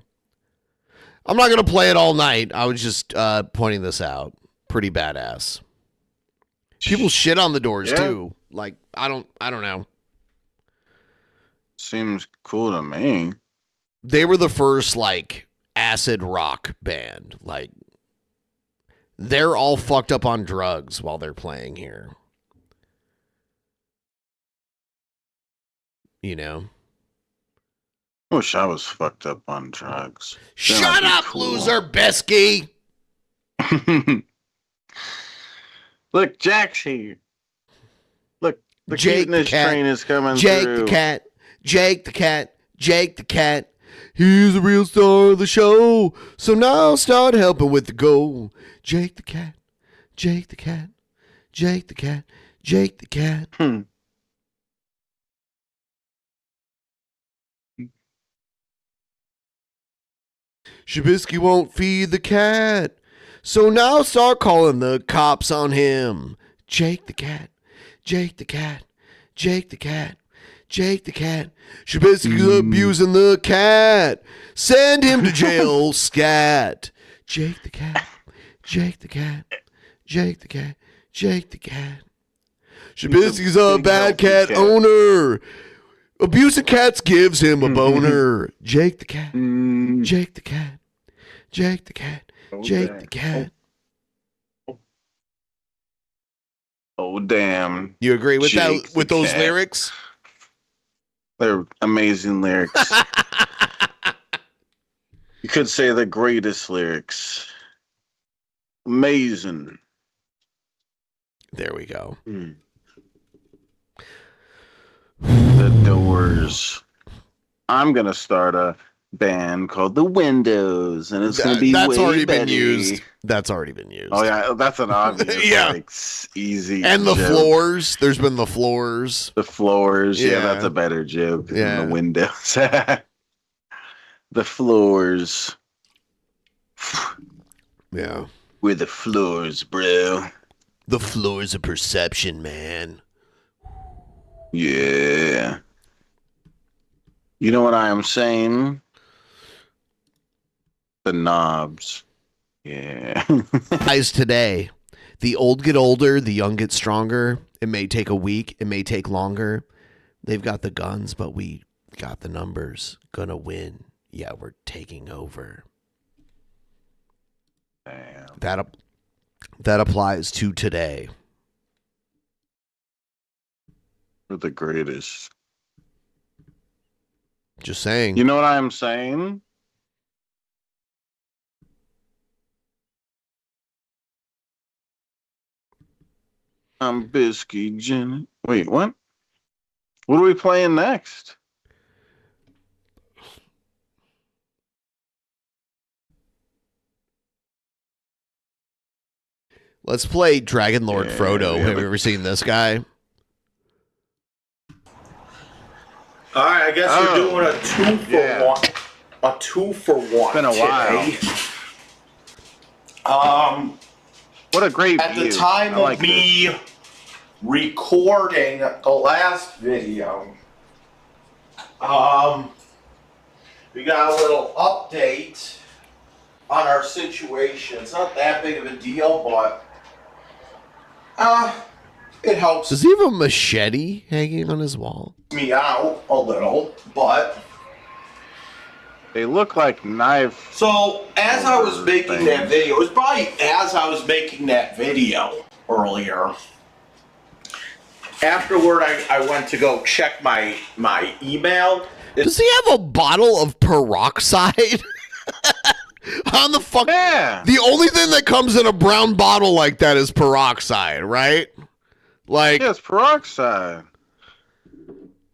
I'm not going to play it all night. I was just pointing this out. Pretty badass. People shit on the Doors too. Like, I don't know. Seems cool to me. They were the first, like, acid rock band. Like, they're all fucked up on drugs while they're playing here. You know? Wish I was fucked up on drugs. Shut up, loser, Bisky! Look, Jack's here. Look, the Jake cuteness the cat. train is coming Jake through. the cat. Jake the cat. Jake the cat. He's the real star of the show. So now start helping with the goal. Jake the cat. Jake the cat. Jake the cat. Jake the cat. Shabisky won't feed the cat. So now start calling the cops on him. Jake the cat. Jake the cat. Jake the cat. Jake the cat. Shabisky's abusing the cat. Send him to jail, scat. Jake the cat. Jake the cat. Jake the cat. Jake the cat. Shabisky's a bad cat owner. Abusing cats gives him a boner. Jake the cat. Jake the cat. Jake the cat. Jake the cat. Oh damn! You agree with Jake that? With the those cat. lyrics? They're amazing lyrics. You could say the greatest lyrics. Amazing. There we go. The Doors. I'm gonna start a band called The Windows, and it's gonna be That's way already been better. used. That's already been used. Oh yeah, that's an obvious, Yeah. like easy. And the joke. floors. There's been the floors. The floors. Yeah, Yeah. that's a better joke Yeah. than the windows. The floors. Yeah. We're the floors, bro. The floors of perception, man. Yeah. You know what I am saying? The knobs. Yeah. Guys, today, the old get older, the young get stronger. It may take a week. It may take longer. They've got the guns, but we got the numbers. Gonna win. Yeah, we're taking over. Damn. That applies to today. We're the greatest. Just saying. You know what I am saying? I'm Bisky Jenny. Wait, what? What are we playing next? Let's play Dragon Lord Frodo. yeah, Have you ever seen this guy? All right, I guess we're doing a 2-for-1. A 2-for-1. Been a while. What a great At view. the time I like of me recording the last video, we got a little update on our situation. It's not that big of a deal, but it helps Does he have a machete hanging on his wall? me out a little, but They look like knife. so as I was making that video, it was probably as I was making that video earlier. Afterward, I went to go check my email. Does he have a bottle of peroxide? On the fuck? Yeah. The only thing that comes in a brown bottle like that is peroxide, right? Like, yeah, it's peroxide.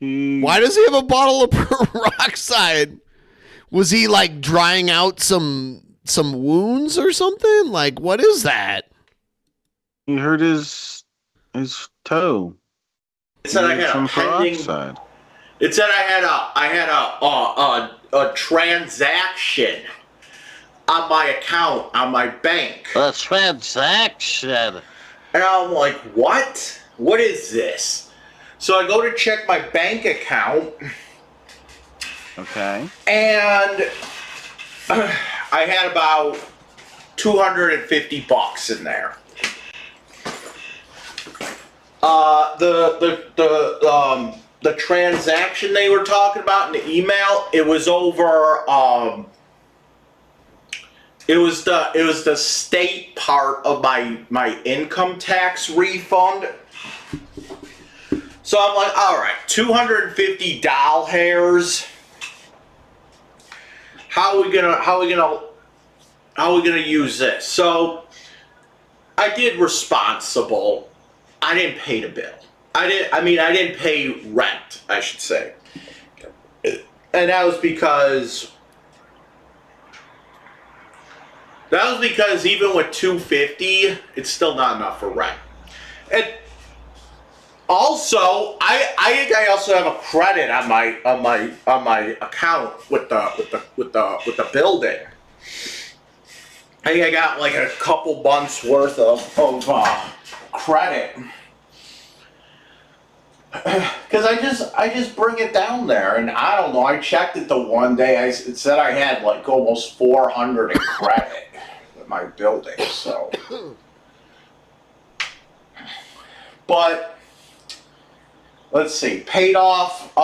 Why does he have a bottle of peroxide? Was he like drying out some wounds or something? Like, what is that? He hurt his toe. It said I had some a pending. peroxide. It said I had a transaction on my account on my bank. A transaction. And I'm like, what? What is this? So I go to check my bank account. Okay. And I had about $250 in there. The transaction they were talking about in the email, it was over. It was the state part of my income tax refund. So I'm like, all right, 250 doll hairs how are we gonna use this? So I did responsible. I didn't pay the bill. I didn't pay rent, I should say. And that was because even with $250, it's still not enough for rent. And also, I think I also have a credit on my account with the building. I think I got like a couple months worth of credit. Because I just bring it down there, and I don't know, I checked it the one day, it said I had like almost 400 in credit with my building, so. But, let's see, paid off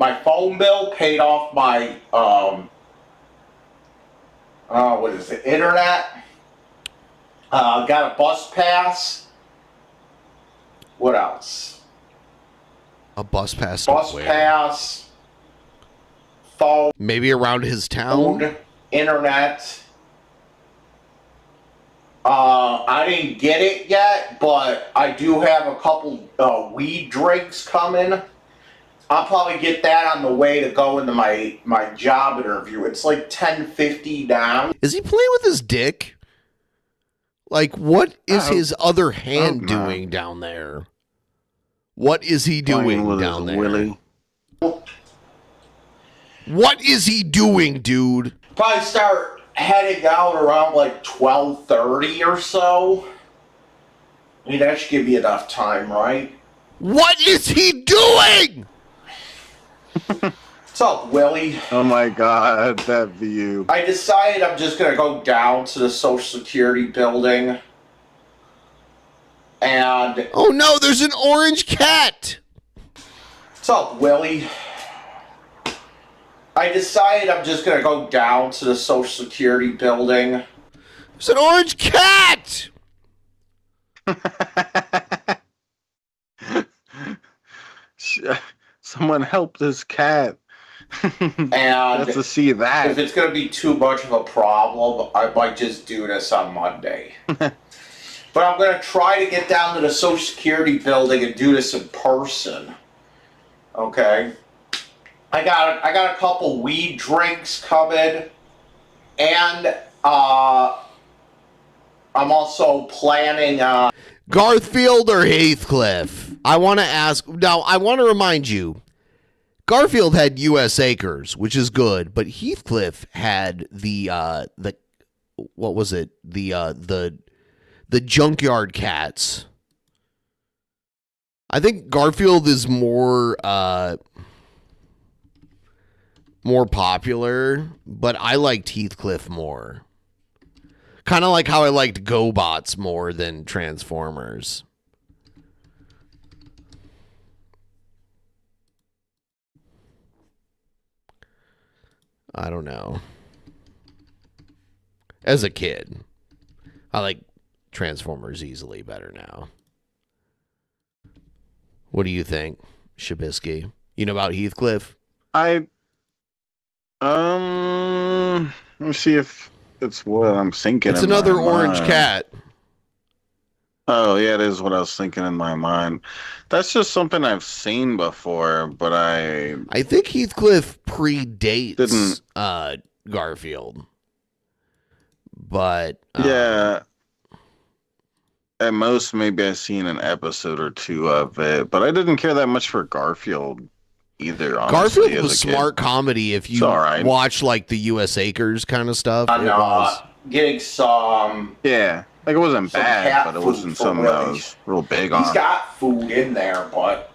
my phone bill, paid off my, what is it, internet, got a bus pass, what else? A bus pass. Bus pass. Phone. Maybe around his town. Food, internet. I didn't get it yet, but I do have a couple weed drinks coming. I'll probably get that on the way to go into my job interview. It's like $10.50 down. Is he playing with his dick? Like, what is his other hand doing down there? What is he doing down there? Willy. What is he doing, dude? Probably start heading out around like 12:30 or so. I mean, that should give you enough time, right? What is he doing? What's up, Willie? Oh my God, that view. I decided I'm just gonna go down to the Social Security building. And oh no, there's an orange cat. What's up, Willie? I decided I'm just gonna go down to the Social Security building. There's an orange cat. Someone help this cat. And have to see that. If it's gonna be too much of a problem, I might just do this on Monday. But I'm going to try to get down to the Social Security building and do this in person. Okay? I got a couple weed drinks coming. And I'm also planning Garfield or Heathcliff? I want to ask. Now, I want to remind you. Garfield had U.S. Acres, which is good, but Heathcliff had the what was it? The Junkyard Cats. I think Garfield is more popular, but I liked Heathcliff more. Kind of like how I liked GoBots more than Transformers. I don't know. As a kid, I like Transformers easily better now. What do you think, Shabisky? You know about Heathcliff? Let me see if it's what I'm thinking. It's another orange cat. Oh, yeah, it is what I was thinking in my mind. That's just something I've seen before, but I think Heathcliff predates Garfield. But yeah. At most, maybe I've seen an episode or two of it, but I didn't care that much for Garfield either. Honestly, Garfield was smart comedy if you watch like the U.S. Acres kind of stuff. I know. Getting some. Yeah, like it wasn't bad, but it wasn't something I was real big on. He's got food in there, but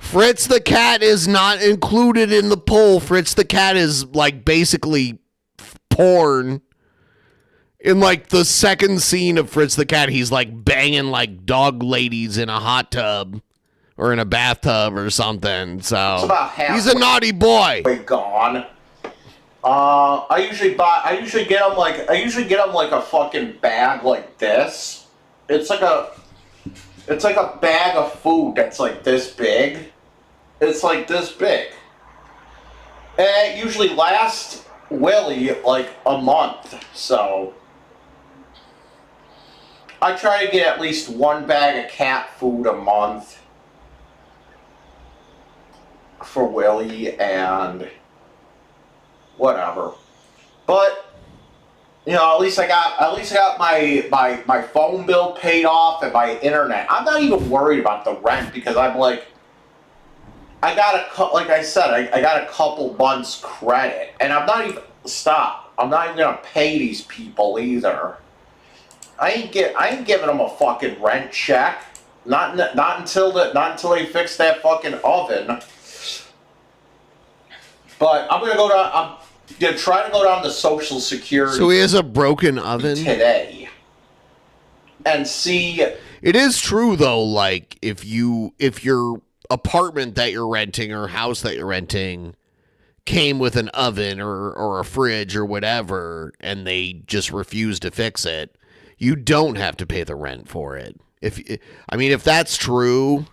Fritz the cat is not included in the poll. Fritz the cat is like basically porn. In like the second scene of Fritz the cat, he's like banging like dog ladies in a hot tub or in a bathtub or something. So he's a naughty boy. Gone. I usually get them like a fucking bag like this. It's like a bag of food that's like this big. It's like this big. And it usually lasts Willie like a month, so I try to get at least one bag of cat food a month for Willie and whatever. But you know, at least I got my phone bill paid off and my internet. I'm not even worried about the rent because I'm like, I got a couple months credit, and I'm not even gonna pay these people either. I ain't giving them a fucking rent check. Not until they fix that fucking oven. But I'm gonna try to go down to Social Security. So he has a broken oven today, and see. It is true though. Like if your apartment that you're renting or house that you're renting came with an oven or a fridge or whatever, and they just refuse to fix it, you don't have to pay the rent for it. If that's true.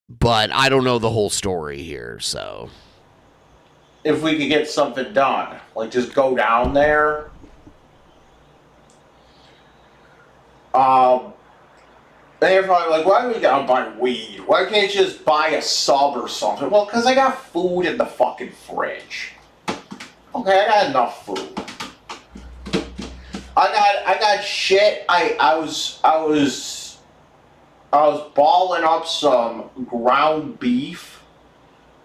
But I don't know the whole story here, so. If we could get something done, like just go down there. They're probably like, why do we gotta buy weed? Why can't you just buy a sub or something? Well, because I got food in the fucking fridge. Okay, I got enough food. I got shit. I was balling up some ground beef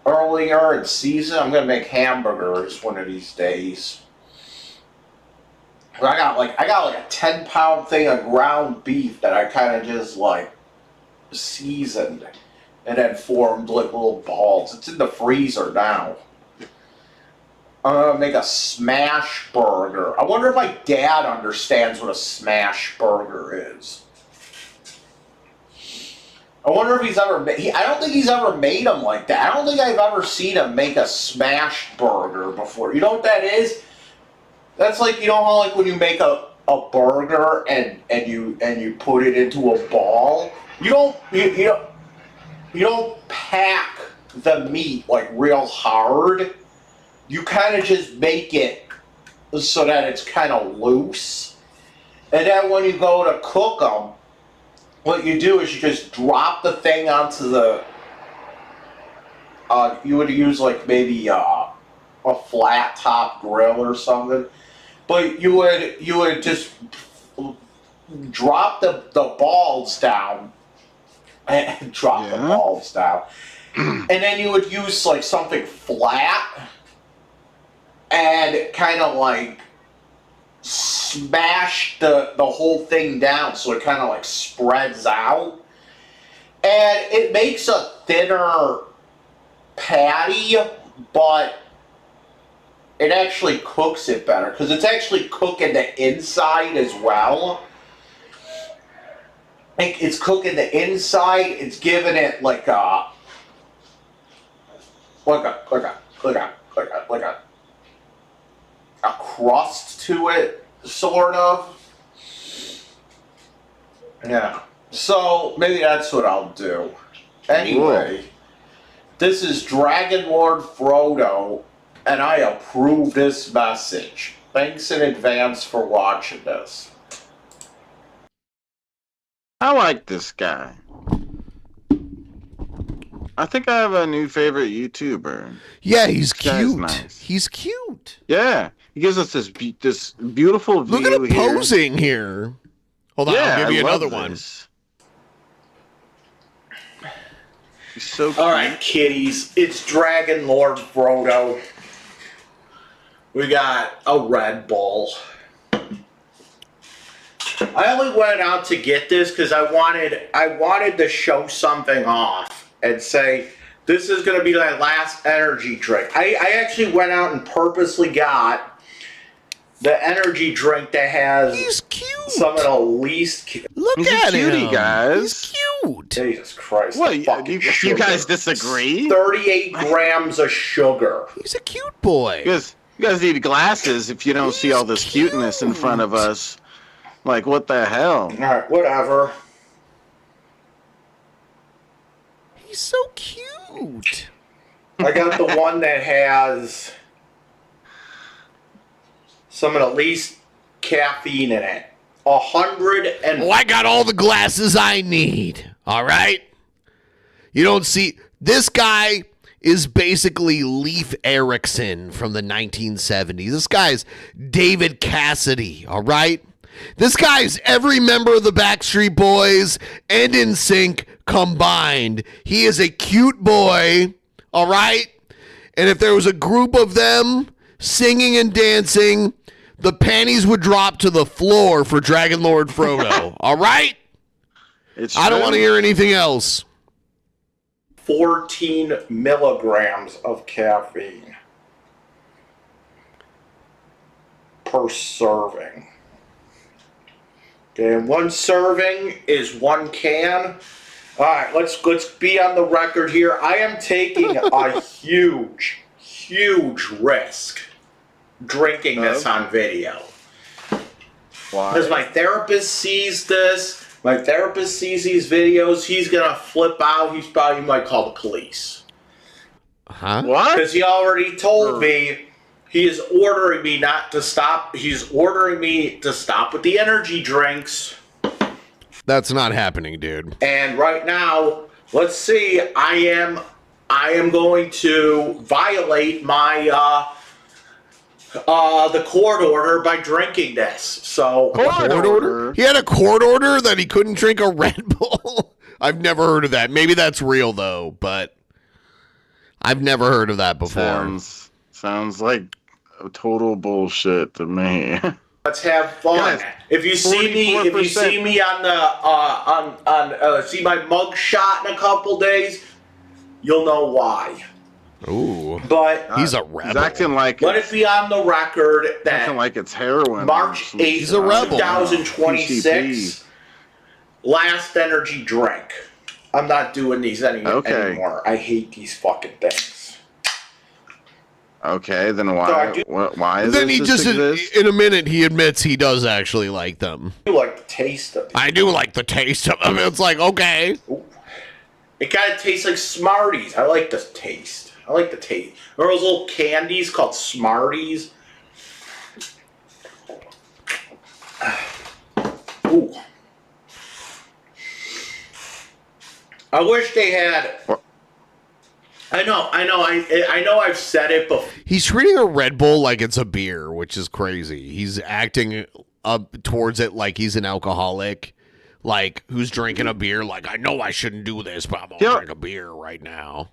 earlier in season. I'm gonna make hamburgers one of these days. I got like a 10-pound thing of ground beef that I kind of just like seasoned and then formed like little balls. It's in the freezer now. I'm gonna make a smash burger. I wonder if my dad understands what a smash burger is. I wonder if he's ever made. I don't think he's ever made them like that. I don't think I've ever seen him make a smash burger before. You know what that is? That's like, you know how like when you make a burger and you put it into a ball. You don't pack the meat like real hard. You kind of just make it so that it's kind of loose, and then when you go to cook them, what you do is you just drop the thing onto the. You would use like maybe a flat top grill or something. But you would just drop the balls down and drop the balls down, and then you would use like something flat and kind of like smash the whole thing down so it kind of like spreads out, and it makes a thinner patty, but it actually cooks it better because it's actually cooking the inside as well. It's cooking the inside. It's giving it like a crust to it, sort of. Yeah. So maybe that's what I'll do. Anyway, this is Dragon Lord Frodo. And I approve this message. Thanks in advance for watching this. I like this guy. I think I have a new favorite YouTuber. Yeah, he's cute. Nice. He's cute. Yeah, he gives us this beautiful view. Look at him posing here. Hold on, I'll give you another one. He's so cute. All right, kiddies. It's Dragon Lord Frodo. We got a Red Bull. I only went out to get this because I wanted to show something off and say this is going to be my last energy drink. I actually went out and purposely got the energy drink that has some of the least. Look He's at a cutie, him, guys. He's cute. Jesus Christ! What? You guys disagree? 38 grams of sugar. He's a cute boy. You guys need glasses if you don't see all this cuteness in front of us. Like, what the hell? All right, whatever. He's so cute. I got the one that has some of the least caffeine in it. 100 and... Oh, I got all the glasses I need. All right? You don't see... This guy is basically Leif Erikson from the 1970s. This guy's David Cassidy, all right? This guy's every member of the Backstreet Boys and NSYNC combined. He is a cute boy, all right? And if there was a group of them singing and dancing, the panties would drop to the floor for Dragon Lord Frodo, all right? I don't want to hear anything else. 14 milligrams of caffeine per serving. Okay, one serving is 1 can. All right, let's be on the record here. I am taking a huge risk drinking this on video. Why? Because my therapist sees this. My therapist sees these videos. He's going to flip out. He might call the police. Huh? What? Because he already told me he is ordering me not to stop. He's ordering me to stop with the energy drinks. That's not happening, dude. And right now, let's see. I am going to violate my the court order by drinking this. So court order? He had a court order that he couldn't drink a Red Bull? I've never heard of that. Maybe that's real though, but I've never heard of that before. Sounds like a total bullshit to me. Let's have fun. Guys, if you see me on the see my mug shot in a couple days, you'll know why. Ooh. But he's a rebel. He's acting like let it be on the record that acting like it's heroin. March 8th, he's a rebel. 2026, last energy drink. I'm not doing these anymore. I hate these fucking things. Okay, then why? Why is then this he just exist? in a minute he admits he does actually like them. I do like the taste of them. I do like the taste of them. It's like okay. Ooh. It kind of tastes like Smarties. I like the taste. I like the taste. There are those little candies called Smarties. Ooh. I wish they had. I know. I've said it before. He's treating a Red Bull like it's a beer, which is crazy. He's acting up towards it like he's an alcoholic, like who's drinking a beer. Like I know I shouldn't do this, but I'm gonna drink a beer right now.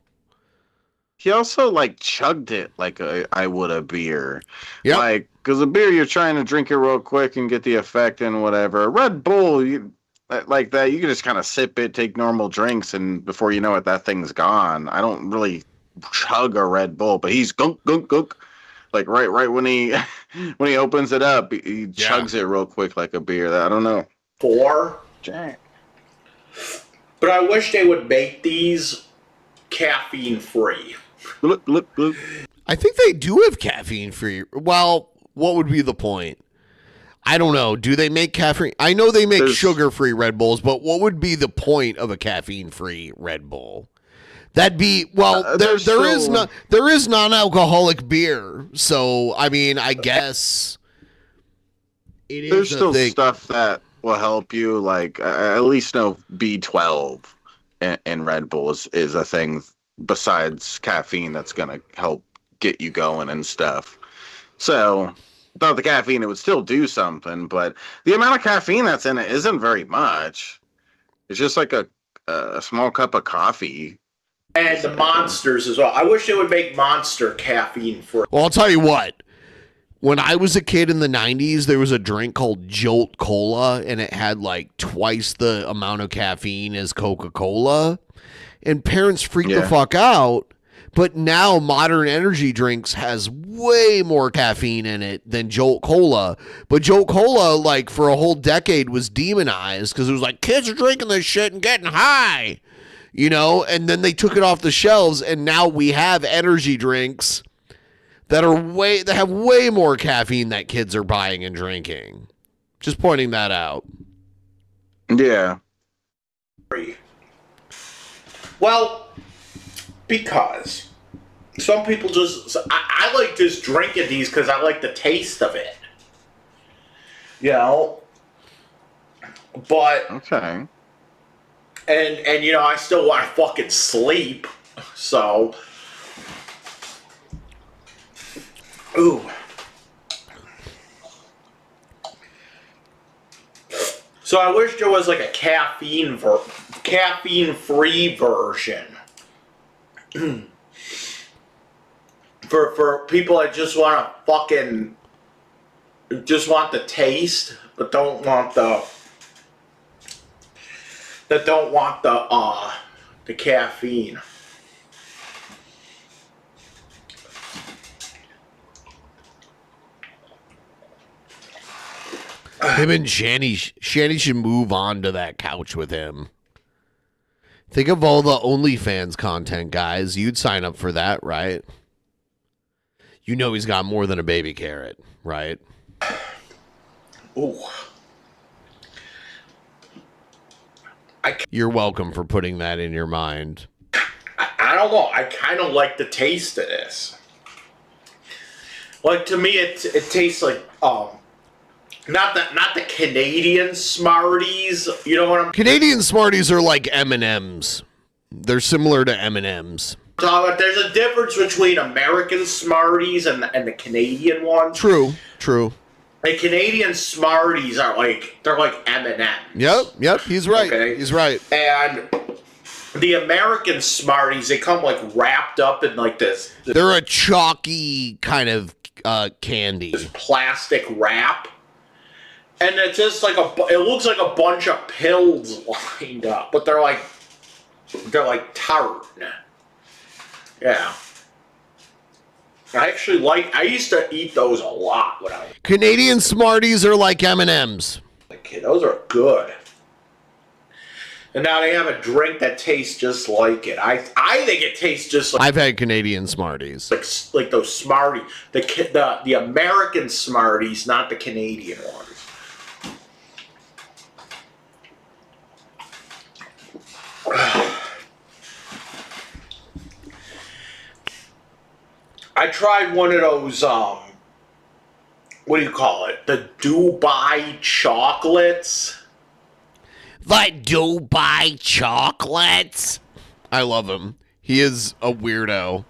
He also like chugged it like I would a beer. Yeah. Like, because a beer you're trying to drink it real quick and get the effect and whatever. A Red Bull, like that, you can just kind of sip it, take normal drinks, and before you know it, that thing's gone. I don't really chug a Red Bull, but he's gunk gunk gunk. Like right when he opens it up, he chugs it real quick like a beer. I don't know. Jack. But I wish they would make these caffeine free. Look. I think they do have caffeine free. Well, what would be the point? I don't know. Do they make caffeine? I know they make sugar-free Red Bulls, but what would be the point of a caffeine-free Red Bull? That'd be there is non-alcoholic beer, so I mean, I guess it is. There's still stuff that will help you, like at least know B12 and Red Bull is a thing besides caffeine that's gonna help get you going and stuff. So without the caffeine, it would still do something, but the amount of caffeine that's in it isn't very much. It's just like a small cup of coffee. And the Monsters as well. I wish they would make Monster caffeine free. Well, I'll tell you what. When I was a kid in the 90s, there was a drink called Jolt Cola, and it had like twice the amount of caffeine as Coca-Cola. And parents freaked the fuck out. But now modern energy drinks has way more caffeine in it than Jolt Cola. But Jolt Cola, like for a whole decade, was demonized because it was like, kids are drinking this shit and getting high. You know, and then they took it off the shelves, and now we have energy drinks that have way more caffeine that kids are buying and drinking. Just pointing that out. Yeah. Well, because some people just I like just drinking these because I like the taste of it. You know? But okay. And you know, I still want to fucking sleep. So ooh. So I wish there was like a caffeine-free version for people that just want to fucking just want the taste, but don't want the caffeine. Him and Shanny should move on to that couch with him. Think of all the OnlyFans content, guys. You'd sign up for that, right? You know he's got more than a baby carrot, right? Ooh. You're welcome for putting that in your mind. I don't know. I kind of like the taste of this. Like, to me, it tastes like not the Canadian Smarties. You know what I'm Canadian Smarties are like M&Ms. They're similar to M&Ms. talking about? There's a difference between American Smarties and the Canadian ones. True. The Canadian Smarties are they're like M&Ms. Yep, he's right. Okay. He's right. And the American Smarties, they come like wrapped up in like this. They're a chalky kind of candy. This plastic wrap. And it's just like it looks like a bunch of pills lined up, but they're like tart. Yeah. I used to eat those a lot when I was Canadian Smarties are like M&Ms. a kid. Those are good. And now they have a drink that tastes just like it. I think it tastes just like I've had Canadian Smarties. like those Smarties, the American Smarties, not the Canadian ones. I tried one of those, what do you call it? The Dubai chocolates. The Dubai chocolates? I love him. He is a weirdo.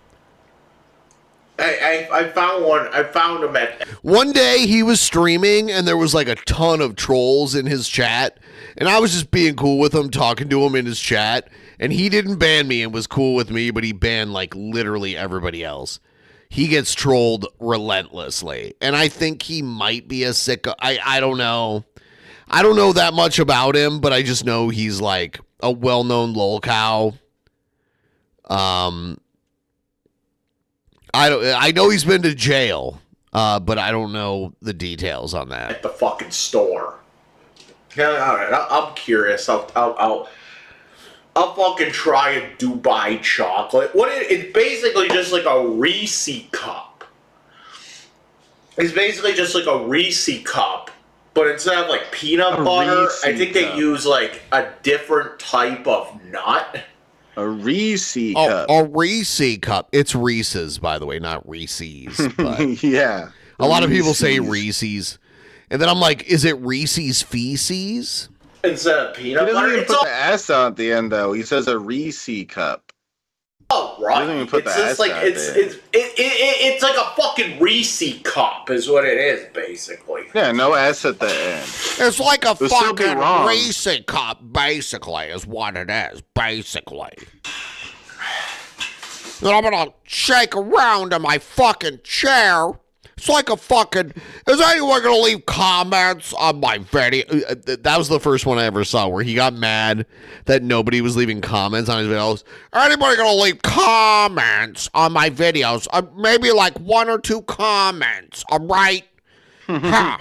I found one. I found him at... One day he was streaming and there was like a ton of trolls in his chat. And I was just being cool with him, talking to him in his chat. And he didn't ban me and was cool with me, but he banned like literally everybody else. He gets trolled relentlessly. And I think he might be a sicko. I don't know. I don't know that much about him, but I just know he's like a well-known lolcow. I know he's been to jail, but I don't know the details on that. At the fucking store. Yeah, all right. I'm curious. I'll fucking try a Dubai chocolate. It's basically just like a Reeses cup. It's basically just like a Reeses cup, but instead of like peanut butter, I think they use like a different type of nut. A Reeses cup. A Reeses cup. It's Reeses, by the way, not Reeses. But yeah. A lot of people say Reeses. And then I'm like, is it Reeses feces? Instead of peanut butter? He doesn't even put all... the S on at the end, though. He says a Reeses cup. Oh, right. He doesn't even put it's the just S like, out it's like a fucking Reeses cup is what it is, basically. Yeah, no S at the end. It's like a It'll still be fucking wrong. Reeses cup, basically, is what it is, basically. And I'm gonna shake around in my fucking chair. It's like a fucking... Is anyone going to leave comments on my video? That was the first one I ever saw where he got mad that nobody was leaving comments on his videos. Anybody going to leave comments on my videos? Maybe like 1 or 2 comments, all right? Huh.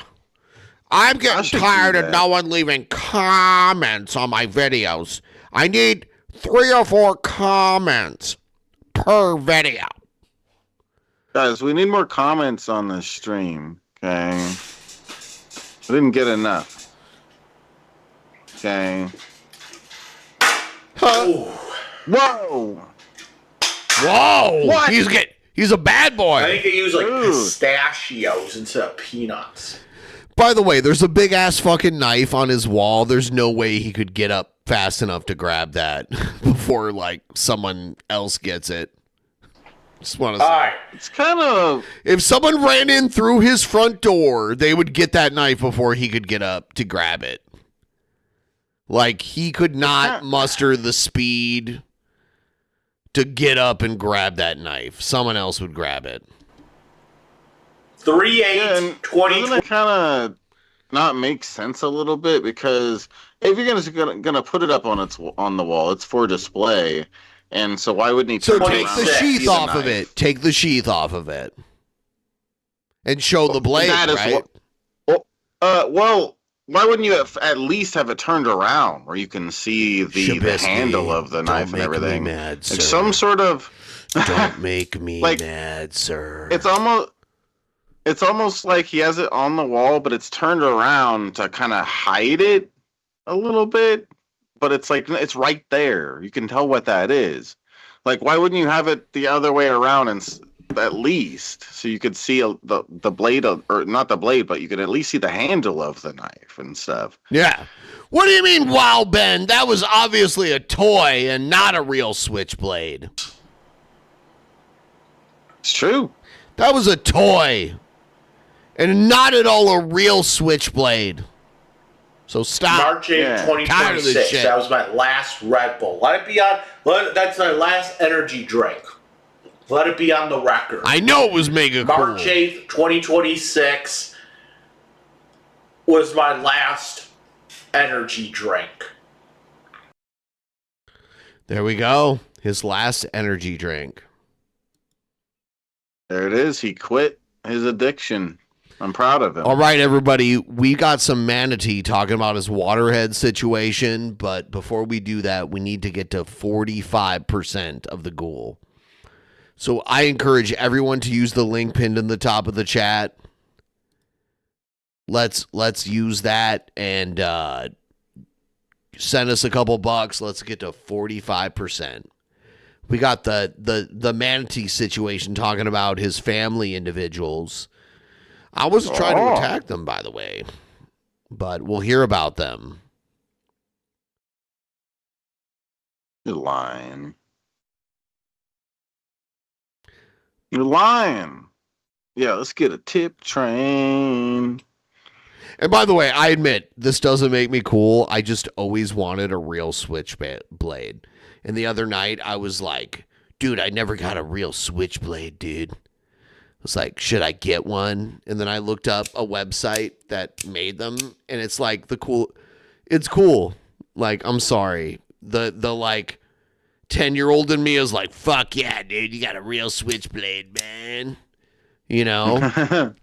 I'm getting tired of no one leaving comments on my videos. I need 3 or 4 comments per video. Guys, we need more comments on this stream, okay? I didn't get enough. Okay. Whoa! Whoa! What? He's a bad boy. I think they use like pistachios instead of peanuts. By the way, there's a big ass fucking knife on his wall. There's no way he could get up fast enough to grab that before like someone else gets it. Just want to say. All right. It's kind of... If someone ran in through his front door, they would get that knife before he could get up to grab it. Like, he could not muster the speed to get up and grab that knife. Someone else would grab it. 3/8, 20. Doesn't it kind of not make sense a little bit? Because if you're gonna put it up on the wall, it's for display, and so why wouldn't he? So take the sheath off of it. Take the sheath off of it, and show the blade. Right? Well, why wouldn't you at least have it turned around where you can see the handle of the knife and everything? Mad, like some sort of. Don't make me mad, sir. It's almost like he has it on the wall, but it's turned around to kind of hide it a little bit. But it's like, it's right there. You can tell what that is. Like, why wouldn't you have it the other way around and at least so you could see the blade, or not the blade, but you could at least see the handle of the knife and stuff. Yeah. What do you mean, wow, Ben? That was obviously a toy and not a real switchblade. It's true. That was a toy. And not at all a real switchblade. So stop. March 8th, 2026. That was my last Red Bull. Let it be on. That's my last energy drink. Let it be on the record. I know it was mega cool. March 8th, 2026 was my last energy drink. There we go. His last energy drink. There it is. He quit his addiction. I'm proud of him. All right, everybody. We got some manatee talking about his waterhead situation, but before we do that, we need to get to 45% of the goal. So I encourage everyone to use the link pinned in the top of the chat. Let's use that and send us a couple bucks. Let's get to 45%. We got the manatee situation talking about his family individuals. I wasn't trying to attack them, by the way, but we'll hear about them. You're lying. You're lying. Yeah, let's get a tip train. And by the way, I admit, this doesn't make me cool. I just always wanted a real switchblade. And the other night, I was like, dude, I never got a real switchblade, dude. I was like, should I get one? And then I looked up a website that made them, and it's like it's cool. Like, I'm sorry. The like 10-year-old in me is like, fuck yeah, dude, you got a real switchblade, man. You know?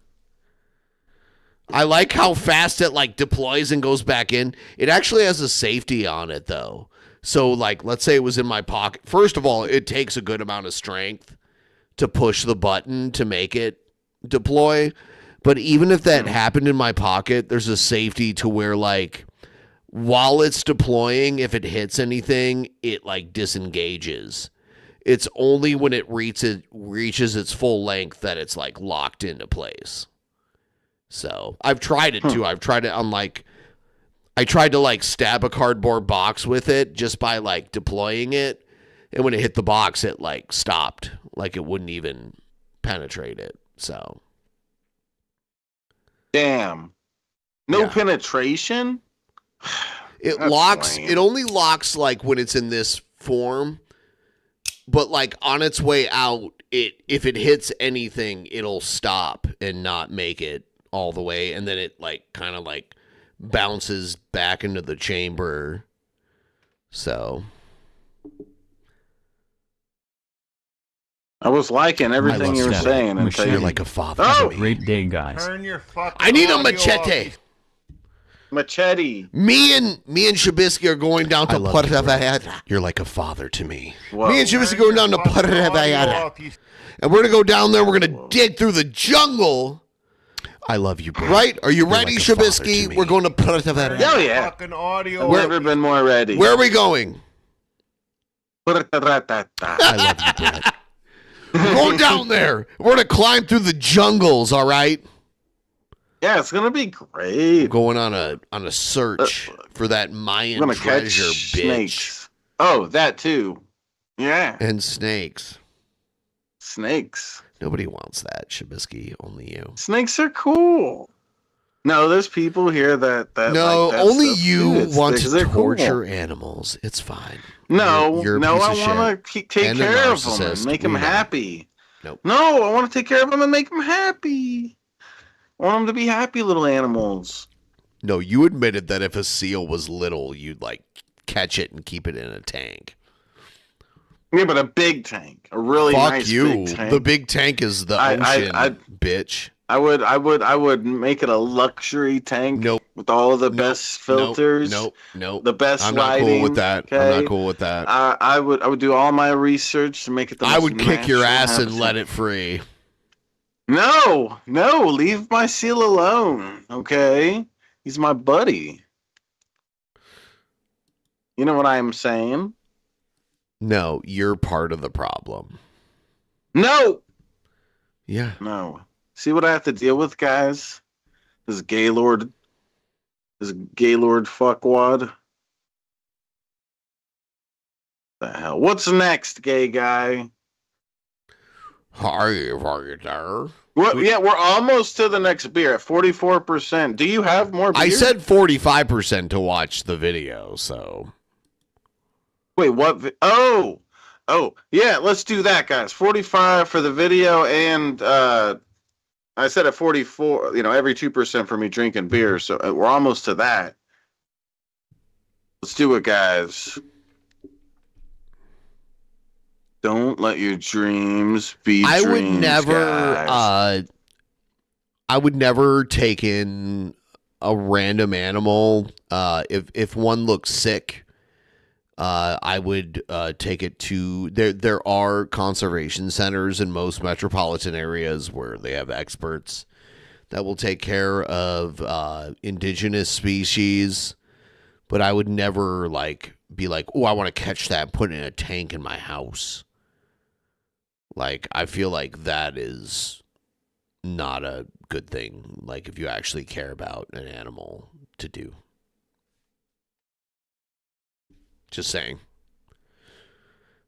I like how fast it like deploys and goes back in. It actually has a safety on it though. So like, let's say it was in my pocket. First of all, it takes a good amount of strength to push the button to make it deploy. But even if that happened in my pocket, there's a safety to where like while it's deploying, if it hits anything, it like disengages. It's only when it reaches its full length that it's like locked into place. So I've tried it too. I've tried it on like, I tried to like stab a cardboard box with it just by like deploying it. And when it hit the box, it like stopped. Like it wouldn't even penetrate it. So. Damn. No penetration? It That's locks. lame. It only locks like when it's in this form. But like on its way out, if it hits anything, it'll stop and not make it all the way. And then it like kind of like bounces back into the chamber. So. I was liking everything you were saying until You're you like a father. Have a great day, guys. Turn your fucking I need a audio machete. off. Machete. Me and Shabisky are going down to Puerto Vallarta. You're like a father to me. Whoa. Me and Shabisky are going down to Puerto Vallarta. And we're going to go down there. We're going to dig through the jungle. I love you, bro. Right? Are you ready, like a father to Shabisky? me. We're going to Puerto Vallarta. Hell yeah. Fucking audio. I've never been more ready. Where are we going? I love you, Brett. We're going down there. We're going to climb through the jungles, all right? Yeah, it's gonna be great. Going on a search for that Mayan I'm gonna treasure, catch bitch. snakes. Oh, that too. Yeah. And snakes. Snakes. Nobody wants that, Shabisky. Only you. Snakes are cool. No, there's people here that No, like that only stuff you too. want to They're torture cool. animals. It's fine. No, you're a no, piece I of want shit. to take And a care of them narcissist. and make them We know. happy. Nope. No, I want to take care of them and make them happy. I want them to be happy little animals. No, you admitted that if a seal was little, you'd like catch it and keep it in a tank. Yeah, but a big tank, a really Fuck nice you. big tank. The big tank is the ocean, bitch. I would make it a luxury tank. Nope. With all of the best filters. Nope. The best I'm not lighting. cool with that. Okay? I'm not cool with that. I would do all my research to make it the I most would kick your natural ass and habitat. let it free. No, leave my seal alone, okay? He's my buddy. You know what I am saying? No, you're part of the problem. No! Yeah. No. See what I have to deal with, guys? This Gaylord fuckwad. The hell? What's next, gay guy? Are you there? Well, yeah, we're almost to the next beer at 44%. Do you have more beer? I said 45% to watch the video, so. Wait, what? Oh, yeah, let's do that, guys. 45 for the video, and I said at 44, every 2% for me drinking beer, so we're almost to that. Let's do it, guys. Don't let your dreams be I would dreams, never guys. I would never take in a random animal. If one looks sick, I would take it to there are conservation centers in most metropolitan areas where they have experts that will take care of indigenous species, but I would never be like, oh, I want to catch that and put it in a tank in my house. Like, I feel like that is not a good thing, like, if you actually care about an animal to do. Just saying.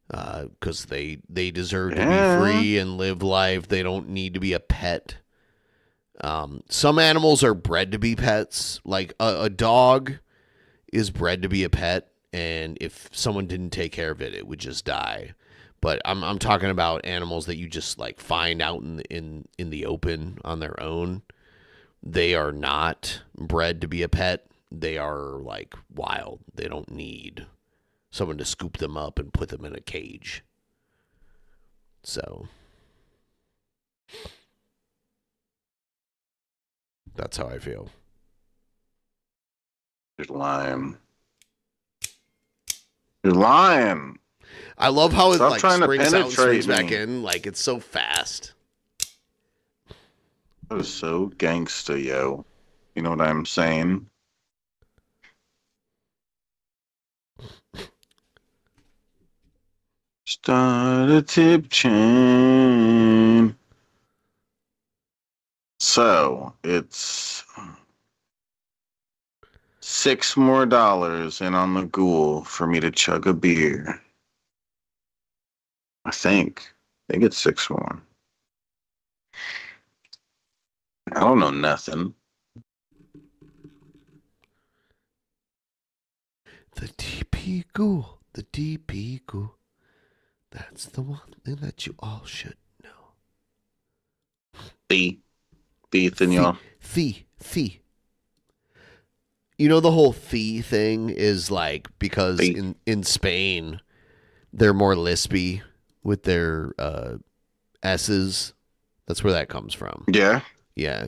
Because they deserve to be free and live life. They don't need to be a pet. Some animals are bred to be pets. Like, a dog is bred to be a pet, and if someone didn't take care of it, it would just die. But I'm talking about animals that you just find out in the open on their own. They are not bred to be a pet. They are wild. They don't need someone to scoop them up and put them in a cage. So that's how I feel. You're lying. You're lying. I love how Stop it trying to springs out and penetrate springs back me. in. It's so fast. That was so gangsta, yo. You know what I'm saying? Start a tip chain. So it's $6 more in on the ghoul for me to chug a beer. I think it's 6 more. I don't know nothing. The DP ghoul. The DP ghoul. That's the one thing that you all should know. Ethan, y'all. Fee. You know, the whole fee thing is because in Spain, they're more lispy with their S's. That's where that comes from. Yeah? Yeah.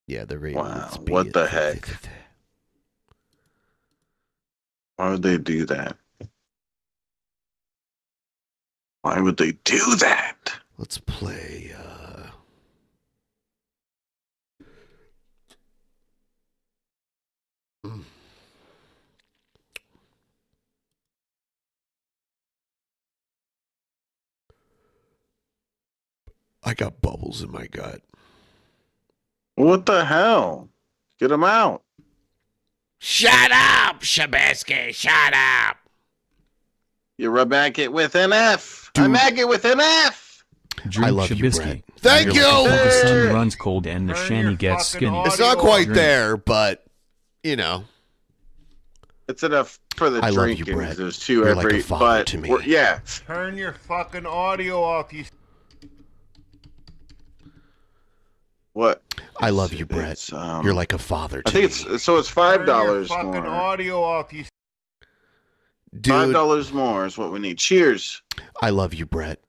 Yeah, they're very lispy. What the heck? Why would they do that? Why would they do that? Let's play. I got bubbles in my gut. What the hell? Get him out. Shut up, Shabisky. Shut up. You're a maggot with an F. A maggot with an F. Drink I love you, Shabisky. Brett. Thank you. The sun runs cold and the shanny gets skinny. It's not quite there, but, you know. It's enough for the I love you, drinking. Brett. There's two You're every, like a father but to me. yeah. Turn your fucking audio off, you. What? I love you, Brett. You're like a father to I think me. it's so. It's $5 fucking more. audio off, you. Dude, $5 more is what we need. Cheers. I love you, Brett.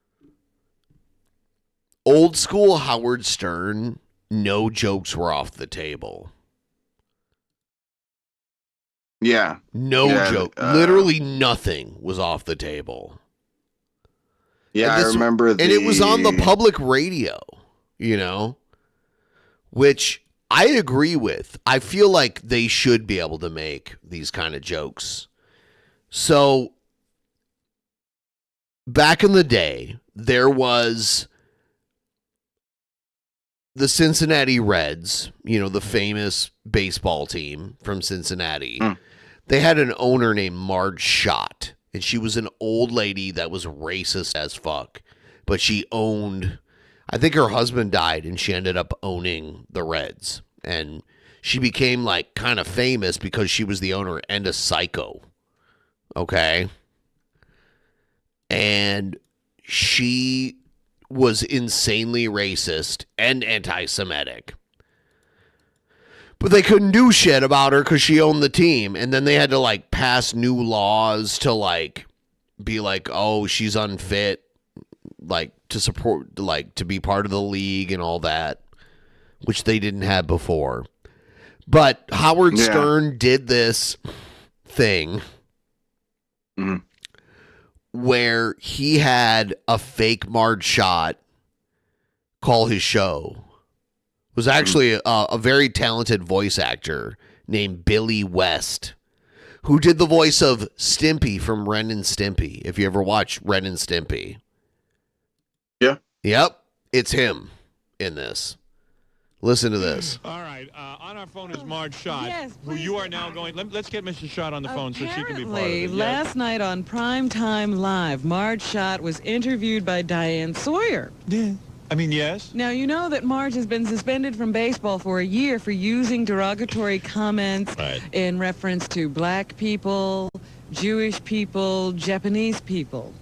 Old school Howard Stern, no jokes were off the table. Yeah. No joke. Literally nothing was off the table. Yeah, I remember. And it was on the public radio, you know, which I agree with. I feel like they should be able to make these kind of jokes. So back in the day, there was the Cincinnati Reds, you know, the famous baseball team from Cincinnati. They had an owner named Marge Schott, and she was an old lady that was racist as fuck. But she owned, I think her husband died, and she ended up owning the Reds. And she became like kind of famous because she was the owner and a psycho. Okay. And she was insanely racist and anti-Semitic. But they couldn't do shit about her because she owned the team. And then they had to like pass new laws to like be like, oh, she's unfit, like to support, like to be part of the league and all that, which they didn't have before. But Howard Stern did this thing where he had a fake Marge Schott call his show. It was actually a very talented voice actor named Billy West, who did the voice of Stimpy from Ren and Stimpy. If you ever watched Ren and Stimpy. Yeah. Yep. It's him in this. Listen to this. All right. On our phone is Marge Schott, who you are now going. Let's get Mrs. Schott on the phone so she can be part of it. Last night on Primetime Live, Marge Schott was interviewed by Diane Sawyer. Yeah. I mean, yes. Now, you know that Marge has been suspended from baseball for a year for using derogatory comments in reference to black people, Jewish people, Japanese people.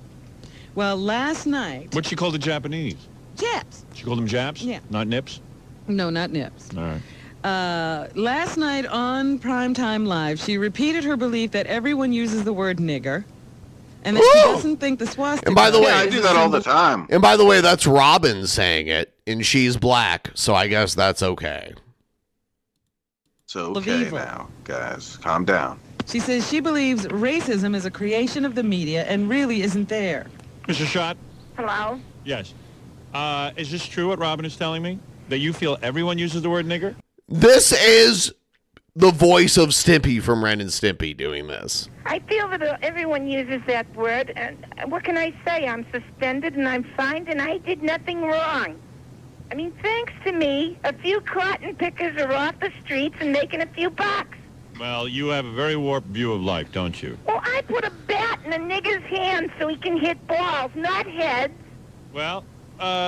Well, last night... What'd she call the Japanese? Japs. She called them Japs? Yeah. Not Nips? No, not Nips. All right. Last night on Primetime Live, she repeated her belief that everyone uses the word nigger, and that she doesn't think the swastika... And by the way, I do that all the time. And by the way, that's Robin saying it, and she's black, so I guess that's okay. It's okay now, guys. Calm down. She says she believes racism is a creation of the media and really isn't there. Mr. Schott? Hello? Yes. Is this true what Robin is telling me? That you feel everyone uses the word nigger? This is the voice of Stimpy from Ren and Stimpy doing this. I feel that everyone uses that word, and what can I say? I'm suspended and I'm fined and I did nothing wrong. I mean, thanks to me, a few cotton pickers are off the streets and making a few bucks. Well, you have a very warped view of life, don't you? Well, I put a bat in a nigger's hand so he can hit balls, not heads. Well,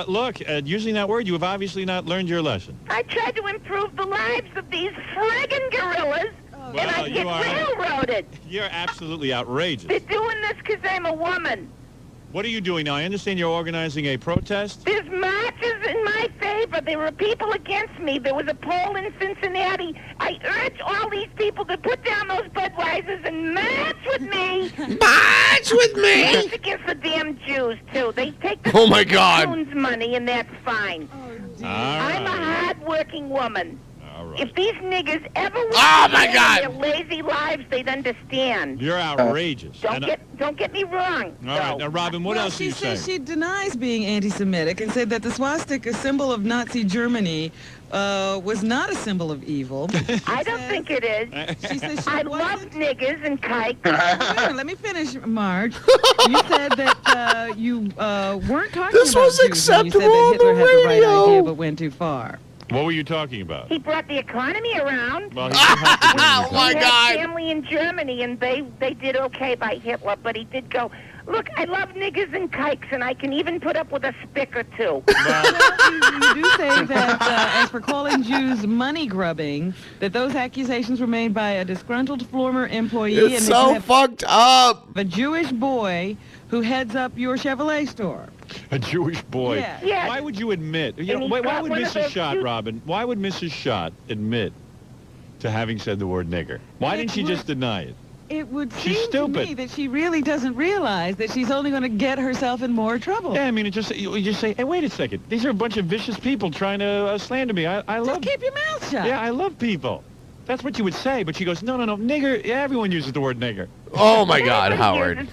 look, using that word, you have obviously not learned your lesson. I tried to improve the lives of these friggin' gorillas, and I get railroaded. You're absolutely outrageous. They're doing this because I'm a woman. What are you doing now? I understand you're organizing a protest? There's marches in my favor. There were people against me. There was a poll in Cincinnati. I urge all these people to put down those Budweisers and march with me. March with me? March against the damn Jews, too. They take the Oh, my God. Coons' money, and that's fine. I'm a hard-working woman. If these niggers ever their lazy lives, they'd understand. You're outrageous. Don't get me wrong. All right, now, Robin, what else are you saying? She says she denies being anti-Semitic and said that the swastika, symbol of Nazi Germany, was not a symbol of evil. I don't think it is. She says I love niggers and kikes. Let me finish, Marge. You said that you weren't talking This about was Jews when acceptable you said that on Hitler the had the right radio. idea but went too far. What were you talking about? He brought the economy around. Well, he did help the Germans. Oh my God! Family in Germany, and they did okay by Hitler, but he did go. Look, I love niggers and kikes, and I can even put up with a spick or two. Well, you do say that, as for calling Jews money grubbing, that those accusations were made by a disgruntled former employee. It's and so fucked up. A Jewish boy who heads up your Chevrolet store. A Jewish boy. Yeah. Yeah. Why would you admit? And he's Why got would one of Mrs. those Schott, cute- Robin? Why would Mrs. Schott admit to having said the word nigger? Why didn't she just deny it? It would She's seem stupid. to me that she really doesn't realize that she's only going to get herself in more trouble. Yeah, I mean, you just say, hey, wait a second. These are a bunch of vicious people trying to slander me. I love. Just keep your mouth shut. Yeah, I love people. That's what you would say, but she goes, no, nigger. Yeah, everyone uses the word nigger. Oh my God, Howard.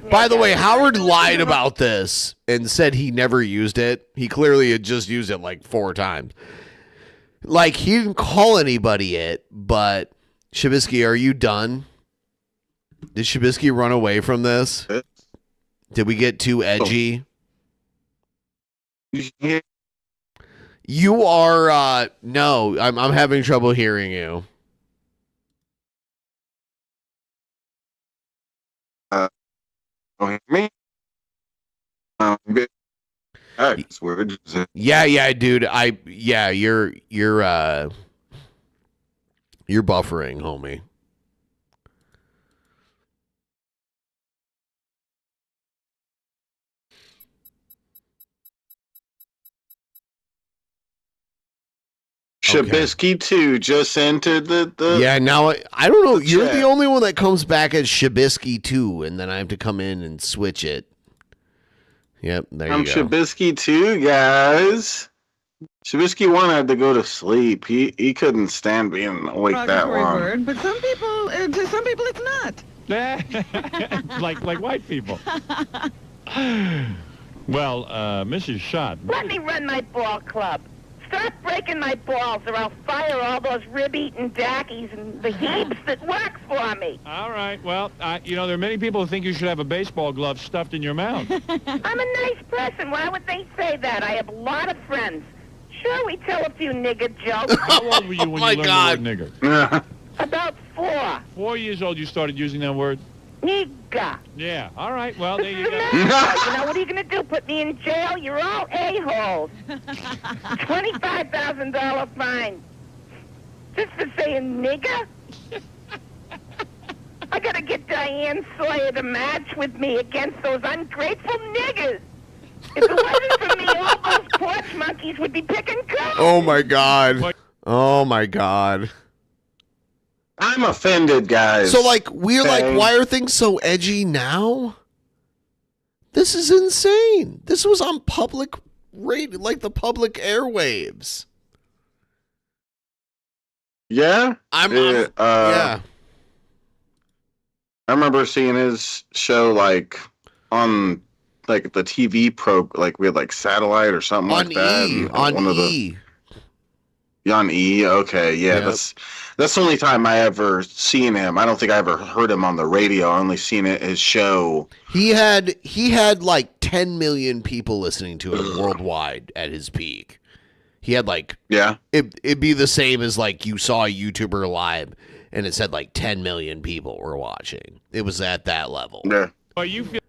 By the way, Howard lied about this and said he never used it. He clearly had just used it like 4 times. Like, he didn't call anybody it, but Shabisky, are you done? Did Shabisky run away from this? Did we get too edgy? You are, no, I'm having trouble hearing you. Me? Yeah, dude. You're buffering, homie. Shabisky 2 just entered the Yeah, now I don't know. You're chat. the only one that comes back as Shabisky 2, and then I have to come in and switch it. Yep, there I'm you go. Shabisky 2, guys. Shabisky 1 had to go to sleep. He couldn't stand being awake that Derogatory long. word, but some people, to some people, it's not. like white people. Well, Mrs. Schott. Let me run my ball club. Stop breaking my balls, or I'll fire all those rib-eating dackies and the heaps that work for me. All right. Well, there are many people who think you should have a baseball glove stuffed in your mouth. I'm a nice person. Why would they say that? I have a lot of friends. Sure, we tell a few nigger jokes. How old were you when you learned the word nigger? About 4. 4 years old, you started using that word? Nigga. Yeah. All right. Well, there you go. You know, what are you going to do? Put me in jail? You're all a-holes. $25,000 fine. Just for saying nigger? I got to get Diane Sawyer to match with me against those ungrateful niggers. If it wasn't for me, all those porch monkeys would be picking cotton. Oh my God. Oh my God. I'm offended, guys. So, like, we're like, why are things so edgy now? This is insane. This was on public radio, like the public airwaves. Yeah? Yeah. I remember seeing his show, like, on, like, the TV like, we had, like, satellite or something On like that. E. And On one of E. On E, okay, yeah, Yep. that's the only time I ever seen him. I don't think I ever heard him on the radio. I only seen his show. He had like 10 million people listening to him worldwide at his peak. He had like, it'd be the same as like you saw a YouTuber live and it said like 10 million people were watching. It was at that level. Yeah. Well, you feel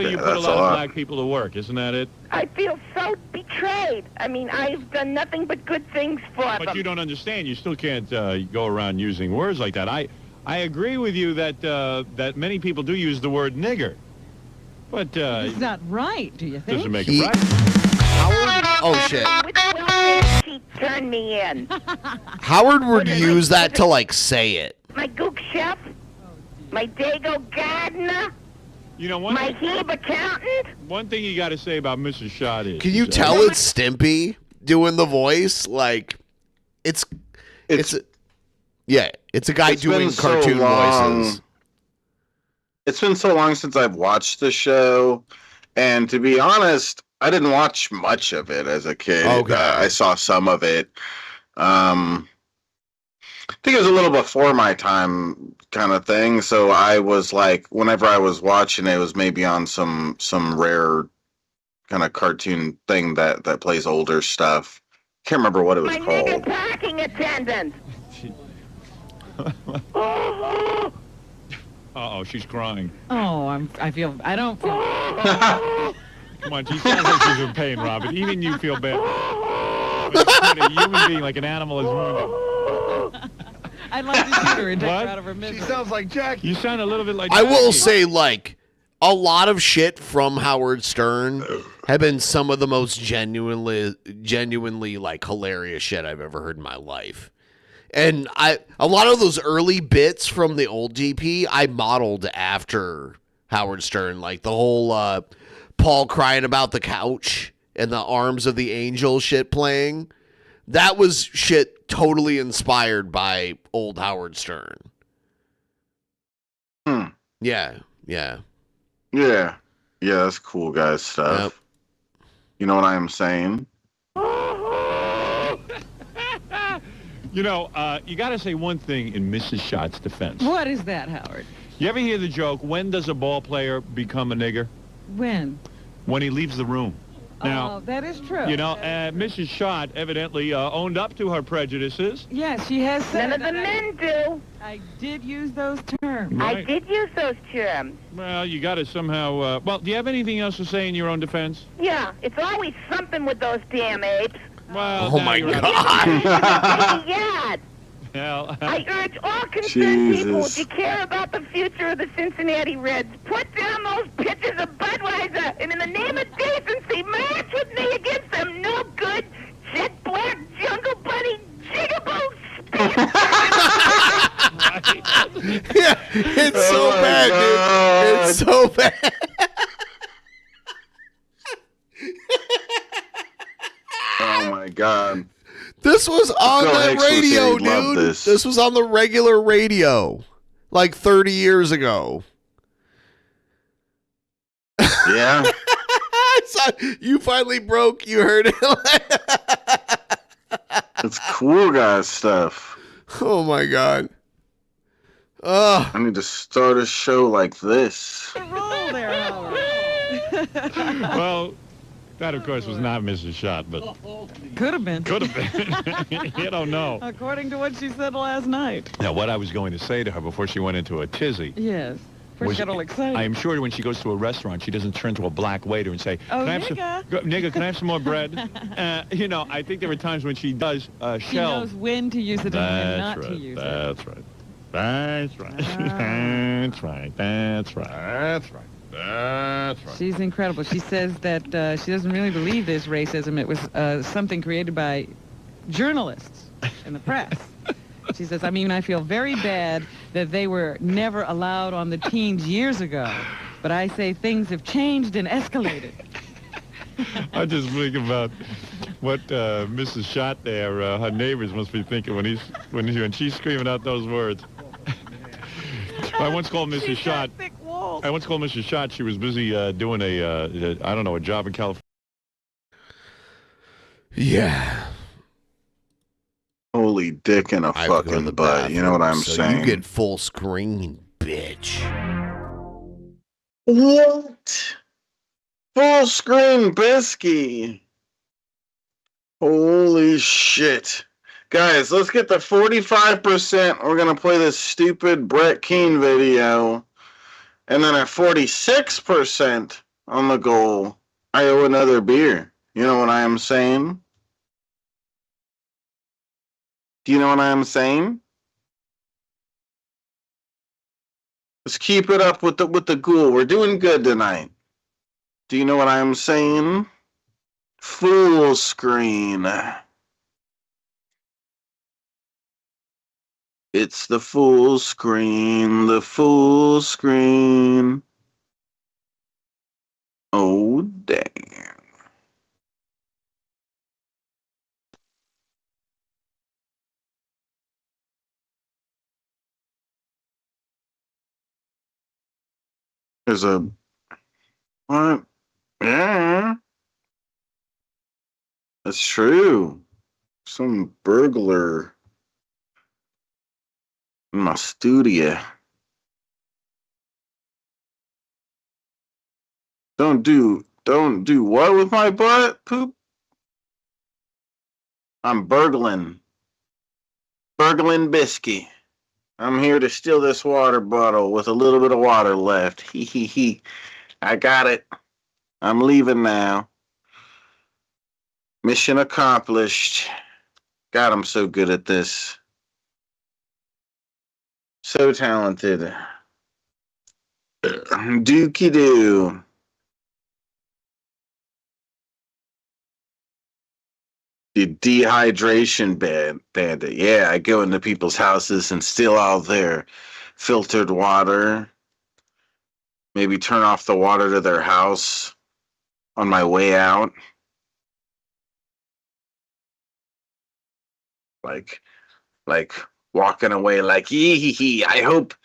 you put a lot of black people to work, isn't that it? I feel so betrayed. I mean, I've done nothing but good things for them. But you don't understand. You still can't go around using words like that. I agree with you that that many people do use the word nigger, but It's not right, do you think? doesn't make it right. Oh shit. Which welfare cheat turned me in? Howard would use that to like say it. My gook chef? My Dago gardener? You know, my Hebe accountant? One thing you got to say about Mrs. Schott is... Can you tell it's Stimpy doing the voice? Like, it's a guy It's doing been so cartoon long. voices. It's been so long since I've watched the show, and to be honest, I didn't watch much of it as a kid. Okay. I saw some of it. I think it was a little before my time kind of thing, so I was like, whenever I was watching it, it was maybe on some rare kind of cartoon thing that plays older stuff. Can't remember what it was My nigger called. parking attendant. Uh-oh, she's crying. Oh, I don't feel. Come on, she sounds like she's in pain, Robin. Even you feel bad. When a human being like an animal is wounded. I'd like to shoot her and take What? her out of her misery. She sounds like Jackie. You sound a little bit like I will Jackie. say, like, a lot of shit from Howard Stern have been some of the most genuinely like hilarious shit I've ever heard in my life. And a lot of those early bits from the old DP I modeled after Howard Stern, like the whole Paul crying about the couch and the arms of the angel shit playing. That was shit totally inspired by old Howard Stern. Yeah. Yeah, that's cool, guys. Stuff. Yep. You know what I am saying? You know, you got to say one thing in Mrs. Schott's defense. What is that, Howard? You ever hear the joke, when does a ball player become a nigger? When? When he leaves the room. Now, that is true. you know, Mrs. Schott evidently owned up to her prejudices. Yes, she has said None of the men do. I did use those terms. Right. I did use those terms. Well, you got to somehow, well, do you have anything else to say in your own defense? Yeah, it's always something with those damn apes. Well, Oh my God. Yeah. Hell, I urge all concerned people, Jesus. if you care about the future of the Cincinnati Reds, put down those pitchers of Budweiser, and in the name of decency, march with me against them no good, jet black, jungle bunny, jigaboo, Yeah, it's so bad, dude. It's so bad. Oh my God. This was on Phil the Hicks would say radio, he'd love dude. this. This was on the regular radio, like 30 years ago. Yeah. So you finally broke. You heard it. It's cool, guys. Stuff. Oh my God. I need to start a show like this. Roll there, Howard. well, that, of course, was not Mrs. Schott, but Could have been. could have been. You don't know. According to what she said last night. Now, what I was going to say to her before she went into a tizzy, Yes. First was, got all excited. I am sure when she goes to a restaurant, she doesn't turn to a black waiter and say, Oh, can I have nigga, can I have some more bread? You know, I think there are times when she does She shell. knows when to use it and when not That's to right. use it. That's right. That's right. That's right. That's right. That's right. That's right. She's incredible. She says that she doesn't really believe there's racism. It was something created by journalists and the press. She says, I feel very bad that they were never allowed on the teams years ago. But I say things have changed and escalated. I just think about what Mrs. Schott there, her neighbors must be thinking when she's screaming out those words. I once called Mrs. Schott. I once called Mrs. Schott. She was busy doing a job in California. Yeah. Holy dick in a I have to go to fucking the butt. You know what I'm bathroom, so saying? You get full screen, bitch. What? Full screen bisky. Holy shit. Guys, let's get the 45%. We're going to play this stupid Brett Keane video. And then at 46% on the goal, I owe another beer. You know what I am saying? Do you know what I am saying? Let's keep it up with the ghoul. We're doing good tonight. Do you know what I am saying? Full screen. It's the full screen, the full screen. Oh, damn. There's a... What? Yeah. That's true. Some burglar in my studio. Don't do what with my butt? Poop? I'm burgling Bisky. I'm here to steal this water bottle with a little bit of water left. Hee hee hee. I got it. I'm leaving now. Mission accomplished. God, I'm so good at this. So talented. Dookie doo. The dehydration bandit. Yeah, I go into people's houses and steal all their filtered water. Maybe turn off the water to their house on my way out. Like walking away like hee. I hope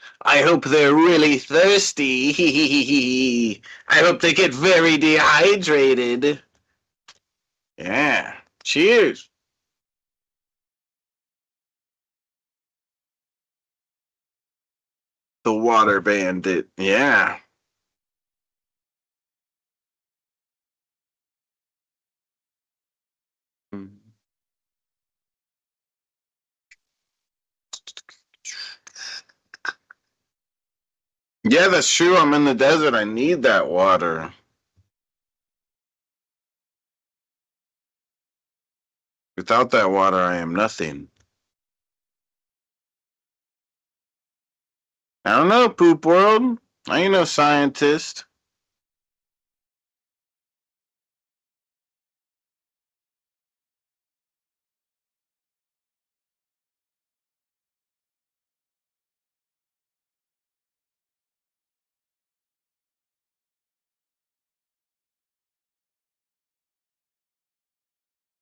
they're really thirsty. Hee. I hope they get very dehydrated. Yeah. Cheers. The water bandit. Yeah. Yeah, that's true. I'm in the desert. I need that water. Without that water, I am nothing. I don't know, Poop World. I ain't no scientist.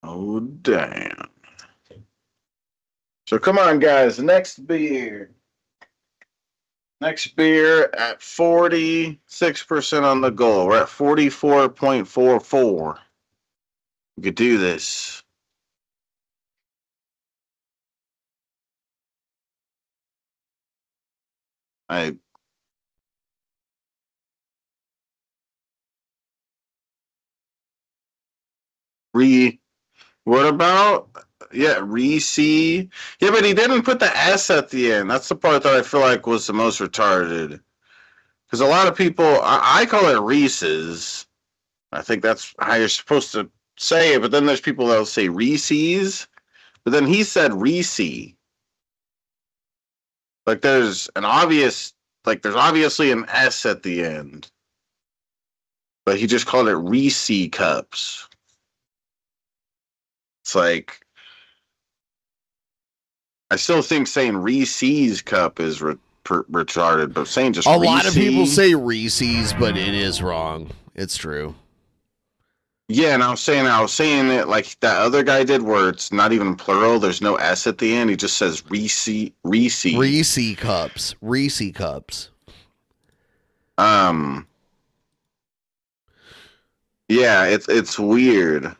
Oh, damn. So come on, guys. Next beer. Next beer at 46% on the goal. We're at 44.44. We could do this. What about, Reese? Yeah, but he didn't put the S at the end. That's the part that I feel like was the most retarded. Because a lot of people, I call it Reeses. I think that's how you're supposed to say it, but then there's people that'll say Reese's. But then he said Reese. Like there's obviously an S at the end. But he just called it Reese cups. It's like, I still think saying Reese's cup is retarded, but saying just a Reese, lot of people say Reese's, but it is wrong. It's true. Yeah, and I was saying it like that other guy did, where it's not even plural. There's no S at the end. He just says Reese. Reese cups. Reese cups. Yeah, it's weird.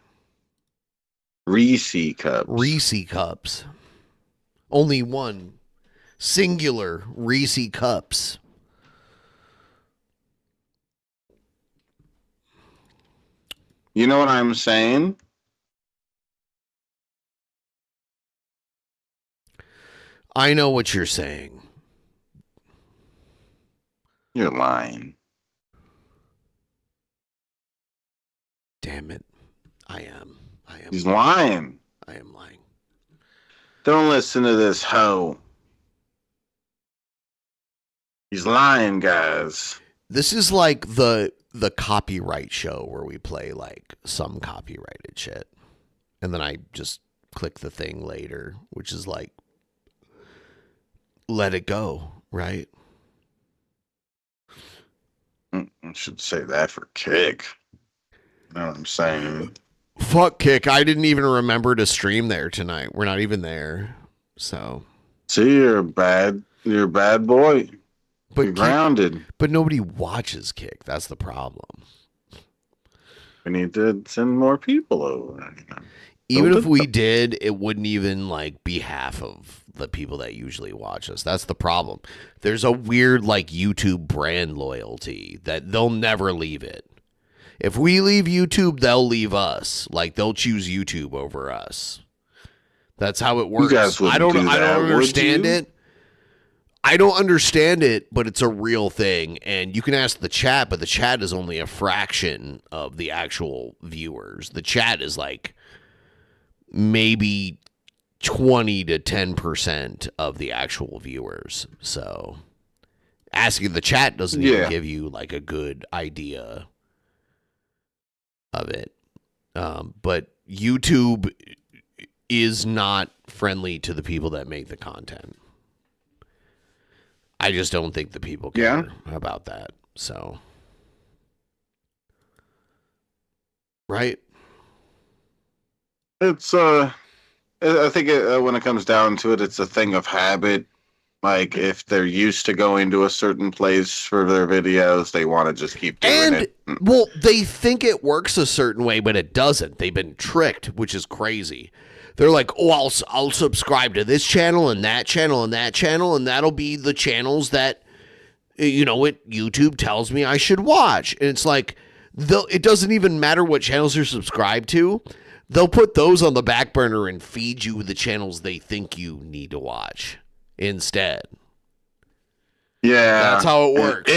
Reese cups. Reese cups. Only one. Singular Reese cups. You know what I'm saying? I know what you're saying. You're lying. Damn it. I am. He's lying. I am lying. Don't listen to this hoe. He's lying, guys. This is like the copyright show where we play like some copyrighted shit. And then I just click the thing later, which is like, let it go, right? I should say that for Kick. You know what I'm saying? Fuck Kick. I didn't even remember to stream there tonight. We're not even there. So. See, you're a bad boy. But you're grounded. But nobody watches Kick. That's the problem. We need to send more people over. Even if we did, it wouldn't even like be half of the people that usually watch us. That's the problem. There's a weird like YouTube brand loyalty that they'll never leave it. If we leave YouTube, they'll leave us. Like they'll choose YouTube over us. That's how it works. guys wouldn't I don't do that, would understand you? it. I don't understand it, but it's a real thing. And you can ask the chat, but the chat is only a fraction of the actual viewers. The chat is like maybe 20 to 10% of the actual viewers. So asking the chat doesn't even give you like a good idea of it. But YouTube is not friendly to the people that make the content. I just don't think the people care about that. So, right? It's I think when it comes down to it, it's a thing of habit. Like if they're used to going to a certain place for their videos, they want to just keep doing it. Well, they think it works a certain way, but it doesn't. They've been tricked, which is crazy. They're like, oh, I'll subscribe to this channel and that channel and that channel, and that'll be the channels that, you know, what YouTube tells me I should watch. And it's like, it doesn't even matter what channels you're subscribed to. They'll put those on the back burner and feed you the channels they think you need to watch instead. Yeah. That's how it works.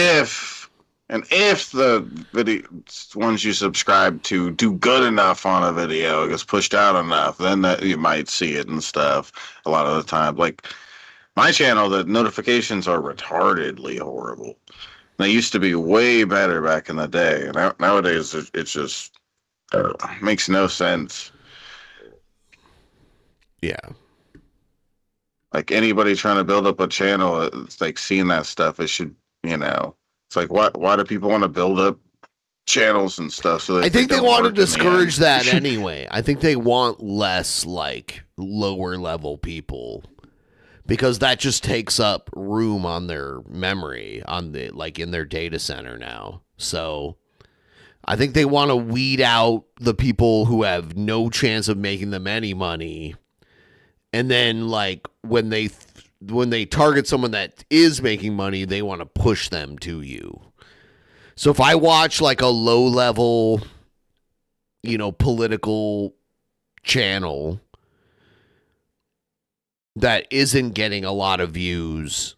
If the video ones you subscribe to do good enough on a video, it gets pushed out enough, then that you might see it and stuff a lot of the time. Like my channel, the notifications are retardedly horrible. They used to be way better back in the day. Nowadays, it just makes no sense. Yeah. Like anybody trying to build up a channel, it's like seeing that stuff. It should, you know, it's like why do people want to build up channels and stuff? So that I think they don't want to work in the discourage end? that anyway. I think they want less like lower level people because that just takes up room on their memory on the like in their data center now. So I think they want to weed out the people who have no chance of making them any money. And then like when they target someone that is making money, they want to push them to you. So if I watch like a low level, you know, political channel that isn't getting a lot of views,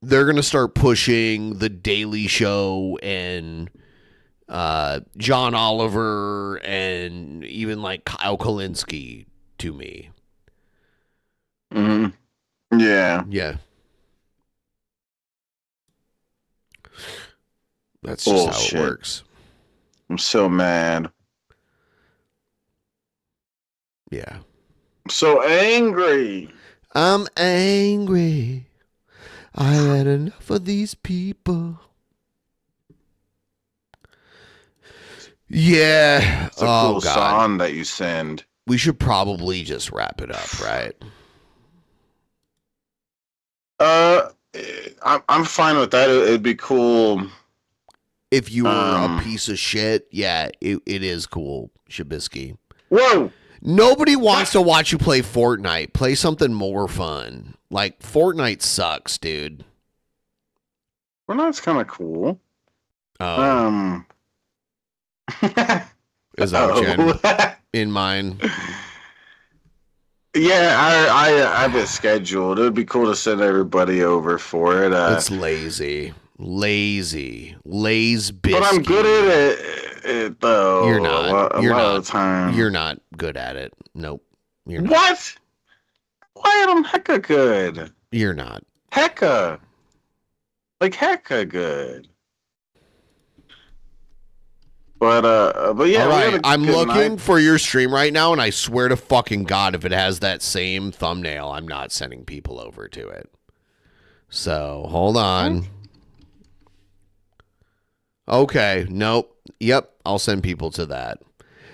they're going to start pushing The Daily Show and John Oliver and even like Kyle Kalinske to me. Mm-hmm. Yeah. Yeah. That's just how it works. I'm so mad. Yeah. I'm so angry. I'm angry. I had enough of these people. Yeah. It's a cool song that you send. We should probably just wrap it up, right? I'm fine with that. It'd be cool if you were a piece of shit. Yeah, it is cool, Shabisky. Whoa! Nobody wants to watch you play Fortnite. Play something more fun. Like Fortnite sucks, dude. Fortnite's kind of cool. Is that what you had in mind? Yeah, I have it scheduled. It would be cool to send everybody over for it. It's lazy biscuit. But I'm good at it though. You're not. A lot of the time. You're not good at it. Nope. You're not. What? Why am hecka good? You're not. Hecka. Like hecka good. But yeah. All right, I'm looking night. for your stream right now, and I swear to fucking God, if it has that same thumbnail, I'm not sending people over to it. So hold on. Okay, nope. Yep, I'll send people to that.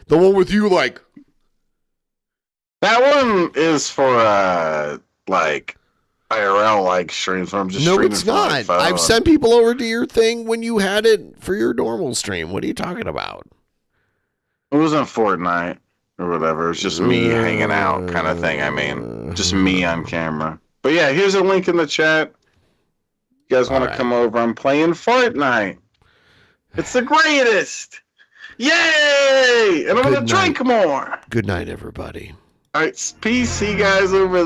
The one with you, like that one is for like IRL like streams. Where I'm just no, streaming it's from my not. phone. I've sent people over to your thing when you had it for your normal stream. What are you talking about? It wasn't Fortnite or whatever. It was just me hanging out kind of thing. I mean, just me on camera. But yeah, here's a link in the chat. You guys want to come over? I'm playing Fortnite. It's the greatest. Yay! And I'm going to drink more. Good night, everybody. All right, peace. See you guys over there.